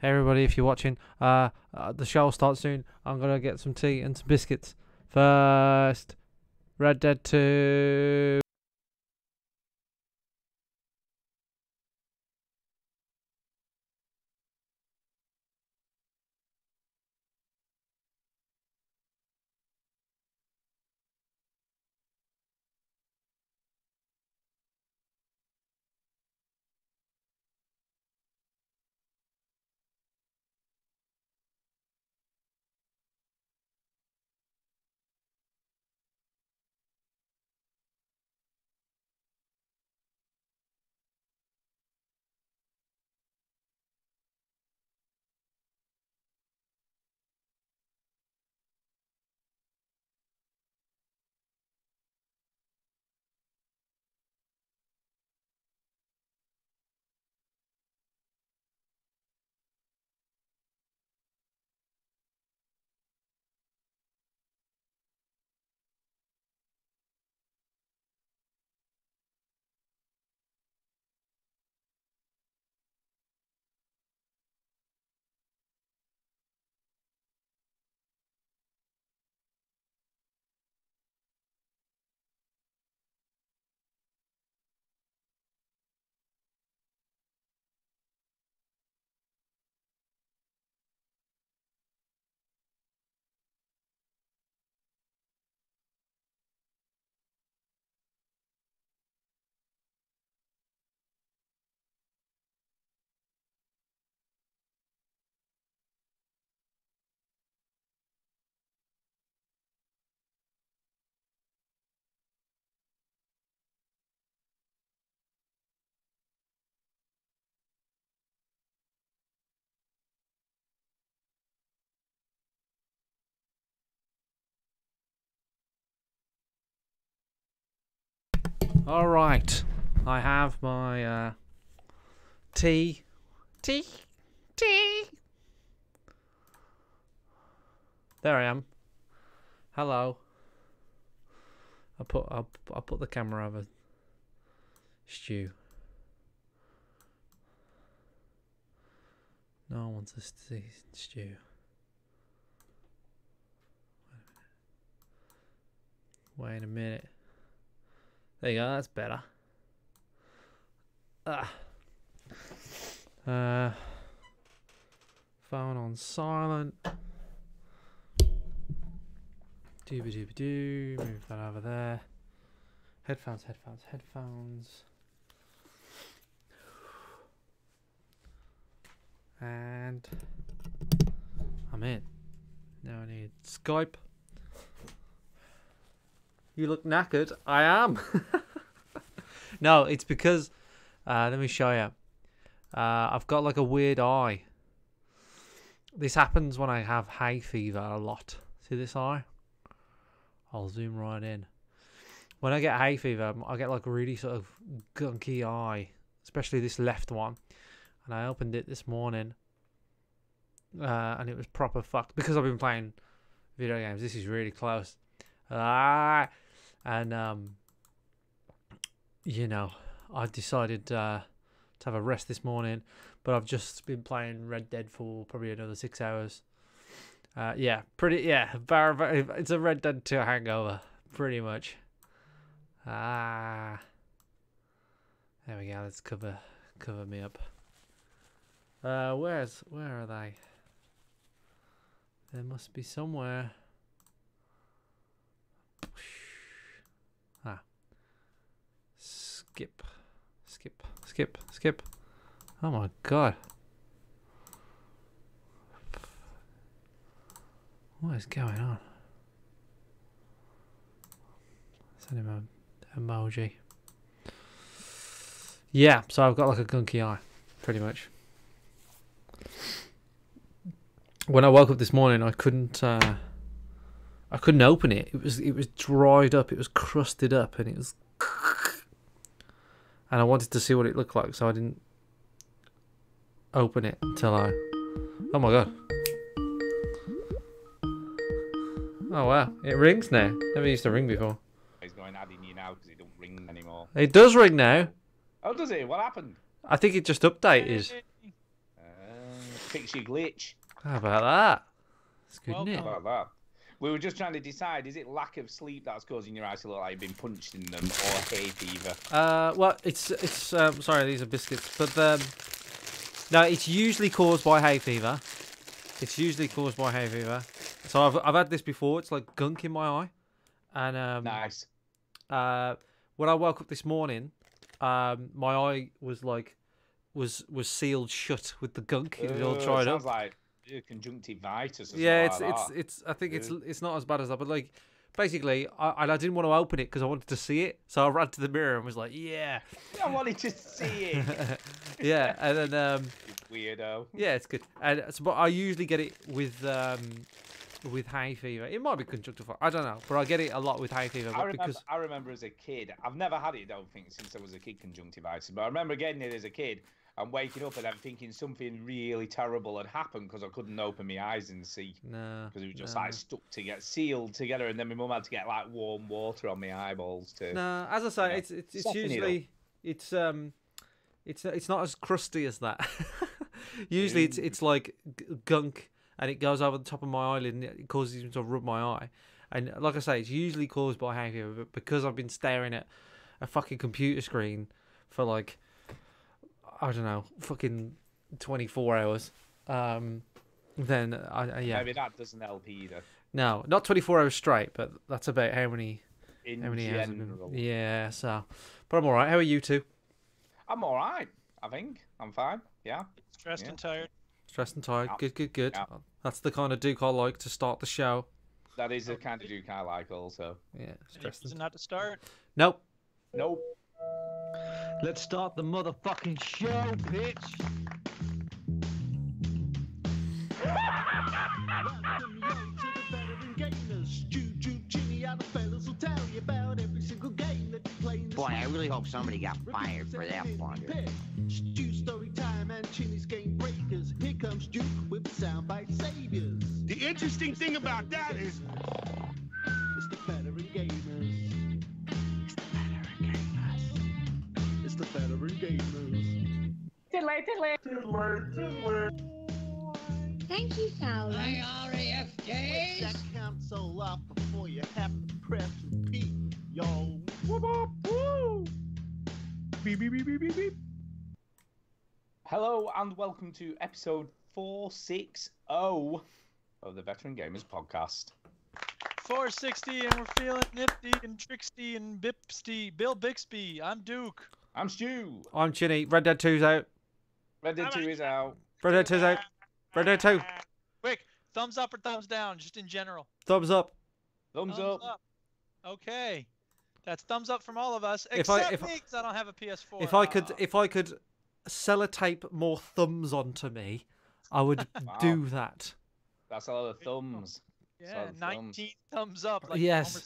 Hey everybody, if you're watching, the show will start soon. I'm gonna get some tea and some biscuits. First, Red Dead 2. All right, I have my tea. Tea. There I am. Hello. I'll put the camera over Stu. No one wants to see Stu. Wait a minute. There you go, that's better. Phone on silent. Dooby-dooby-doo. Move that over there. Headphones. And I'm in. Now I need Skype. You look knackered. I am. No, it's because let me show you. I've got like a weird eye. This happens when I have hay fever a lot. See this eye? I'll zoom right in. When I get hay fever, I get like a really sort of gunky eye, especially this left one. And I opened it this morning, and it was proper fucked because I've been playing video games. This is really close. And you know, I decided to have a rest this morning, but I've just been playing Red Dead for probably another 6 hours. Yeah, it's a Red Dead 2 hangover, pretty much. There we go. Let's cover me up. Where are they? There must be somewhere. Skip. Oh my god. What is going on? Send him an emoji. Yeah, so I've got like a gunky eye, pretty much. When I woke up this morning, I couldn't open it. It was dried up. It was crusted up, and it was. And I wanted to see what it looked like, so I didn't open it until I. Oh my god. Oh wow, it rings now. Never used to ring before. He's going adding you now because it don't ring anymore. It does ring now. Oh, does it? What happened? I think it just updated. fix your glitch. How about that? It's good, isn't How it? about that? We were just trying to decide: is it lack of sleep that's causing your eyes to look like you've been punched in them, or hay fever? Well, it's sorry, these are biscuits, but no, it's usually caused by hay fever. It's usually caused by hay fever. So I've had this before. It's like gunk in my eye, and Nice. when I woke up this morning, my eye was sealed shut with the gunk. It was all dried up. Sounds like conjunctivitis. Or Yeah, something like that. it's. I think it's not as bad as that, but like basically, I didn't want to open it because I wanted to see it. So I ran to the mirror and was like, yeah, I wanted to see it. yeah, and then You weirdo. yeah, it's good. And so, but I usually get it with hay fever. It might be conjunctivitis. I don't know, but I get it a lot with hay fever. But I remember as a kid. I've never had it, I don't think, since I was a kid, conjunctivitis. But I remember getting it as a kid and waking up and then thinking something really terrible had happened because I couldn't open my eyes and see. No, Because it was just like stuck to get sealed together, and then my mum had to get like warm water on my eyeballs too. no. As I say, Yeah. it's Soften it usually it's not as crusty as that. Usually it's like gunk, and it goes over the top of my eyelid and it causes me to rub my eye. And like I say, it's usually caused by hay fever, but because I've been staring at a fucking computer screen for like, I don't know, fucking 24 hours, then yeah. Maybe that doesn't help either. No, not 24 hours straight, but that's about how many In hours I've been. general. Yeah, so, but I'm all right. How are you two? I'm all right. I think I'm fine. Yeah. Stressed Yeah. and tired. Stressed and tired. Yeah. Good. Yeah. That's the kind of Duke I like to start the show. That is the kind of Duke I like also. Yeah, Any stressed. reason not to start? Nope. Nope. Let's start the motherfucking show, bitch. Welcome yo to the veteran gamers. Juju, Jimmy, other fellas will tell you about every single game that you play in the Boy, I really hope somebody got fired for that blunder. Stu story time and Chinny's game breakers. Here comes Duke with soundbite saviors. The interesting thing about that is It's the veteran gamers. It's the veteran gamers. Thank you, Fowler. Switch that console off before you have to press repeat, yo. Whoop, whoop, woo. beep, beep, beep, beep, beep, beep. Hello and welcome to episode 460 of the Veteran Gamers Podcast. 460, and we're feeling nifty and tricksty and bipsty. Bill Bixby. I'm Duke. I'm Stu. I'm Chinny. Red Dead 2's out. Red Dead 2 is out. Red Dead 2's out. Red Dead 2. Quick, thumbs up or thumbs down, just in general. Thumbs up. Thumbs up. Okay. That's thumbs up from all of us, If I- except if I- me, 'cause I don't have a PS4. If I could sellotape more thumbs onto me, I would Wow. do that. That's a lot of thumbs. Yeah, thumbs. 19 thumbs up. Like Yes. Homer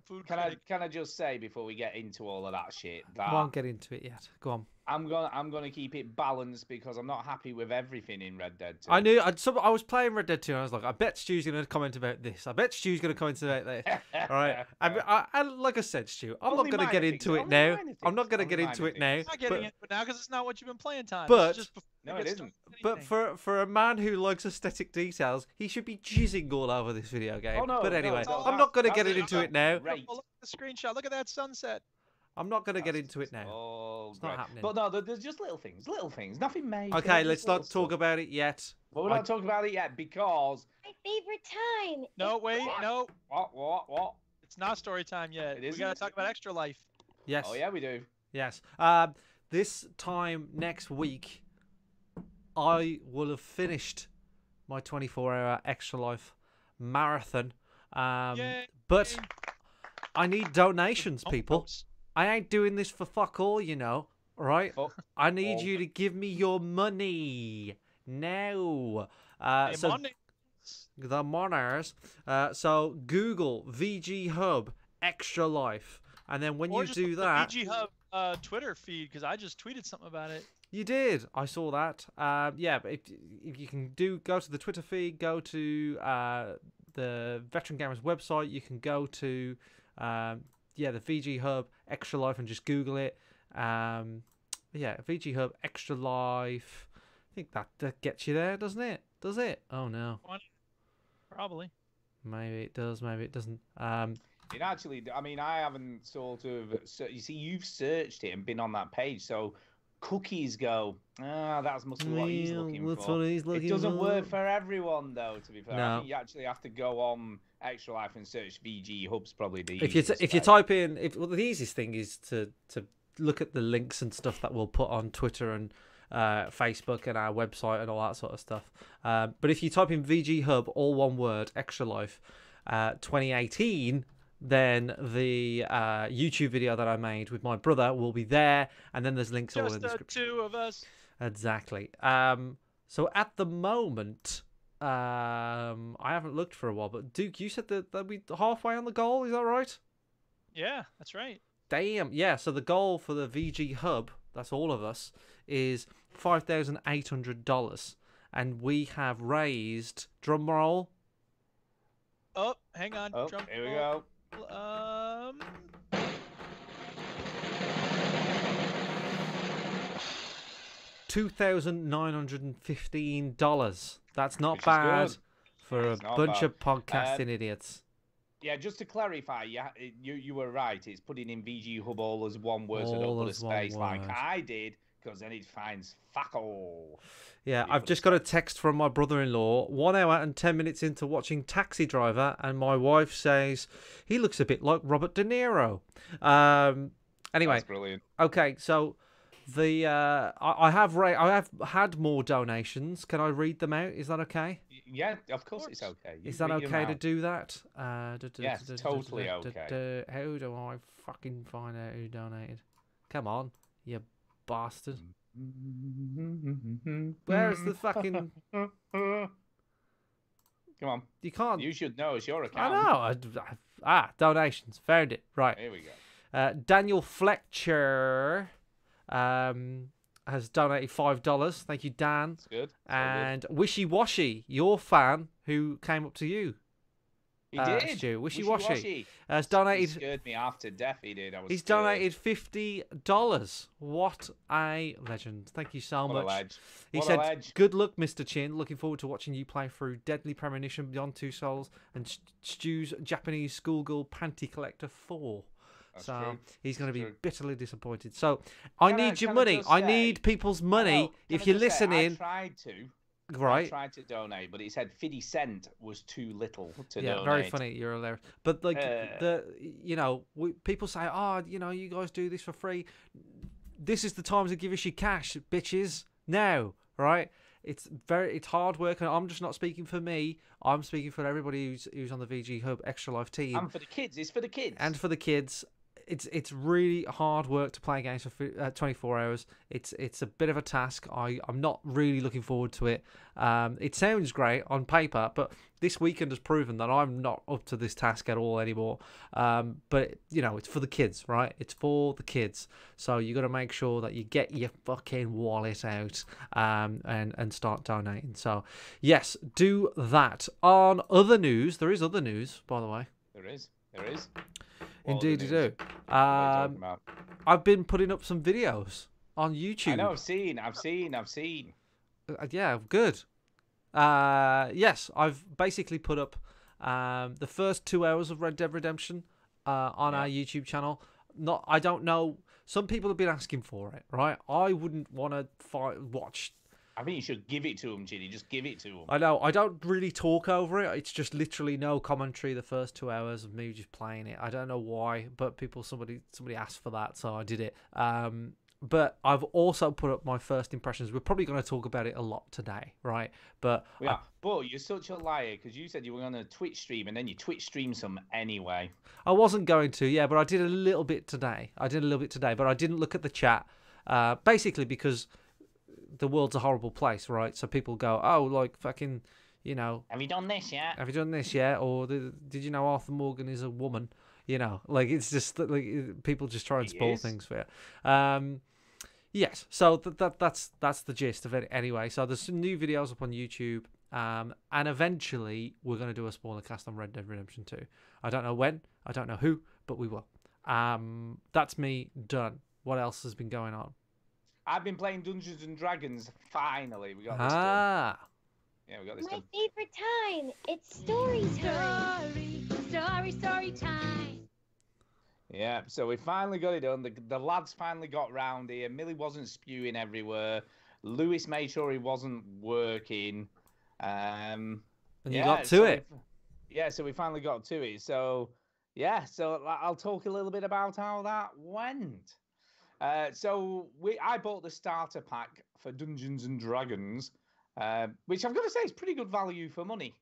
Food Can critic. I just say before we get into all of that shit I that won't get into it yet. Go on. I'm gonna keep it balanced because I'm not happy with everything in Red Dead 2. I knew. I was playing Red Dead 2 and I was like, I bet Stu's going to comment about this. I bet Stu's going to comment about this. All right. And like I said, Stu, I'm Only not going to get minor into things, it only now. minor I'm things, not going to only get into minor it now. I'm not getting But, into it now because it's not what you've been playing time. but- It's just before No, we it get isn't. started with but anything. for a man who likes aesthetic details, he should be jizzing all over this video game. Oh, no, but no, anyway, it's all I'm not going to that- get that's into it. it now. Great. Oh, look at the screenshot. Look at that sunset. I'm not going to get That's into it now. all It's not great. happening. But no, there's just little things, nothing major. Okay, just let's little not talk stuff. about it yet. But we're not talking about it yet because My favorite time. No, wait, no. what? It's not story time yet. It We isn't? gotta talk about Extra Life. Yes. Oh yeah, we do. Yes. This time next week, I will have finished my 24-hour Extra Life marathon. Yay. But I need donations, Oh, people. folks. I ain't doing this for fuck all, you know. Right? Fuck I need all. you to give me your money now. Hey, So Monday. the moners. So Google VG Hub Extra Life, and then when Or you just do look that, at the VG Hub Twitter feed because I just tweeted something about it. you did. I saw that. Yeah, but if you can go to the Twitter feed, go to the Veteran Gamers website. You can go to the VG Hub Extra Life and just Google it. Yeah, VG Hub Extra Life think that gets you there, doesn't it? Does it? Oh no. Probably. Maybe it does. Maybe it doesn't. It actually, I mean, I haven't sort of. So, you see, you've searched it and been on that page, so cookies go. That's must be what he's looking that's for. what he's looking It doesn't work for. for everyone, though. To be fair, No. I think you actually have to go on Extra Life and search VG Hub's probably the If you easiest if you way. type in, well, the easiest thing is to look at the links and stuff that we'll put on Twitter and Facebook and our website and all that sort of stuff. But if you type in VG Hub, all one word, Extra Life, 2018, then the YouTube video that I made with my brother will be there, and then there's links all in Just the the description. two of us. Exactly. So at the moment, I haven't looked for a while, but Duke, you said that we halfway on the goal. Is that right? Yeah, that's right. Damn. Yeah. So the goal for the VG Hub, that's all of us, is $5,800, and we have raised, drum roll, Oh, hang on. Oh, Drum here we roll. go. $2,915. That's not Which is bad good. for It's a not bunch bad. of podcasting idiots. Yeah, just to clarify, you were right. It's putting in VG Hub all as one word, so All don't put a as one space like word. I did, because then it finds fuck all. Yeah, You I've put just got a text from my brother-in-law 1 hour and 10 minutes into watching Taxi Driver, and my wife says he looks a bit like Robert De Niro. Anyway, That's brilliant. okay, so the I have had more donations. Can I read them out? Is that okay? Yeah, of course it's okay. You Is that read 'em okay to out. do that? Yes, totally okay. How do I fucking find out who donated? Come on, you bastard. Where's the fucking... Come on, You can't... you should know. It's your I account. know. Donations. Found it. Right. Here we go. Daniel Fletcher has donated $5. Thank you, Dan. That's good. And Wishy Washy, your fan, who came up to you, He did. Stu. Wishy Washy Wishy-washy. has He donated. scared me after death. He did. I was He's scared. donated $50. What a legend! Thank you so What a much. ledge. He What a said, ledge. "Good luck, Mr. Chin. Looking forward to watching you play through Deadly Premonition, Beyond Two Souls, and Stu's Japanese Schoolgirl Panty Collector 4." That's So true. he's going to be True. bitterly disappointed. So I Can I- need your can I money. just I say- need people's money. No, can If I you're just say, listening, I tried to. I right? tried to donate, but it said 50 cent was too little to Yeah, donate. very funny. You're hilarious. But like Uh. people say, "Oh, you guys do this for free." This is the time to give us your cash, bitches. Now, right? It's hard work, and I'm just not speaking for me. I'm speaking for everybody who's on the VG Hub Extra Life team And for the kids, it's for the kids. and for the kids. It's really hard work to play games for 24 hours. It's a bit of a task. I'm not really looking forward to it. It sounds great on paper, but this weekend has proven that I'm not up to this task at all anymore. But it's for the kids, right? It's for the kids. So you got to make sure that you get your fucking wallet out and start donating. So yes, do that. On other news, there is other news, by the way. There is. What Indeed, you other do. news? What are you talking about? I've been putting up some videos on YouTube. I know. I've seen. Yeah, good. Yes, I've basically put up the first 2 hours of Red Dead Redemption on our YouTube channel. I don't know. Some people have been asking for it, right? I wouldn't want to watch. I think you should give it to them, Ginny. Just give it to them. I know. I don't really talk over it. It's just literally no commentary the first 2 hours of me just playing it. I don't know why, but somebody asked for that, so I did it. But I've also put up my first impressions. We're probably going to talk about it a lot today, right? But Yeah, but you're such a liar because you said you were going to Twitch stream and then you Twitch stream some anyway. I wasn't going to, yeah, but I did a little bit today. But I didn't look at the chat, basically because the world's a horrible place, right? So people go, oh, like fucking, Have you done this yet? have you done this yet? Or did you know Arthur Morgan is a woman? Like it's just like people just try and He spoil is. things for you. Yes, so that's the gist of it anyway. So there's some new videos up on YouTube, and eventually we're going to do a spoiler cast on Red Dead Redemption 2. I don't know when, I don't know who, but we will. That's me done. What else has been going on? I've been playing Dungeons and Dragons. Finally, we got this done. Ah. Yeah, we got this My done. favorite time. It's story time. Story time. Yeah, so we finally got it done. The lads finally got round here. Millie wasn't spewing everywhere. Lewis made sure he wasn't working. And you got to it. So we finally got to it. So, yeah, so I'll talk a little bit about how that went. I bought the starter pack for Dungeons and Dragons, which I've got to say is pretty good value for money.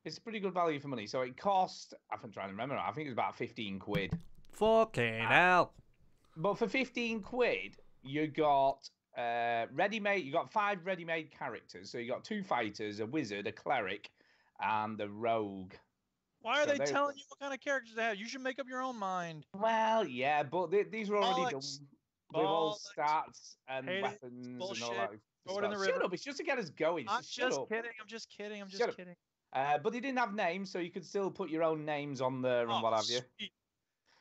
It's pretty good value for money. So it cost, I'm trying to remember, I think it was about 15 quid. Fucking hell. But for 15 quid, you got ready-made. You got 5 ready-made characters. So you got 2 fighters, a wizard, a cleric, and a rogue. Why are they telling you what kind of characters to have? You should make up your own mind. Well, yeah, but these were already done with all stats and weapons and all that. Throw it in the river. Shut up! It's just to get us going. I'm just kidding. I'm just kidding. But they didn't have names, so you could still put your own names on there and what have you. Sweet.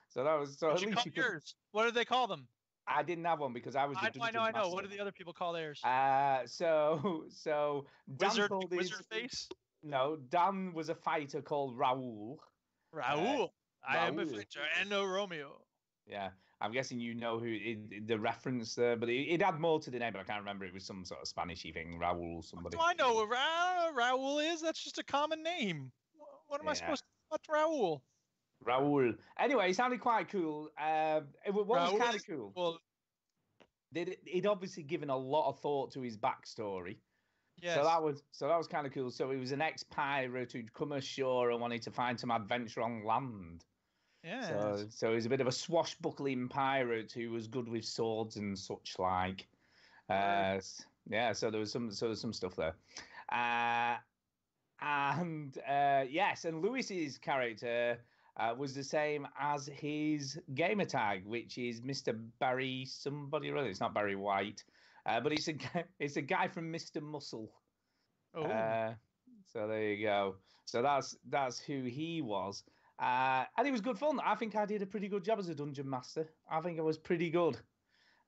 So that was so. At least you could. Yours. What did they call them? I didn't have one because I was. I know. What do the other people call theirs? So Dan Wizard face. No, Dan was a fighter called Raoul. Raoul. I am a fighter and no Romeo. Yeah, I'm guessing you know the reference there, but it had more to the name, but I can't remember. It was some sort of Spanishy thing, Raoul somebody. Do I know what Raoul is? That's just a common name. What am I supposed to? What's Raoul? Raoul. Anyway, it sounded quite cool. What was kind of cool? Well, he'd obviously given a lot of thought to his backstory. Yes. So that was kind of cool. So he was an ex-pirate who'd come ashore and wanted to find some adventure on land. Yeah. So he was a bit of a swashbuckling pirate who was good with swords and such like. Yeah. So there was some stuff there. Yes, and Lewis's character was the same as his gamer tag, which is Mr. Barry somebody. Really, it's not Barry White. But it's a guy from Mr. Muscle. Oh. So there you go. So that's who he was. And it was good fun. I think I did a pretty good job as a dungeon master. I think I was pretty good.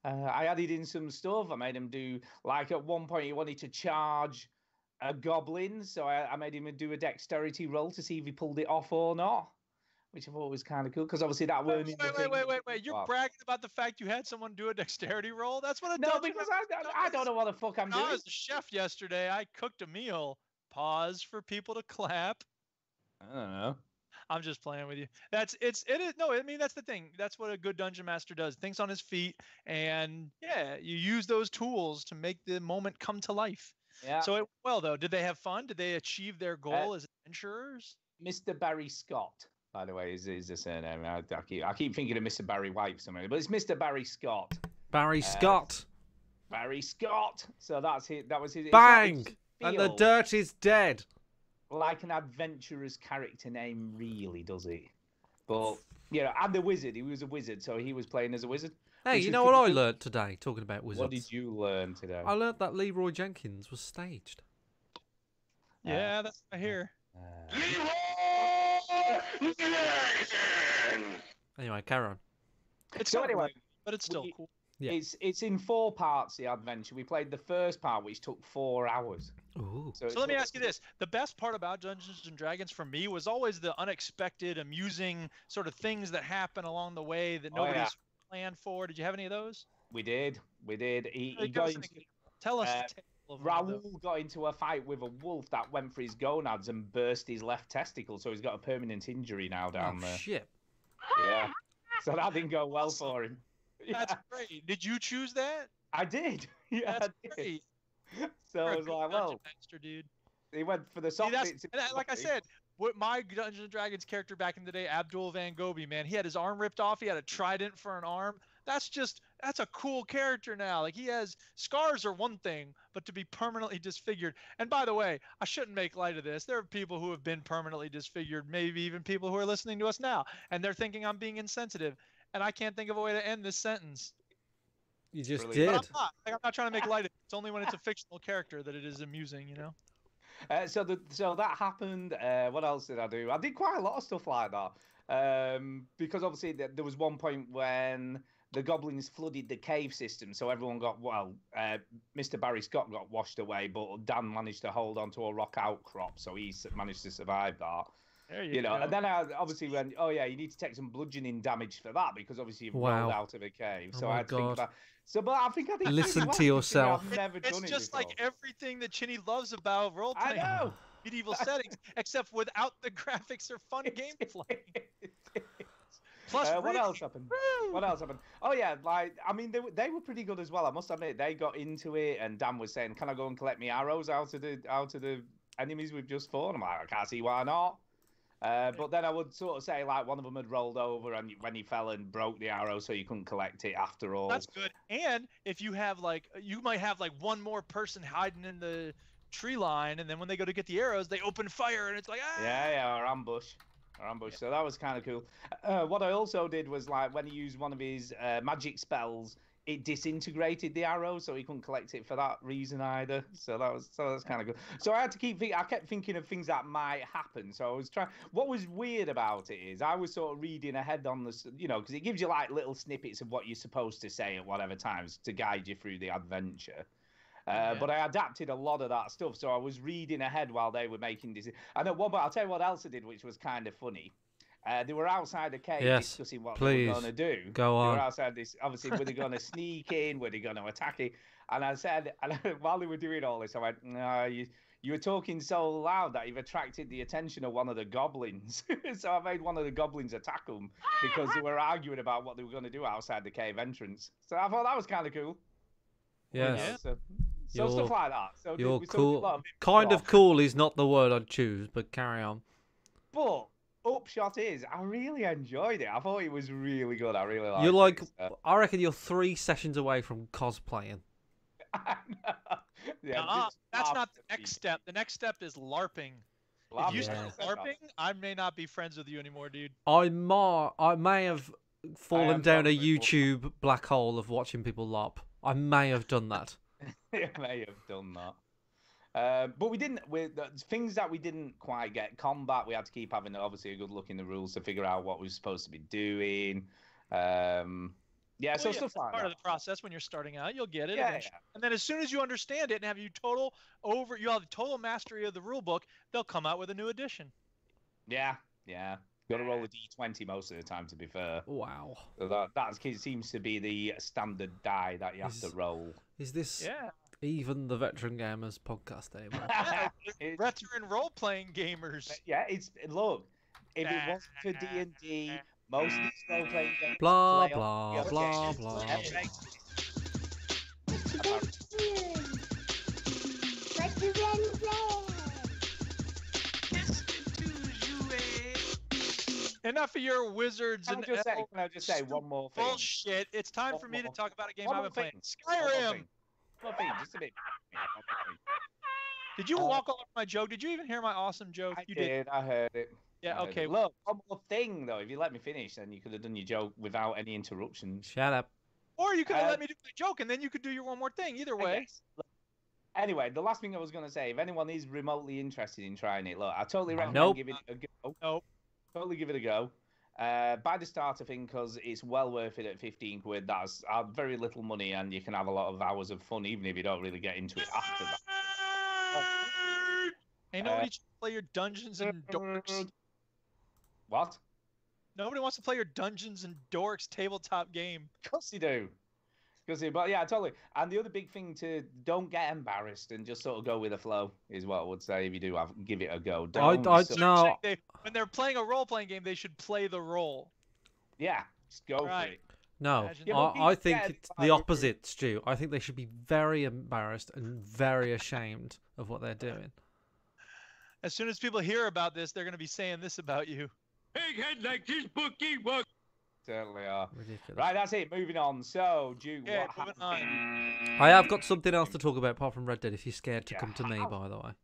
I added in some stuff. I made him do, like at one point he wanted to charge a goblin. So I made him do a dexterity roll to see if he pulled it off or not. Which I thought was kind of cool because obviously that weren't in the thing. Wait! You're bragging about the fact you had someone do a dexterity roll? That's what a no, because I don't know what the fuck I'm doing. I was a chef yesterday. I cooked a meal. Pause for people to clap. I don't know. I'm just playing with you. It is. No, I mean that's the thing. That's what a good dungeon master does. Thinks on his feet, and yeah, you use those tools to make the moment come to life. Yeah. So well though, did they have fun? Did they achieve their goal as adventurers? Mr. Barry Scott. By the way, is the surname. I keep thinking of Mr. Barry White for some reason, but it's Mr. Barry Scott. Barry Scott. Barry Scott. So that's it. That was his. Bang! And the dirt is dead. Like an adventurer's character name, really, does it? But and the wizard. He was a wizard, so he was playing as a wizard. Hey, you know what I learnt today? Talking about wizards. What did you learn today? I learnt that Leroy Jenkins was staged. Yeah, that's what I hear. Anyway, carry on. But it's still cool. Yeah. It's in 4 parts, the adventure. We played the first part, which took 4 hours. Ooh. So let me ask you this. The best part about Dungeons & Dragons for me was always the unexpected, amusing sort of things that happen along the way that nobody's planned for. Did you have any of those? We did. He got into, tell us the tale of Raoul got into a fight with a wolf that went for his gonads and burst his left testicle, so he's got a permanent injury now down there. Shit. Yeah. So that didn't go well for him. That's great. Did you choose that? I did. Yeah, that's I did. Great. So I was like, well, master, dude. He went for the soft bits. Like I said, my Dungeons & Dragons character back in the day, Abdul Van Gobi, man, he had his arm ripped off. He had a trident for an arm. That's a cool character now. Like, he has scars are one thing, but to be permanently disfigured. And by the way, I shouldn't make light of this. There are people who have been permanently disfigured, maybe even people who are listening to us now, and they're thinking I'm being insensitive. And I can't think of a way to end this sentence. You just did. But I'm not trying to make light of it. It's only when it's a fictional character that it is amusing, you know? So that happened. What else did I do? I did quite a lot of stuff like that. Because obviously there was one point when the goblins flooded the cave system, so everyone got Mr. Barry Scott got washed away, but Dan managed to hold onto a rock outcrop, so he managed to survive that. There you go. And then I obviously went, oh yeah, you need to take some bludgeoning damage for that because obviously you've rolled out of a cave. So I had to think about. So, but I think I did. Listen to yourself. I've never done It's it just before. like everything that Chinny loves about role I playing. know. Medieval settings, except without the graphics or fun gameplay. Plus, what else happened? What else happened? Oh yeah, like I mean, they were pretty good as well. I must admit, they got into it, and Dan was saying, "Can I go and collect me arrows out of the enemies we've just fought?" I'm like, I can't see why not. But then I would sort of say like one of them had rolled over and when he fell and broke the arrow, so you couldn't collect it after all. That's good. And if you have you might have like one more person hiding in the tree line, and then when they go to get the arrows, they open fire, and it's like or ambush. Yeah. So that was kind of cool. What I also did was like when he used one of his magic spells, it disintegrated the arrow, so he couldn't collect it for that reason either. So that's kind of good. So I had to I kept thinking of things that might happen. So I was trying. What was weird about it is I was sort of reading ahead on this, because it gives you like little snippets of what you're supposed to say at whatever times to guide you through the adventure. But I adapted a lot of that stuff, so I was reading ahead while they were making this. And at one point, I'll tell you what else I did, which was kind of funny. They were outside the cave discussing what they were going to do. Go on. They were outside this. Obviously, were they going to sneak in? Were they going to attack it? And I said, while they were doing all this, I went, "No, you were talking so loud that you've attracted the attention of one of the goblins." So I made one of the goblins attack them because they were arguing about what they were going to do outside the cave entrance. So I thought that was kind of cool. Yes. So stuff like that. So you're cool. Kind of cool is not the word I'd choose, but carry on. But upshot is, I really enjoyed it. I thought it was really good. I really liked You're like, it. So. I reckon you're 3 sessions away from cosplaying. That's not the next step. The next step is LARPing. If you start LARPing, I may not be friends with you anymore, dude. I may have fallen down a YouTube black hole of watching people LARP. I may have done that. You may have done that. But we didn't. Things that we didn't quite get. Combat, we had to keep having obviously a good look in the rules to figure out what we were supposed to be doing. So stuff like part of the process when you're starting out, you'll get it. And then as soon as you understand it and have you have total mastery of the rule book, they'll come out with a new edition. Yeah. Got to roll a d20 most of the time, to be fair. Wow. So that seems to be the standard die that you have to roll. Is this even the Veteran Gamers podcast anymore? Veteran role-playing gamers. Yeah, look, if it wasn't for D&D, most of these role-playing games... Blah, blah, blah, blah. Enough of your wizards Can I just say one more thing? Bullshit. It's time for me to talk about a game I've been playing. Skyrim! One thing, just a bit. Did you walk all over my joke? Did you even hear my awesome joke? I did. I heard it. Yeah, okay. Look, one more thing, though. If you let me finish, then you could have done your joke without any interruptions. Shut up. Or you could have let me do my joke, and then you could do your one more thing. Either way. Anyway, the last thing I was going to say, if anyone is remotely interested in trying it, look, I totally recommend giving it a go. Nope. Totally give it a go. Buy the starter thing because it's well worth it at 15 quid. That's very little money, and you can have a lot of hours of fun, even if you don't really get into it after that. Ain't nobody to play your Dungeons and Dorks. What? Nobody wants to play your Dungeons and Dorks tabletop game. Of course you do. But yeah, totally. And the other big thing don't get embarrassed and just sort of go with the flow is what I would say. If you do give it a go. No. When they're playing a role-playing game, they should play the role. Yeah, just go for it. No, I think it's the opposite, Stu. I think they should be very embarrassed and very ashamed of what they're doing. As soon as people hear about this, they're going to be saying this about you. Egghead like this bookie work. Certainly are. Ridiculous. Right, that's it. Moving on. So, Duke, Yeah, what moving happened? I have got something else to talk about apart from Red Dead. If you're scared to come to me, by the way.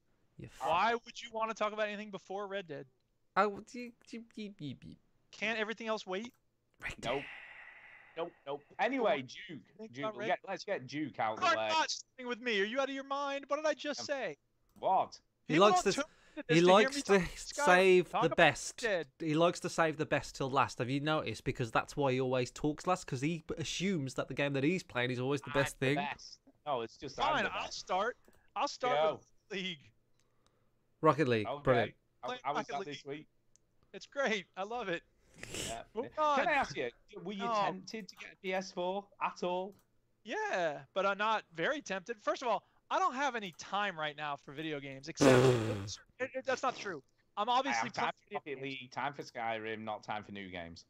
Why would you want to talk about anything before Red Dead? Can't everything else wait? Nope. Anyway, Duke, let's get Duke out of the way. You're not sitting with me. Are you out of your mind? What did I just say? What? He likes this. He likes to save Talk the about best. Dead. He likes to save the best till last. Have you noticed? Because that's why he always talks last. Because he assumes that the game that he's playing is always the best I'm the thing. best. No, it's just I'm Fine, the I'll best. start. I'll start Go. with League. Rocket League, Okay. brilliant. How Play was Rocket that League. this week? It's great. I love it. Yeah. Move Can on. I ask you, were you No. tempted to get a PS4 at all? Yeah, but I'm not very tempted. First of all, I don't have any time right now for video games, except that's not true. I'm I obviously have time for playing Rocket League, time for Skyrim, not time for new games.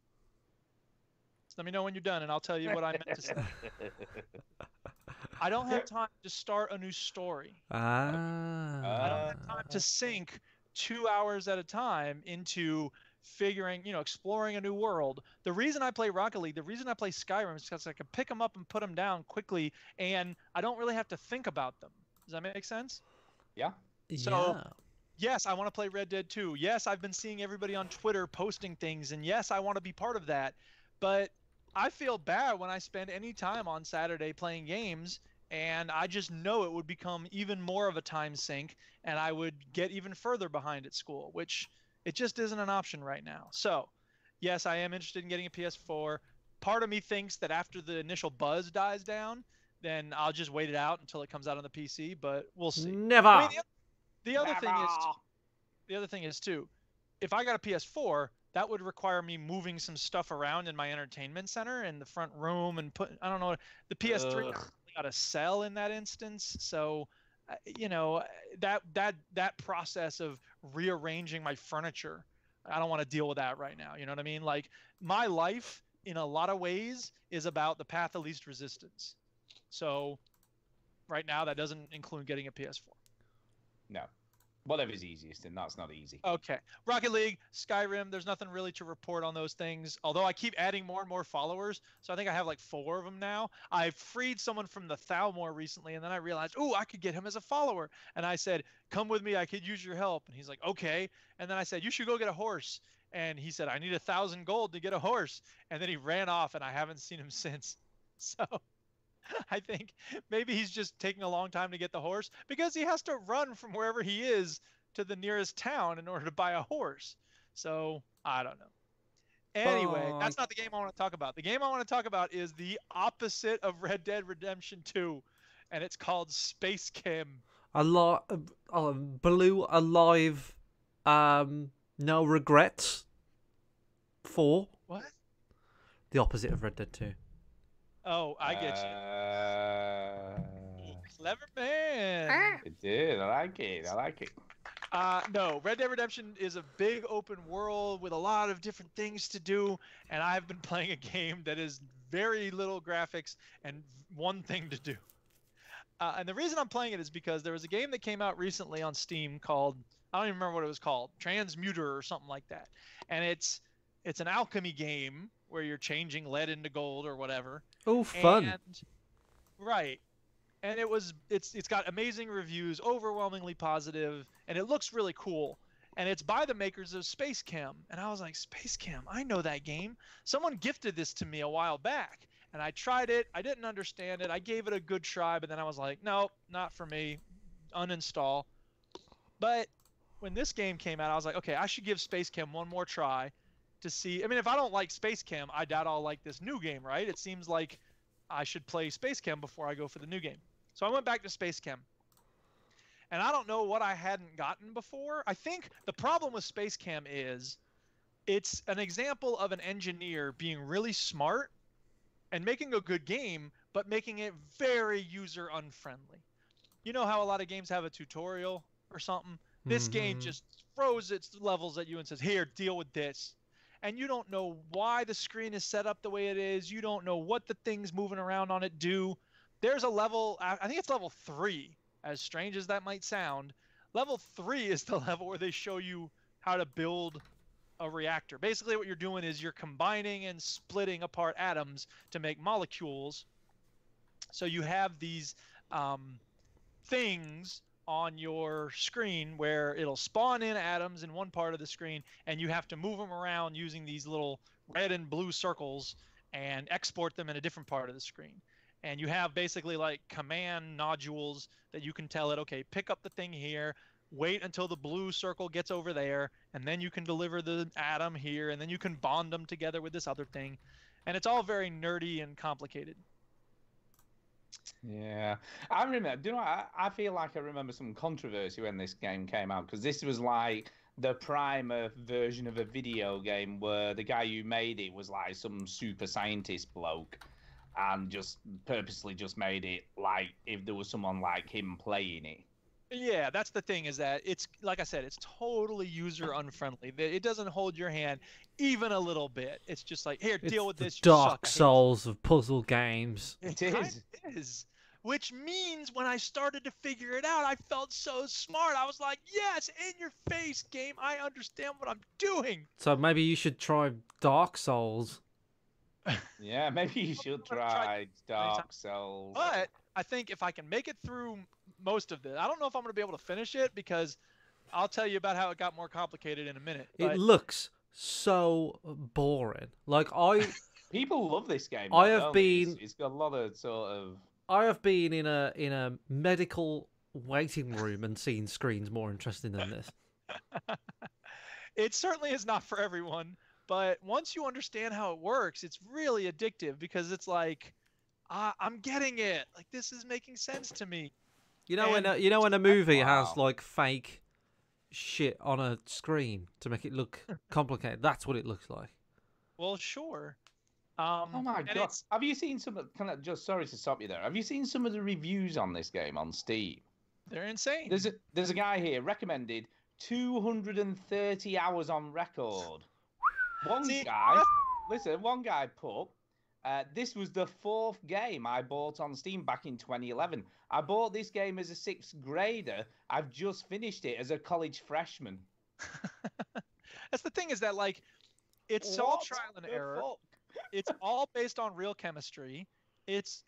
Let me know when you're done, and I'll tell you what I meant to say. I don't have time to start a new story. I don't have time to sink 2 hours at a time into figuring, exploring a new world. The reason I play Rocket League, the reason I play Skyrim is because I can pick them up and put them down quickly, and I don't really have to think about them. Does that make sense? Yeah. So, yes, I want to play Red Dead 2. Yes, I've been seeing everybody on Twitter posting things, and yes, I want to be part of that. But I feel bad when I spend any time on Saturday playing games, and I just know it would become even more of a time sink, and I would get even further behind at school, which it just isn't an option right now. So, yes, I am interested in getting a PS4. Part of me thinks that after the initial buzz dies down, then I'll just wait it out until it comes out on the PC, but we'll see. Never. I mean, the other thing is, Never. the other thing is too, if I got a PS4, that would require me moving some stuff around in my entertainment center in the front room and I don't know, the PS3 got a cell in that instance. So, that process of rearranging my furniture, I don't want to deal with that right now. You know what I mean? Like, my life in a lot of ways is about the path of least resistance. So right now that doesn't include getting a PS4. No. Whatever's easiest, and that's not easy. Okay. Rocket League, Skyrim, there's nothing really to report on those things. Although I keep adding more and more followers. So I think I have like 4 of them now. I freed someone from the Thalmor recently, and then I realized, oh, I could get him as a follower. And I said, come with me, I could use your help. And he's like, okay. And then I said, you should go get a horse. And he said, I need 1,000 gold to get a horse. And then he ran off, and I haven't seen him since. So I think maybe he's just taking a long time to get the horse because he has to run from wherever he is to the nearest town in order to buy a horse. So I don't know. Anyway, that's not the game I want to talk about. The game I want to talk about is the opposite of Red Dead Redemption 2, and it's called Space Chem. Blue Alive, No Regrets 4. What? The opposite of Red Dead 2. Oh, I get you. Clever man. It did. I like it. No, Red Dead Redemption is a big open world with a lot of different things to do, and I've been playing a game that is very little graphics and one thing to do. And the reason I'm playing it is because there was a game that came out recently on Steam called, I don't even remember what it was called, Transmuter or something like that. And it's an alchemy game where you're changing lead into gold or whatever. Oh, fun. Right. And it's got amazing reviews, overwhelmingly positive, and it looks really cool. And it's by the makers of Space Chem. And I was like, Space Chem, I know that game. Someone gifted this to me a while back. And I tried it. I didn't understand it. I gave it a good try, but then I was like, nope, not for me. Uninstall. But when this game came out, I was like, okay, I should give Space Chem one more try to see. I mean, if I don't like Space Chem, I doubt I'll like this new game, right? It seems like I should play Space Chem before I go for the new game. So I went back to Space Chem. And I don't know what I hadn't gotten before. I think the problem with Space Chem is it's an example of an engineer being really smart and making a good game, but making it very user unfriendly. You know how a lot of games have a tutorial or something? This game just throws its levels at you and says, here, deal with this. And you don't know why the screen is set up the way it is. You don't know what the things moving around on it do. There's a level, I think it's level 3, as strange as that might sound. Level 3 is the level where they show you how to build a reactor. Basically what you're doing is you're combining and splitting apart atoms to make molecules. So you have these things on your screen where it'll spawn in atoms in one part of the screen, and you have to move them around using these little red and blue circles and export them in a different part of the screen. And you have basically like command nodules that you can tell it, okay, pick up the thing here, wait until the blue circle gets over there, and then you can deliver the atom here, and then you can bond them together with this other thing. And it's all very nerdy and complicated. Yeah, I remember. Do you know? I feel like I remember some controversy when this game came out, because this was like the primer version of a video game where the guy who made it was like some super scientist bloke, and just purposely just made it like if there was someone like him playing it. Yeah, that's the thing, is that it's, like I said, it's totally user unfriendly. It doesn't hold your hand even a little bit. It's just like, here, It's deal with the this. You Dark suck. I hate Souls of puzzle games. It kind is. of is. Which means when I started to figure it out, I felt so smart. I was like, yes, in your face, game. I understand what I'm doing. So maybe you should try Dark Souls. Yeah, maybe you should try Dark Souls. But I think if I can make it through most of this, I don't know if I'm going to be able to finish it, because I'll tell you about how it got more complicated in a minute. It But looks so boring. Like People love this game. I though, have don't they? been- It's got a lot of sort of. I have been in a medical waiting room and seen screens more interesting than this. it certainly is not for everyone. But once you understand how it works, it's really addictive, because it's like, I'm getting it. Like, this is making sense to me. You know And- when a movie has Wow. like fake shit on a screen to make it look complicated. That's what it looks like. Well, sure. Oh my and god! it's- Have you seen some? Kind of just sorry to stop you there. Have you seen some of the reviews on this game on Steam? They're insane. There's a guy here recommended 230 hours on record. One See, guy put, this was the 4th game I bought on Steam back in 2011. I bought this game as a 6th grader. I've just finished it as a college freshman. That's the thing, is that, like, it's all What trial and the error. fuck? It's all based on real chemistry. It's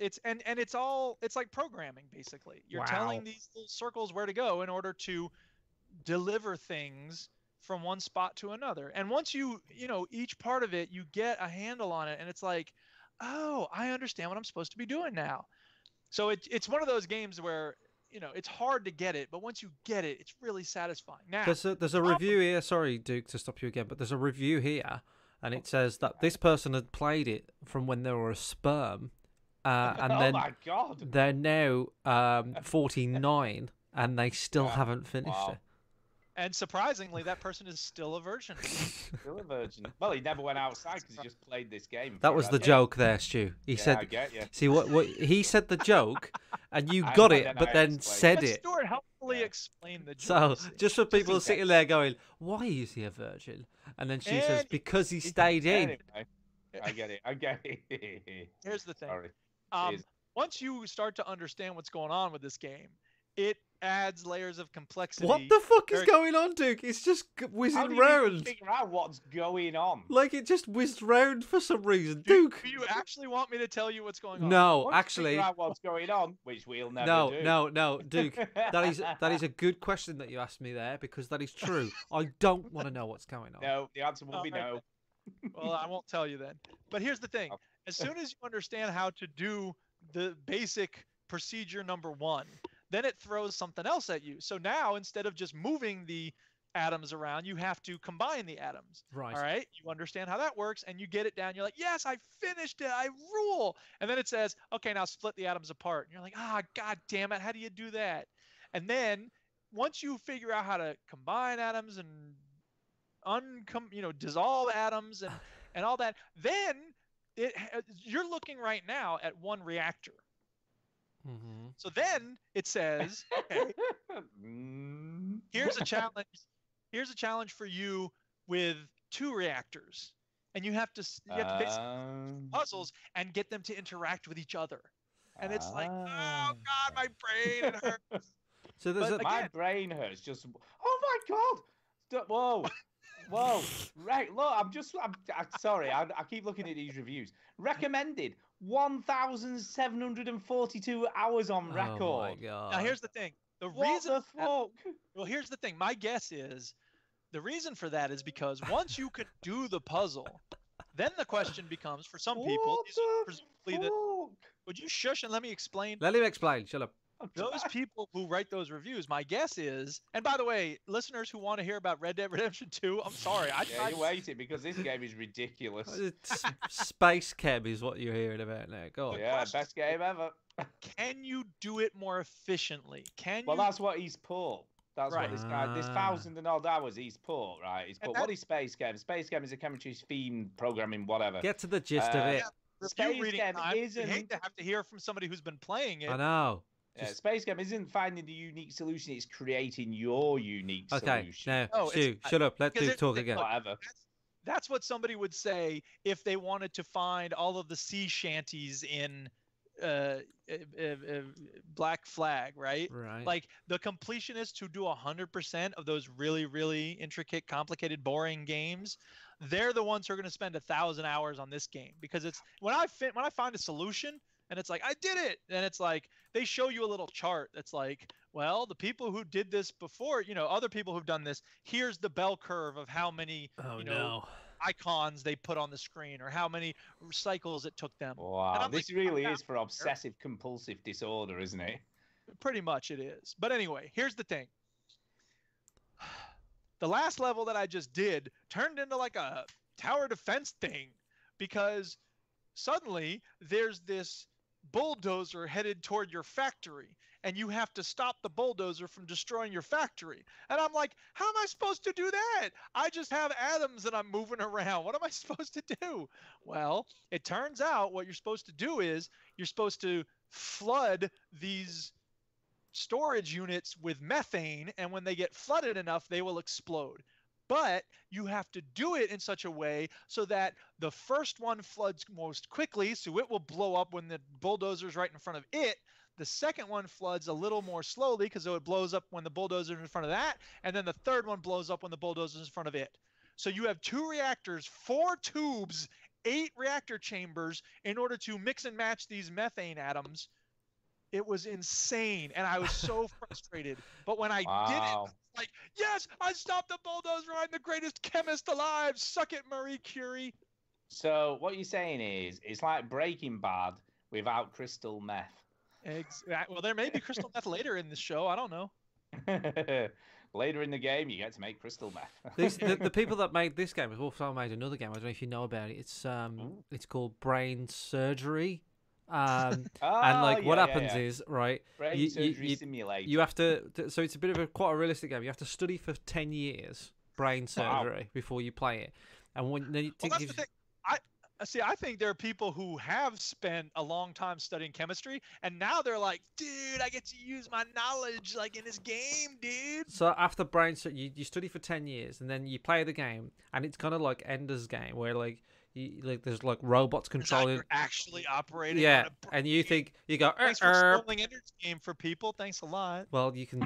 like programming, basically. You're telling Wow. these little circles where to go in order to deliver things from one spot to another. And once you each part of it, you get a handle on it, and it's like, oh, I understand what I'm supposed to be doing now. So it's one of those games where, it's hard to get it, but once you get it, it's really satisfying. Now, There's a review here. Sorry, Duke, to stop you again, but there's a review here, and it says that this person had played it from when they were a sperm, and Oh then my god! they're now 49, and they still Yeah. haven't finished Wow. it. and surprisingly, that person is still a virgin. Still a virgin. Well, he never went outside because he just played this game. That was the forever. joke there, Stu. He Yeah, I said, get you. "See what he said the joke, and you I got know, it, then but I then explained said But it." Stuart helpfully Yeah. explained the So joke. just for people in sitting case. there going, "Why is he a virgin?" And then she says, And- "Because he stayed in." Anyway, I get it. I get it. Here's the thing. Sorry. Um, Cheers. once you start to understand what's going on with this game, it adds layers of complexity. What the fuck is very- going on, Duke? It's just How whizzing do you even round. figure out what's going on? Like it just whizzed round for some reason. Do, Duke. do you actually want me to tell you what's going on? No, Once you actually, figure out what's going on, which we'll never no, do. no, Duke. That is a good question that you asked me there, because that is true. I don't want to know what's going on. No, the answer will be Alright. no. Well, I won't tell you then. But here's the thing. Oh. As soon as you understand how to do the basic procedure number 1, then it throws something else at you. So now, instead of just moving the atoms around, you have to combine the atoms. Right. All right. You understand how that works, and you get it down. You're like, yes, I finished it. I rule. And then it says, okay, now split the atoms apart. And you're like, god damn it. How do you do that? And then once you figure out how to combine atoms and dissolve atoms and all that, then you're looking right now at one reactor. Mm-hmm. So then it says, okay, Mm. here's a challenge. Here's a challenge for you with 2 reactors, and you have to basically puzzles and get them to interact with each other. And it's like, oh god, my brain hurts. So there's But a My again- brain hurts. Just oh my god! Whoa, whoa! Right, look, I'm sorry. I keep looking at these reviews. Recommended 1,742 hours on record. Oh my god. Now here's the thing. The What reason the fuck? Well, here's the thing. My guess is the reason for that is because once you can do the puzzle, then the question becomes, for some people, What is the presumably that, fuck? would you shush and let me explain? Let him explain. Shut up. those people who write those reviews, my guess is, and by the way, listeners who want to hear about Red Dead Redemption 2, I'm sorry. Yeah, you're waiting because this game is ridiculous. Space Chem is what you're hearing about now. Go on. Yeah, best game ever. Can you do it more efficiently? Well, that's what he's put. That's Right. what this guy, this 1,000 and odd hours he's put, right? He's put, And what is Space Chem? Space Chem is a chemistry themed programming, whatever. Get to the gist of it. review Space reading Chem time. isn't. I hate to have to hear from somebody who's been playing it. I know. Yeah, Space Chem isn't finding the unique solution, it's creating your unique Okay, solution. now, No, Stu, it's- shut up. Let because dude talk it- again. Whatever. That's what somebody would say if they wanted to find all of the sea shanties in Black Flag, right? Right. Like the completionists who do 100% of those really, really intricate, complicated, boring games, they're the ones who are going to spend 1,000 hours on this game because it's when I find a solution and it's like I did it, and it's like they show you a little chart that's like, well, the people who did this before, other people who've done this, here's the bell curve of how many, icons they put on the screen or how many cycles it took them. Wow, I'm this like, really I'm is for obsessive compulsive disorder, isn't it? Pretty much it is. But anyway, here's the thing. The last level that I just did turned into like a tower defense thing because suddenly there's this bulldozer headed toward your factory and you have to stop the bulldozer from destroying your factory. And I'm like, how am I supposed to do that? I just have atoms and I'm moving around. What am I supposed to do? Well, it turns out what you're supposed to do is you're supposed to flood these storage units with methane, and when they get flooded enough, they will explode. But you have to do it in such a way so that the first one floods most quickly, so it will blow up when the bulldozer's right in front of it. The second one floods a little more slowly because it blows up when the bulldozer's in front of that, and then the third one blows up when the bulldozer's in front of it. So you have 2 reactors, 4 tubes, 8 reactor chambers in order to mix and match these methane atoms. It was insane, and I was so frustrated. But when I did it, I was like, yes, I stopped the bulldozer. I'm the greatest chemist alive. Suck it, Marie Curie. So what you're saying is, it's like Breaking Bad without crystal meth. Well, there may be crystal meth later in this show. I don't know. Later in the game, you get to make crystal meth. the people that made this game have also made another game. I don't know if you know about it. It's called Brain Surgery. And like what happens is, right, Brain surgery simulator. you have to, so it's a bit of quite a realistic game. You have to study for 10 years brain surgery before you play it. And when then that's the thing. I think there are people who have spent a long time studying chemistry, and now they're like, dude, I get to use my knowledge like in this game, dude. So after brain surgery, you study for 10 years, and then you play the game, and it's kind of like Ender's Game, where there's like robots controlling. You're actually operating. Yeah, on a and you think you go. Thanks for spoiling Ender's Game for people. Thanks a lot. Well, you can.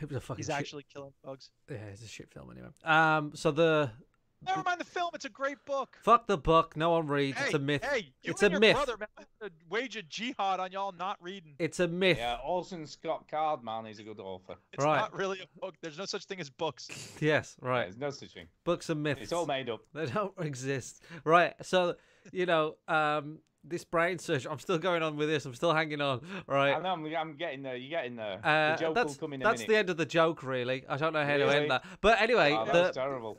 It was a fucking. He's actually killing bugs. Yeah, it's a shit film anyway. So Never mind the film. It's a great book. Fuck the book. No one reads. Hey, it's a myth. Hey, you it's and a your myth. brother, man, I'm gonna wage a jihad on y'all not reading. It's a myth. Yeah, Orson Scott Card, man, he's a good author. It's not really a book. There's no such thing as books. Yes, right. There's no such thing. Books are myths. It's all made up. They don't exist. Right. So, this brain surgery. I'm still going on with this. I'm still hanging on. Right. I know. I'm getting there. You're getting there. The joke will come in a minute. That's the end of the joke, really. I don't know how to Really? end that. But anyway, Oh, that was terrible.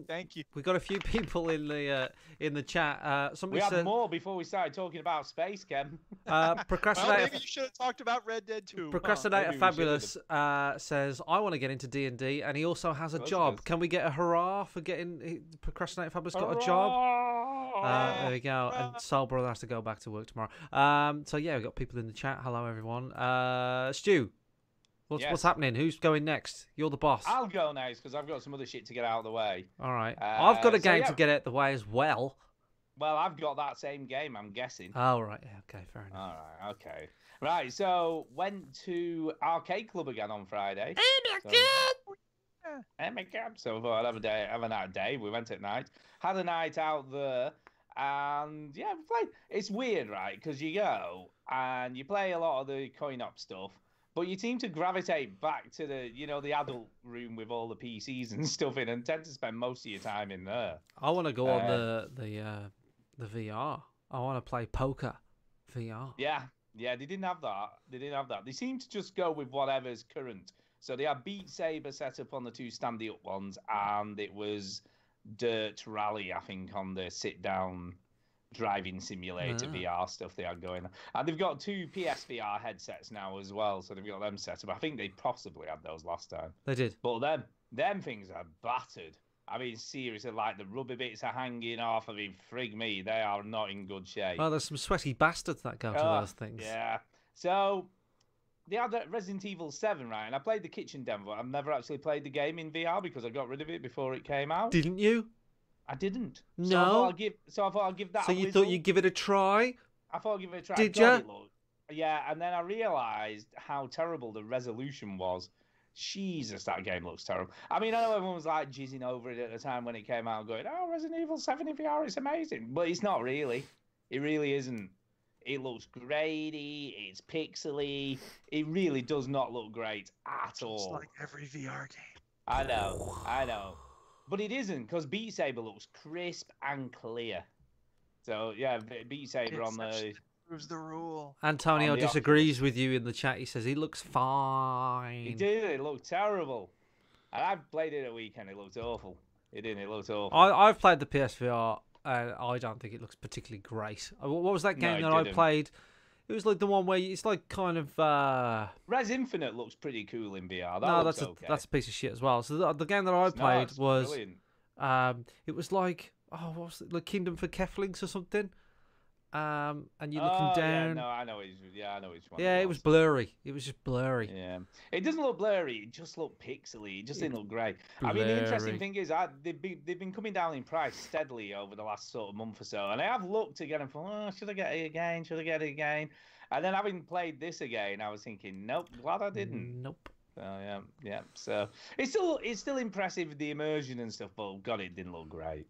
Thank you. We got a few people in the chat. Somebody We had said more before we started talking about Space Chem. Well, procrastinator. maybe you should have talked about Red Dead 2. Procrastinator maybe we Fabulous says, I want to get into D&D, and he also has a job. Can we get a hurrah for getting Procrastinator Fabulous got a job? There we go. And Soul Brother has to go back to work tomorrow. So yeah, we've got people in the chat. Hello, everyone. Stu, what's happening? Who's going next? You're the boss. I'll go next because I've got some other shit to get out of the way. All right. I've got a game yeah. to get out the way as well. Well, I've got that same game, I'm guessing. Oh, right. Yeah, okay, fair enough. All right, okay. Right, so went to Arcade Club again on Friday. Oh my God. So I thought I'd have a night day. We went at night. Had a night out there. And yeah, we played. It's weird, right? Because you go and you play a lot of the coin-op stuff, but you seem to gravitate back to the adult room with all the PCs and stuff in, and tend to spend most of your time in there. I want to go on the VR. I want to play poker VR. Yeah, yeah, they didn't have that. They didn't have that. They seem to just go with whatever's current. So they had Beat Saber set up on the two standy up ones, and it was Dirt Rally, I think, on the sit down driving simulator VR stuff they had going on. And they've got two PSVR headsets now as well, so they've got them set up. I think they possibly had those last time. They did. But them things are battered. I mean, seriously, like the rubber bits are hanging off. I mean, frig me, they are not in good shape. Well, there's some sweaty bastards that go to those things. Yeah. So they had Resident Evil 7, right? And I played the kitchen demo. I've never actually played the game in VR because I got rid of it before it came out. Didn't you? I didn't. No. So I thought I'd give that So a you whizzle. thought you'd give it a try? I thought I'd give it a try. Did God, ya? Yeah, and then I realised how terrible the resolution was. Jesus, that game looks terrible. I mean, I know everyone was like jizzing over it at the time when it came out, going, "Oh, Resident Evil 7 in VR, it's amazing." But it's not really. It really isn't. It looks grady. It's pixely. It really does not look great at all. It's like every VR game. I know. But it isn't, because Beat Saber looks crisp and clear. So, yeah, Beat Saber on the... Proves the rule. Antonio On the disagrees with you in the chat. He says he looks fine. It did. It looked terrible. And I played it a weekend. It looked awful. It didn't. It looked awful. I've played the PSVR, and I don't think it looks particularly great. What was that game that I played? It was like the one where it's like kind of. Res Infinite looks pretty cool in VR. That's a piece of shit as well. So the game that I played was. Brilliant. It was like what was it, like Kingdom for Keflings or something. And you're looking down. Yeah, no, I know which one. Yeah, it was blurry. It was just blurry. Yeah, it doesn't look blurry. It just looked pixely. It just didn't look great. I mean, the interesting thing is, they've been coming down in price steadily over the last sort of month or so, and I have looked again and thought, should I get it again? Should I get it again? And then having played this again, I was thinking, nope, glad I didn't. Nope. So yeah. So it's still impressive, the immersion and stuff, but God, it didn't look great.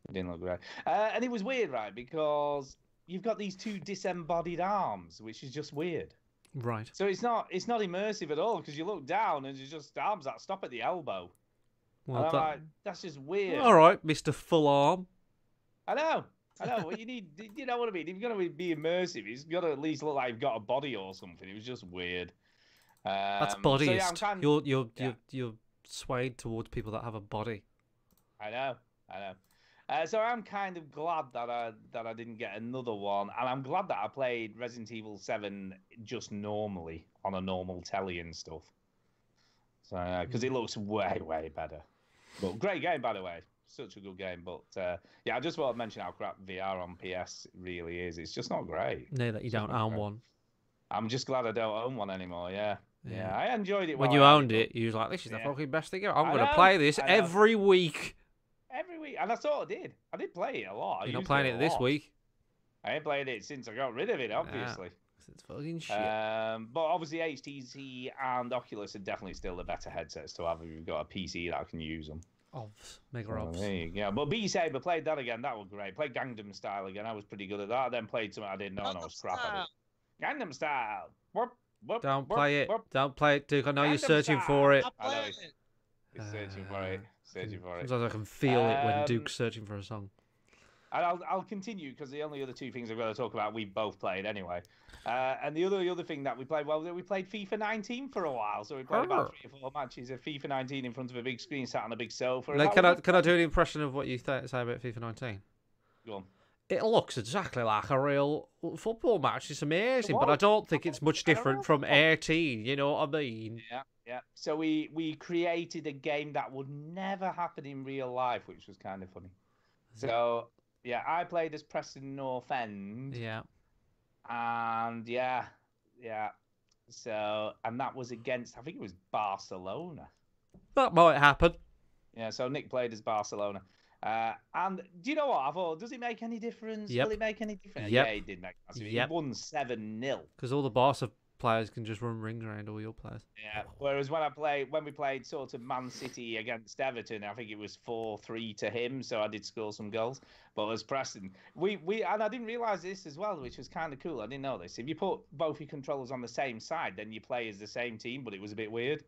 It didn't look great, and it was weird, right? Because you've got these two disembodied arms, which is just weird. Right. So it's not immersive at all, because you look down and there's just arms that stop at the elbow. Well, and I'm like, that's just weird. All right, Mr. Full Arm. I know. What you need, you know what I mean? If you're going to be immersive, it's got to at least look like you've got a body or something. It was just weird. That's bodyist. So yeah, you're swayed towards people that have a body. I know. So I'm kind of glad that I didn't get another one, and I'm glad that I played Resident Evil 7 just normally on a normal telly and stuff. So because it looks way better. But great game, by the way, such a good game. But yeah, I just want to mention how crap VR on PS really is. It's just not great. No, that you don't own one. I'm just glad I don't own one anymore. Yeah. I enjoyed it when you owned it. You was like, "This is the fucking best thing ever. I'm going to play this every week." Every week, and I sort of did. I did play it a lot. You're not playing it this week. I ain't played it since I got rid of it, obviously. It's fucking shit. But obviously, HTC and Oculus are definitely still the better headsets to have if you've got a PC that can use them. Mega obs. There you go. But Beat Saber, played that again. That was great. Played Gangnam Style again. I was pretty good at that. Then played something I didn't know, and I was crap at it. Gangnam Style. Don't play it. Don't play it, Duke. I know you're searching for it. I know he's searching for it. Sometimes I can feel it when Duke's searching for a song. And I'll continue because the only other two things I've got to talk about we've both played anyway. And the other thing that we played, we played FIFA 19 for a while. So we played about 3 or 4 matches of FIFA 19 in front of a big screen, sat on a big sofa. Like, can I do an impression of what you say about FIFA 19? Go on. It looks exactly like a real football match. It's amazing, but I don't think it's much different from 18. You know what I mean? Yeah. So we created a game that would never happen in real life, which was kind of funny. So yeah, I played as Preston North End. Yeah. And yeah. So that was against, I think it was Barcelona. That might happen. Yeah. So Nick played as Barcelona. And do you know what I thought? Does it make any difference? Yep. Will it make any difference? Yep. Yeah, it did make a difference. It won 7-0. Because all the Barca players can just run rings around all your players. Yeah. Whereas when we played sort of Man City against Everton, I think it was 4-3 to him. So I did score some goals. But as Preston, we and I didn't realise this as well, which was kind of cool. I didn't know this. If you put both your controllers on the same side, then you play as the same team. But it was a bit weird.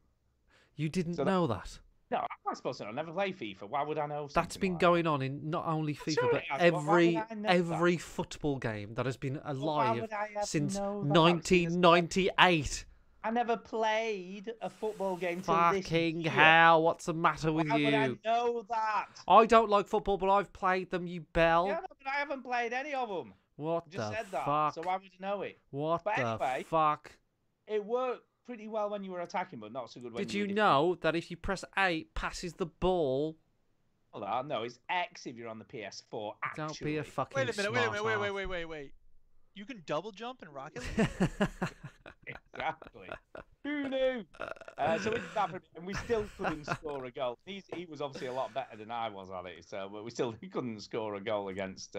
You didn't know that? No, I'm supposed to know. I never play FIFA. Why would I know? That's been like going on in not only FIFA, Sure but it has, but why would I know every football game that has been why alive would I ever since know that? I've seen this- 1998. I never played a football game till this Fucking year. hell, what's the matter with Why would I you? know that? I don't like football, but I've played them, you bell. Yeah, no, but I haven't played any of them. What I just the said that, fuck? so why would I know it? What But the anyway, fuck? It worked pretty well when you were attacking, but not so good when Did you you were know that if you press A, it passes the ball? defending? No, it's X if you're on the PS4. Actually. Don't be a fucking Wait a minute. smart Wait. You can double jump in Rocket League? ass. Exactly. Who knew? So we did that for, and we still couldn't score a goal. He was obviously a lot better than I was at it, so but we couldn't score a goal against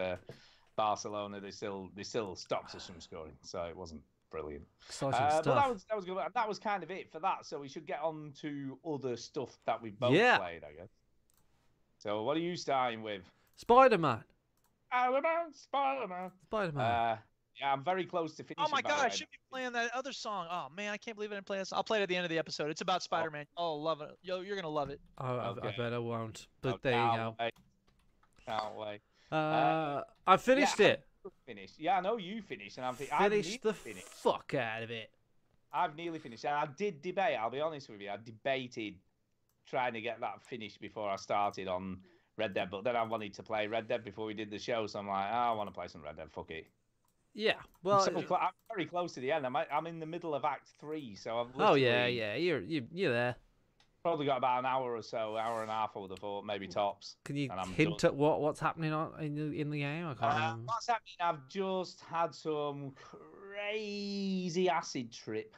Barcelona. They still stopped us from scoring, so it wasn't brilliant. Exciting But stuff. that was good. That was kind of it for that. So we should get on to other stuff that we both Yeah. played, I guess. So what are you starting with? Spider-Man. Spider-Man. Spider-Man. Yeah, I'm very close to finishing. Oh my by the god, I way. should be playing that other song. Oh man, I can't believe I didn't play this. I'll play it at the end of the episode. It's about Spider-Man. Oh, love it. Yo, you're gonna love it. I okay. bet I won't. But Oh, there you can't go. wait. Can't wait. I finished yeah, it. Finished. Yeah, I know you finished, and I've Finished the finished. fuck out of it. I've nearly finished, and I did debate. I'll be honest with you. I debated trying to get that finished before I started on Red Dead, but then I wanted to play Red Dead before we did the show, so I'm like, I want to play some Red Dead. Fuck it. Yeah. Well. I'm very close to the end. I'm in the middle of Act 3, so I've Oh yeah, literally yeah. You're there. probably got about an hour or so, hour and a half. I would have thought, maybe tops. Can you and I'm hint done. at what's happening in the game? I can't remember. What's happening? I've just had some crazy acid trip.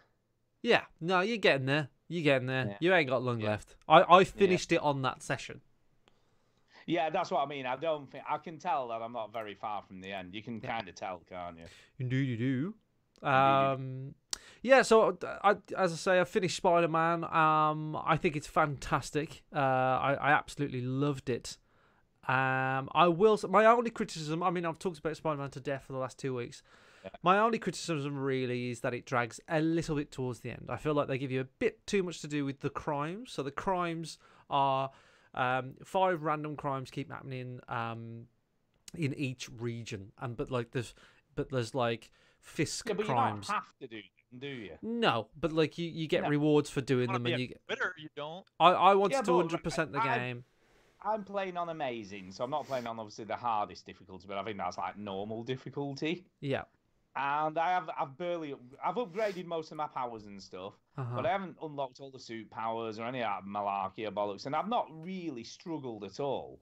Yeah. No, you're getting there. You're getting there. Yeah. You ain't got long Yeah. left. I finished it on that session. Yeah, that's what I mean. I don't think I can tell that I'm not very far from the end. You can kind of tell, can't you? Indeed, you do. Yeah. So as I say, I finished Spider-Man. I think it's fantastic. I absolutely loved it. I will. My only criticism. I mean, I've talked about Spider-Man to death for the last 2 weeks. Yeah. My only criticism really is that it drags a little bit towards the end. I feel like they give you a bit too much to do with the crimes. So the crimes are 5 random crimes keep happening in each region, but there's like Fisk Yeah, but crimes. you don't have to do them, do you? No, but like you get No. rewards for doing Wanna them, be and a you. quitter, you don't. I wanted Yeah, to but 100% the I- game. I'm playing on amazing, so I'm not playing on obviously the hardest difficulty, but I think that's like normal difficulty. Yeah. And I've upgraded most of my powers and stuff, Uh-huh. but I haven't unlocked all the suit powers or any of that malarkey or bollocks, and I've not really struggled at all.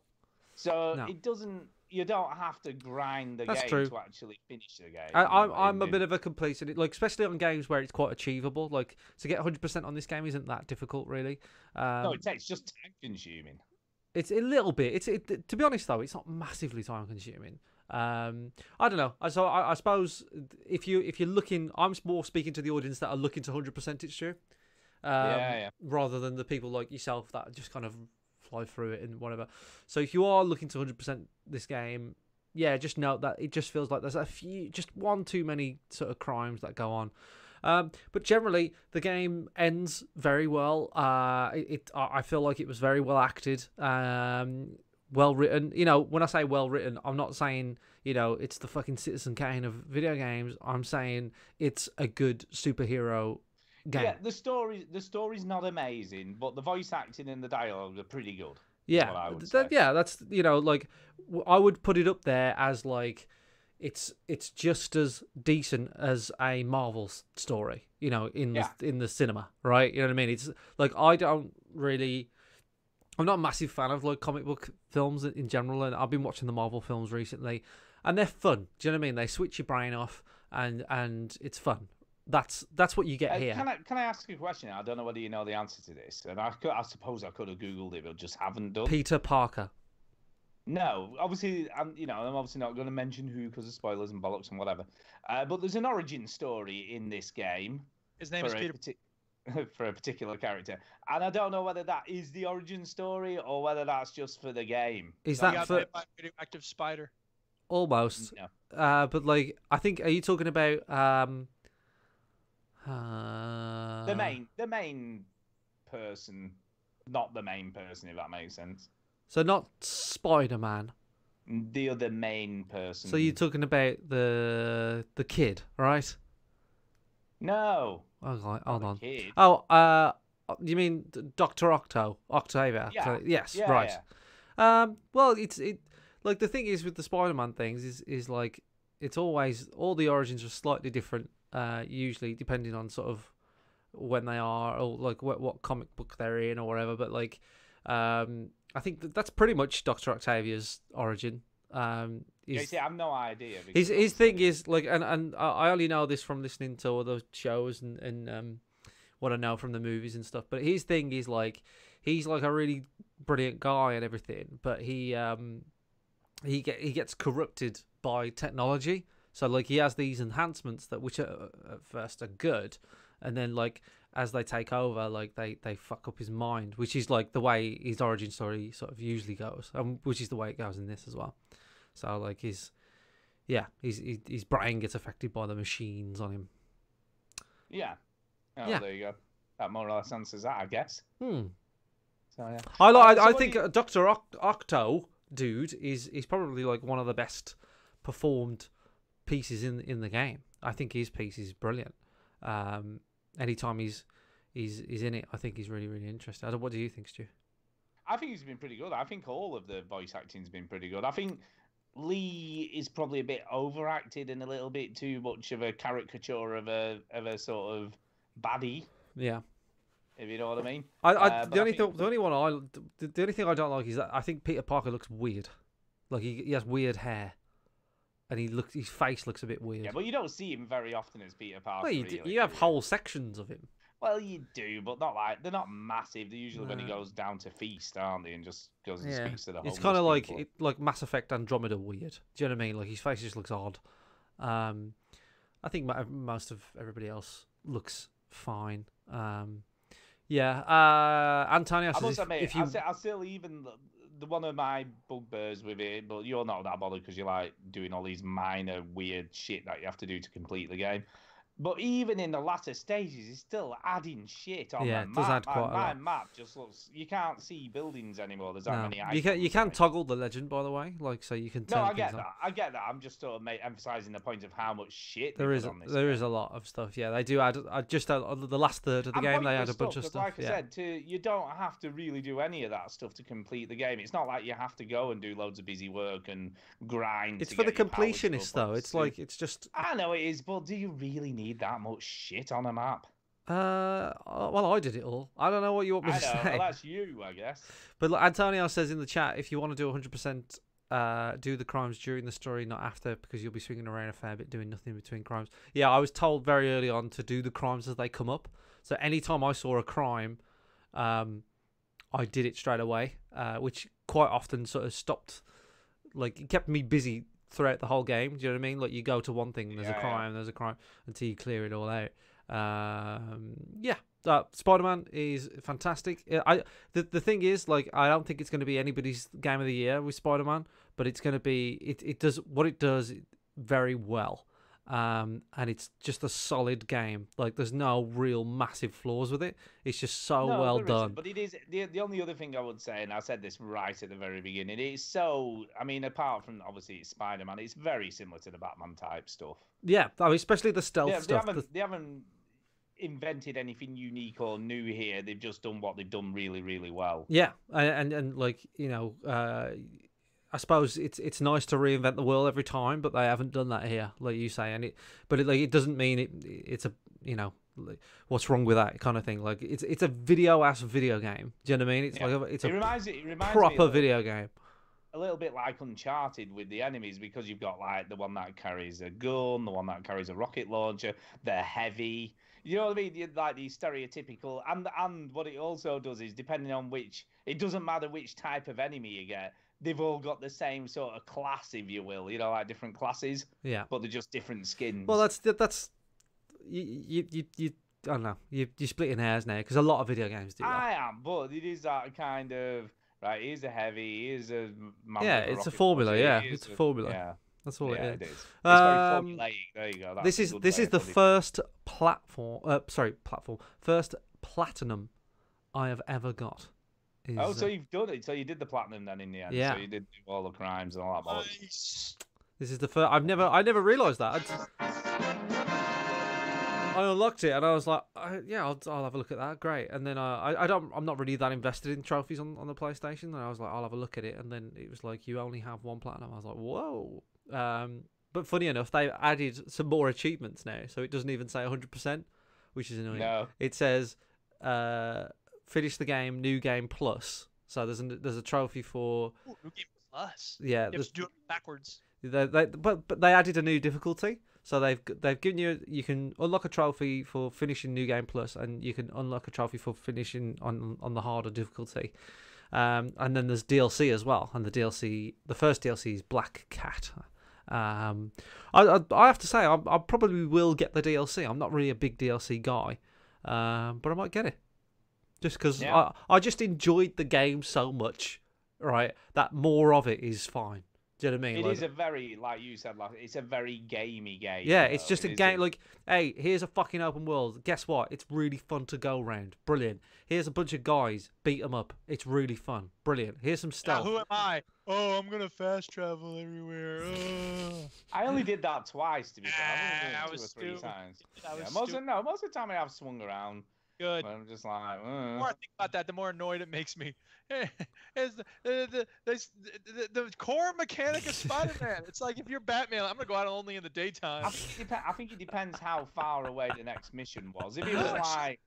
So No. it doesn't. You don't have to grind the That's game true. to actually finish the game. I'm a bit of a completionist, like especially on games where it's quite achievable. Like to get 100% on this game isn't that difficult, really. No, it takes just time consuming. It's a little bit. To be honest though, it's not massively time consuming. I don't know. So I suppose if you're looking, I'm more speaking to the audience that are looking to 100% it through, Yeah. rather than the people like yourself that just kind of fly through it and whatever. So if you are looking to 100% this game, yeah, just note that it just feels like there's just one too many sort of crimes that go on. But generally, the game ends very well. I feel like it was very well acted, well written. You know, when I say well written, I'm not saying it's the fucking Citizen Kane of video games. I'm saying it's a good superhero game. Yeah, the story's not amazing, but the voice acting and the dialogue are pretty good. Yeah, what I would say. that's like I would put it up there as like it's just as decent as a Marvel story, in the cinema, right? You know what I mean? It's like I'm not a massive fan of like comic book films in general, and I've been watching the Marvel films recently, and they're fun. Do you know what I mean? They switch your brain off, and it's fun. That's what you get here. Can I ask you a question? I don't know whether you know the answer to this, and I suppose I could have googled it, but just haven't done. Peter Parker. No, obviously, I'm obviously not going to mention who because of spoilers and bollocks and whatever. But there's an origin story in this game. His name is Peter. For a particular character, and I don't know whether that is the origin story or whether that's just for the game. Is He that got for bit by a radioactive spider. almost? No. But like, I think, are you talking about The main person not the main person, if that makes sense. So not Spider-Man. The other main person. So you're talking about the kid, right? No. Okay, hold on. Kid. Oh, you mean Dr. Octavia? Yeah. Yes, Yeah, right. yeah. Well, it like the thing is with the Spider-Man things is like it's always all the origins are slightly different. Usually depending on sort of when they are or like what comic book they're in or whatever. But like, I think that's pretty much Dr. Octavia's origin. Yeah, see, I have no idea. His thing is like, and I only know this from listening to other shows and what I know from the movies and stuff. But his thing is like, he's like a really brilliant guy and everything, but he gets corrupted by technology. So like he has these enhancements that which are, at first are good, and then like as they take over, like they fuck up his mind, which is like the way his origin story sort of usually goes, which is the way it goes in this as well. So like his brain gets affected by the machines on him. Yeah. Oh, Yeah. There you go. That more or less answers that, I guess. So yeah. I think Dr. Octo dude is probably like one of the best performed pieces in the game. I think his piece is brilliant. Anytime he's in it, I think he's really, really interesting. What do you think, Stu? I think he's been pretty good. I think all of the voice acting's been pretty good. I think Lee is probably a bit overacted and a little bit too much of a caricature of a sort of baddie. Yeah. If you know what I mean. The only thing I don't like is that I think Peter Parker looks weird. Like he has weird hair, and his face looks a bit weird. Yeah, but you don't see him very often as Peter Parker. Well, you have whole sections of him. Well, you do, but not like they're not massive. They're usually when he goes down to feast, aren't they, and just goes and speaks to the. It's kind of like Mass Effect Andromeda weird. Do you know what I mean? Like his face just looks odd. I think most of everybody else looks fine. Antonio says, I must admit, I'll still even the one of my bugbears with it, but you're not that bothered because you like doing all these minor weird shit that you have to do to complete the game. But even in the latter stages, it's still adding shit on the map. Does add quite a lot. My map just looks. You can't see buildings anymore. There's that many icons. You can toggle the legend, by the way, like so you can. No, I get that. I get that. I'm just sort of emphasizing the point of how much shit there is. There is a lot of stuff. Yeah, they do add. Just the last third of the game, they add a bunch of stuff. Like I said, you don't have to really do any of that stuff to complete the game. It's not like you have to go and do loads of busy work and grind. It's for the completionists, though. It's like it's just. I know it is, but do you really need that much shit on a map? Well, I did it all. I don't know what you want me to say. Well, that's you, I guess. But Antonio says in the chat, if you want to do 100%, do the crimes during the story, not after, because you'll be swinging around a fair bit doing nothing between crimes. Yeah, I was told very early on to do the crimes as they come up. So anytime I saw a crime, I did it straight away, which quite often sort of stopped, like it kept me busy throughout the whole game. Do you know what I mean? Like you go to one thing, there's a crime until you clear it all out. Spider-Man is fantastic. The thing is, like, I don't think it's going to be anybody's game of the year with Spider-Man, but it's going to be it does what it does very well. And it's just a solid game. Like there's no real massive flaws with it. It's just well done. But it is the only other thing I would say, and I said this right at the very beginning. It's so. I mean, apart from obviously it's Spider-Man, it's very similar to the Batman type stuff. Yeah, I mean, especially the stealth stuff. They haven't invented anything unique or new here. They've just done what they've done really, really well. Yeah, and like you know. I suppose it's nice to reinvent the world every time, but they haven't done that here, like you say. And it doesn't mean it's a like, what's wrong with that kind of thing. Like it's a video game. Do you know what I mean? It's like it reminds proper video game. A little bit like Uncharted with the enemies, because you've got like the one that carries a gun, the one that carries a rocket launcher. They're heavy. You know what I mean? Like the stereotypical, and what it also does is depending on it doesn't matter which type of enemy you get. They've all got the same sort of class, if you will, like different classes. Yeah. But they're just different skins. Well, that's you I don't know. You're splitting hairs now because a lot of video games do that. I am, but it is that kind of right. Here's a heavy. Here's a it's a formula. Yeah, it's a formula. Yeah, that's all it is. It is. It's very formulaic. There you go. This is the first first platinum I have ever got. Is, Oh, so you've done it. So you did the platinum then in the end. Yeah. So you did do all the crimes and all that. bollocks. Nice. this is the first. I never realised that. I unlocked it and I was like, yeah, I'll have a look at that. Great. And then I'm not really that invested in trophies on the PlayStation. And I was like, I'll have a look at it. And then it was like, you only have 1 platinum. I was like, whoa. But funny enough, they added some more achievements now, so it doesn't even say 100%, which is annoying. No. It says finish the game, new game plus. So there's a trophy for Ooh, New Game Plus. yeah. You have there's- to do it backwards. but they added a new difficulty. So they've given you can unlock a trophy for finishing New Game Plus, and you can unlock a trophy for finishing on the harder difficulty. And then there's DLC as well, and the first DLC is Black Cat. I have to say I probably will get the DLC. I'm not really a big DLC guy, but I might get it just because I just enjoyed the game so much, right? That more of it is fine. Do you know what I mean? It is a very, like you said, like it's a very gamey game. Yeah, though. it's just It a is game. Like, hey, here's a fucking open world. Guess what? It's really fun to go around. Brilliant. Here's a bunch of guys. Beat them up. It's really fun. Brilliant. Here's some Now, stuff. who am I? Oh, I'm gonna fast travel everywhere. I only did that twice, to be fair. I've only done I it 2 was or 3 stupid. times. That was Yeah, most stupid. of the time I have swung around. Good. But I'm just like, The more I think about that, the more annoyed it makes me. Is the core mechanic of Spider-Man? It's like if you're Batman, I'm gonna go out only in the daytime. I think it depends how far away the next mission was. If it was like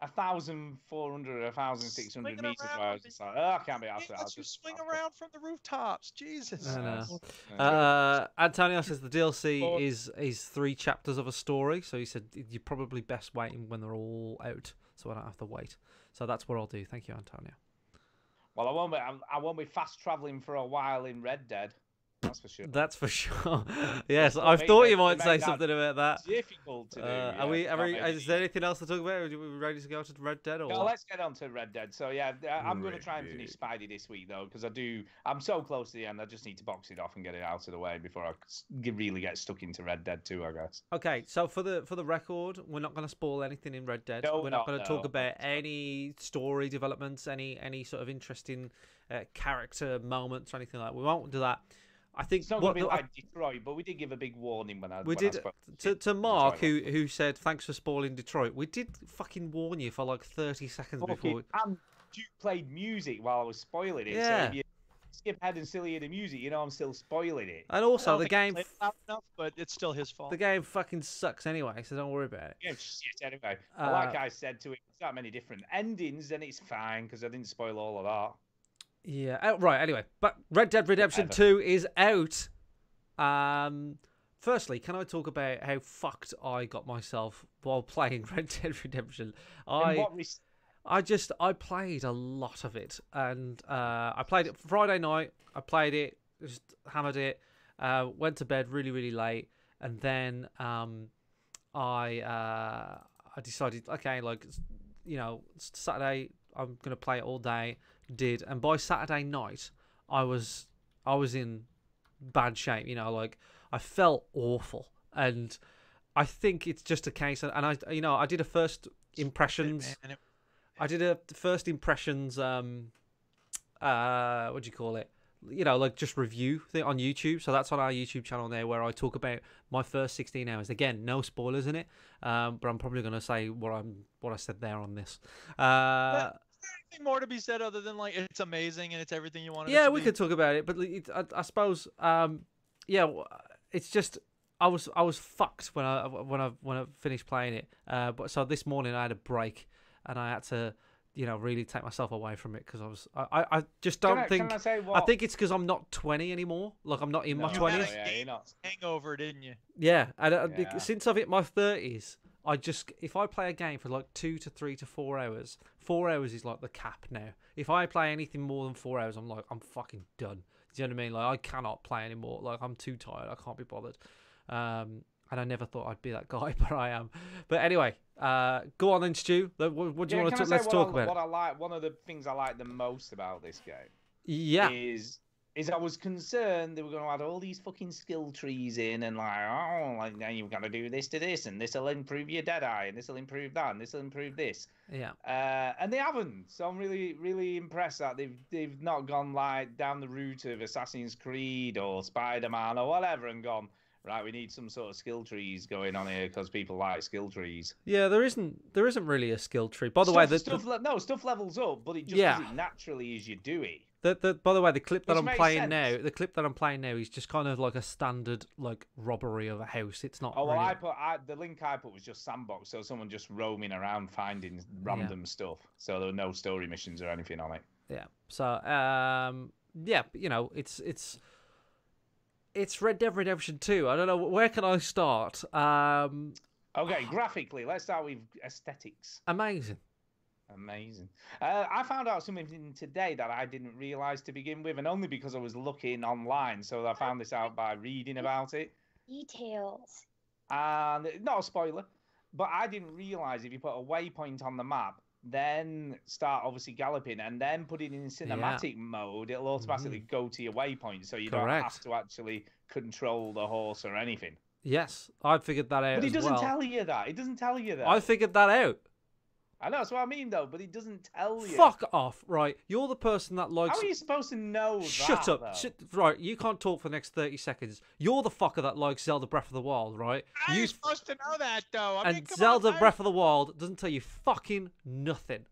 1,400 or 1,600 Swinging meters around away, I was just like, oh, I can't be It asked. lets you swing around from the rooftops. Jesus. I know. Yeah. Antonio says the DLC Or- is 3 chapters of a story. So he said you're probably best waiting when they're all out, so I don't have to wait. So that's what I'll do. Thank you, Antonio. Well, I won't be fast traveling for a while in Red Dead. That's for sure. That's for sure. Yes, Well, I mate, thought they- you might they say made that something about that. Difficult to do. Are we? Is there anything else to talk about? Are we ready to go to Red Dead or? No, what? let's get on to Red Dead. So yeah, I'm going to Red try and finish Dead. Spidey this week though, because I'm so close to the end. I just need to box it off and get it out of the way before I really get stuck into Red Dead 2, I guess. Okay, so for the record, we're not going to spoil anything in Red Dead. No, we're not no, going to talk no. about any story developments, any sort of interesting character moments or anything like that. We won't do that. I think It's not going to be like Detroit, but we did give a big warning when I we when I did spoke to Mark Detroit. who said thanks for spoiling Detroit. We did fucking warn you for like 30 seconds before. And you played music while I was spoiling it. Yeah. So if you skip ahead and still hear the music, you know I'm still spoiling it. And I also don't the think I game played it loud enough, but it's still his fault. the game fucking sucks anyway, so don't worry about it. Yeah, shit, anyway. But like I said to it, there's that many different endings, then it's fine because I didn't spoil all of that. Yeah. Right. Anyway, but Red Dead Redemption 2 is out. Firstly, can I talk about how fucked I got myself while playing Red Dead Redemption? In what I played a lot of it, and I played it Friday night. I played it, just hammered it. Went to bed really, really late, and then I decided, okay, like, you know, Saturday I'm gonna play it all day. Did, and by Saturday night I was in bad shape. You know, like I felt awful, and I think it's just a case. And I did a first impressions. Man, I did a first impressions. What do you call it? You know, like just review thing on YouTube. So that's on our YouTube channel there, where I talk about my first 16 hours. Again, no spoilers in it, but I'm probably going to say what I said there on this. anything more to be said other than like it's amazing and it's everything you wanted? Yeah, it to we be? could talk about it, but I suppose, it's just I was fucked when I finished playing it. But so this morning I had a break, and I had to, you know, really take myself away from it because I just don't think. Can I say I what? think it's because I'm not 20 anymore. Like I'm not in my No, 20s. yeah, you're not. Hangover, didn't you? Yeah, and Yeah. since I've hit my 30s, if I play a game for like 2 to 3 to 4 hours, 4 hours is like the cap now. If I play anything more than 4 hours, I'm like, I'm fucking done. Do you know what I mean? Like I cannot play anymore. Like I'm too tired. I can't be bothered. And I never thought I'd be that guy, but I am. But anyway, go on then, Stu. What do you want to? Let's talk about it. What I like. One of the things I like the most about this game Yeah. is is I was concerned they were going to add all these fucking skill trees in and now you've got to do this to this, and this will improve your Deadeye, and this will improve that, and this will improve this. Yeah. And they haven't. So I'm really, really impressed that they've not gone like down the route of Assassin's Creed or Spider-Man or whatever and gone, right, we need some sort of skill trees going on here because people like skill trees. Yeah, there isn't really a skill tree. By the way, stuff levels up, but it just does it naturally as you do it. By the way, the clip that Which I'm makes playing sense. now, is just kind of like a standard like robbery of a house. It's not. Oh well, really... the link I put was just sandbox, so someone just roaming around finding random stuff. So there were no story missions or anything on it. Yeah. So yeah, you know, it's Red Dead Redemption 2. I don't know, where can I start? Okay, graphically, let's start with aesthetics. Amazing. I found out something today that I didn't realise to begin with, and only because I was looking online. So I found this out by reading about it. Details. And not a spoiler, but I didn't realise if you put a waypoint on the map, then start obviously galloping, and then put it in cinematic mode, it'll automatically go to your waypoint, so you don't have to actually control the horse or anything. Yes, I figured that out. But it doesn't tell you that. It doesn't tell you that. I figured that out. I know, that's what I mean, though, but it doesn't tell you. Fuck off, right? You're the person that likes... How are you supposed to know Shut up. Though? Right, you can't talk for the next 30 seconds. You're the fucker that likes Zelda Breath of the Wild, right? How are you supposed to know that, though? I mean, and come Zelda on, Breath of the Wild doesn't tell you fucking nothing.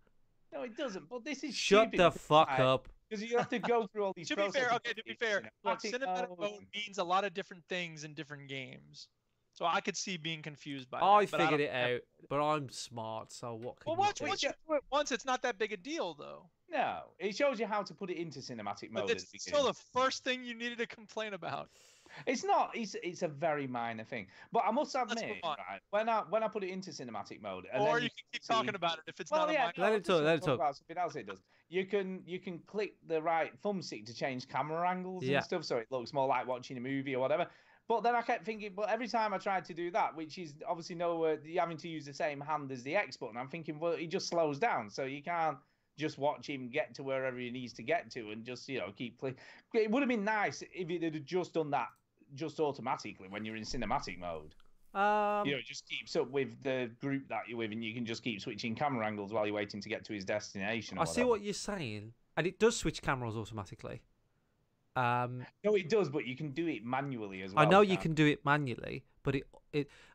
No, it doesn't, but this is Shut stupid, the fuck up. Because you have to go through all these To be processes. fair, to be fair, cinematic mode means a lot of different things in different games. So I could see being confused by I that. figured it out, but I'm smart, so what can once you you do it once, it's not that big a deal, though. No, it shows you how to put it into cinematic mode. But it's still the first thing you needed to complain about. It's not. It's a very minor thing. But I must admit, right, when I put it into cinematic mode, and or then you can keep talking about it if it's well, not. Yeah, let it talk. Let it talk. About something else it does. You can click the right thumbstick to change camera angles and stuff, so it looks more like watching a movie or whatever. But then I kept thinking, but every time I tried to do that, which is obviously you're having to use the same hand as the X button, I'm thinking, well, he just slows down, so you can't just watch him get to wherever he needs to get to and just, keep playing. It would have been nice if it had just done that just automatically when you're in cinematic mode. It just keeps up with the group that you're with, and you can just keep switching camera angles while you're waiting to get to his destination. I see what you're saying, and it does switch cameras automatically. No, it does, but you can do it manually as well. I know you can do it manually, but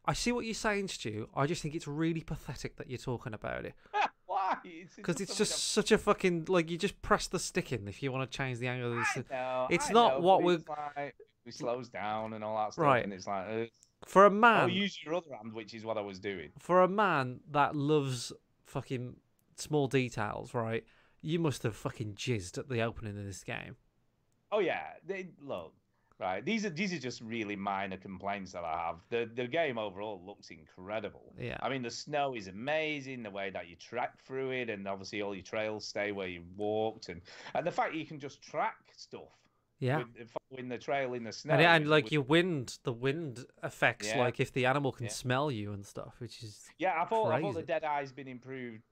I see what you're saying, Stu. I just think it's really pathetic that you're talking about it. Why? Because it's just such a fucking, like, you just press the stick in if you want to change the angle of this. It's not what we're... Like, it slows down and all that stuff, right. And it's like... For a man... use your other hand, which is what I was doing. For a man that loves fucking small details, right, you must have fucking jizzed at the opening of this game. Oh yeah, look, right. These are just really minor complaints that I have. The game overall looks incredible. Yeah. I mean, the snow is amazing. The way that you track through it, and obviously all your trails stay where you walked, and the fact you can just track stuff. Yeah. Following the trail in the snow. And like your wind, the wind affects like if the animal can smell you and stuff, which is I thought the Deadeye's been improved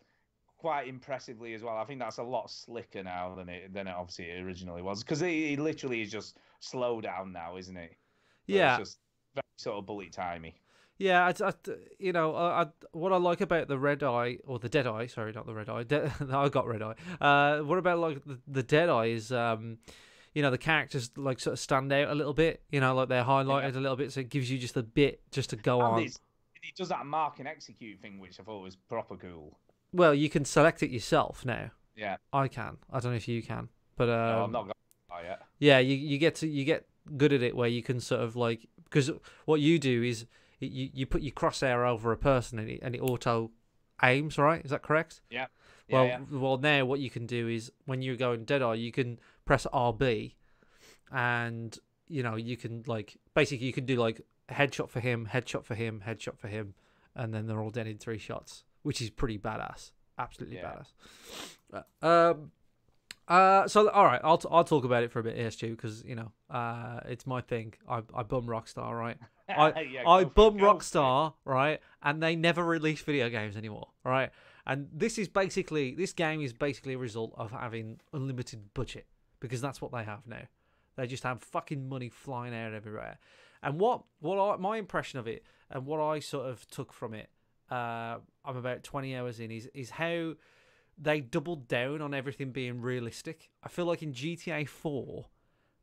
quite impressively as well. I think that's a lot slicker now than it obviously originally was, because it literally is just slow down now, isn't it? Yeah, it's just very sort of bullet timey. Yeah, what I like about the Red Eye, or the Dead Eye, sorry, not the Red Eye. I got Red Eye. What about like the Dead Eye is, the characters like sort of stand out a little bit. Like they're highlighted a little bit, so it gives you just a bit just to go on. It does that mark and execute thing, which I thought was proper cool. Well, you can select it yourself now. Yeah, I can. I don't know if you can, but no, I'm not got that yet. Yeah, you get good at it where you can sort of like, because what you do is you put your crosshair over a person and it auto aims, right? Is that correct? Yeah. Well, now what you can do is when you're going Deadeye, you can press RB, and you can like basically you can do like headshot for him, headshot for him, headshot for him, and then they're all dead in 3 shots, which is pretty badass, absolutely badass. So all right, I'll talk about it for a bit here, Stu, because it's my thing. I bum Rockstar, right? I bum Rockstar, right? And they never release video games anymore, right? And this game is basically a result of having unlimited budget, because that's what they have now. They just have fucking money flying out everywhere. And my impression of it and what I sort of took from it, I'm about 20 hours in, is how they doubled down on everything being realistic. I feel like in GTA 4,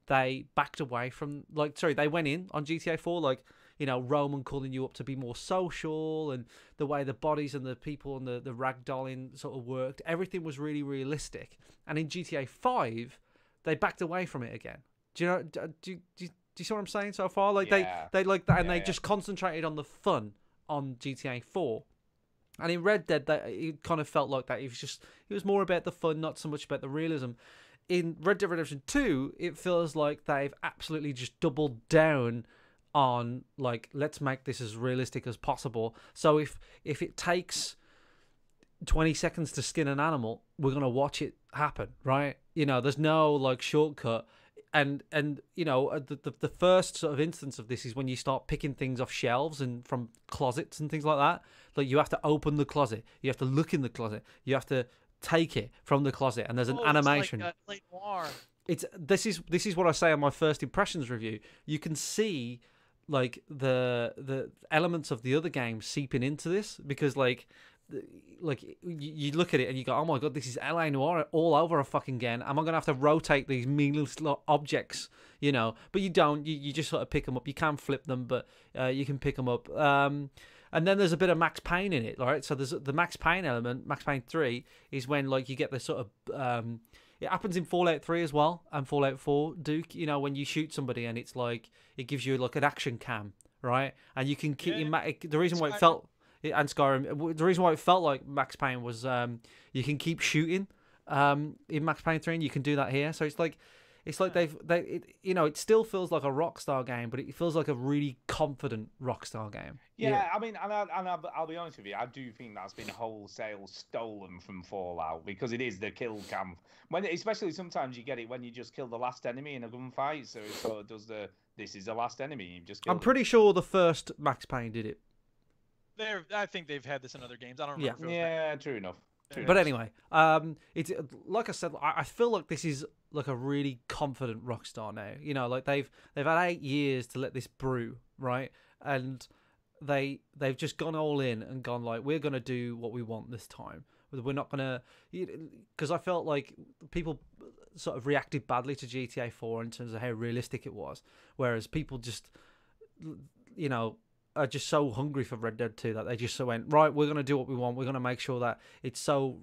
they backed away from, they went in on GTA 4, Roman calling you up to be more social, and the way the bodies and the people and the ragdolling sort of worked. Everything was really realistic. And in GTA 5, they backed away from it again. Do you know? Do you see what I'm saying so far? They just concentrated on the fun on GTA 4. And in Red Dead, it kind of felt like that. It was more about the fun, not so much about the realism. In Red Dead Redemption 2, it feels like they've absolutely just doubled down on, let's make this as realistic as possible. So if it takes 20 seconds to skin an animal, we're going to watch it happen, right? There's no, shortcut. And the first sort of instance of this is when you start picking things off shelves and from closets and things like that. Like, you have to open the closet, you have to look in the closet, you have to take it from the closet, and there's an animation. It's like noir. This is what I say on my first impressions review. You can see the elements of the other games seeping into this, because you look at it and you go, oh my god, this is LA Noire all over a fucking again. Am I gonna have to rotate these meaningless objects? But you don't. You just sort of pick them up. You can flip them, but you can pick them up. And then there's a bit of Max Payne in it, right? So there's the Max Payne element. Max Payne 3 is when you get the sort of it happens in Fallout 3 as well, and Fallout 4, Duke. When you shoot somebody and it's it gives you an action cam, right? And you can keep the reason why it felt. And Skyrim, the reason why it felt like Max Payne was you can keep shooting in Max Payne 3, and you can do that here. So it still feels like a Rockstar game, but it feels like a really confident Rockstar game. Yeah. I mean, I'll be honest with you, I do think that's been wholesale stolen from Fallout, because it is the kill cam. Especially sometimes you get it when you just kill the last enemy in a gunfight, so it sort of does this is the last enemy, you've just killed I'm pretty sure the first Max Payne did it. I think they've had this in other games. I don't remember. Yeah, true enough. But anyway, it's like I said, I feel like this is like a really confident Rockstar now. They've had 8 years to let this brew, right? And they've just gone all in and gone we're gonna do what we want this time. We're not gonna, because I felt like people sort of reacted badly to GTA 4 in terms of how realistic it was, whereas people just, are just so hungry for Red Dead 2 that they just went, right, we're going to do what we want. We're going to make sure that it's so,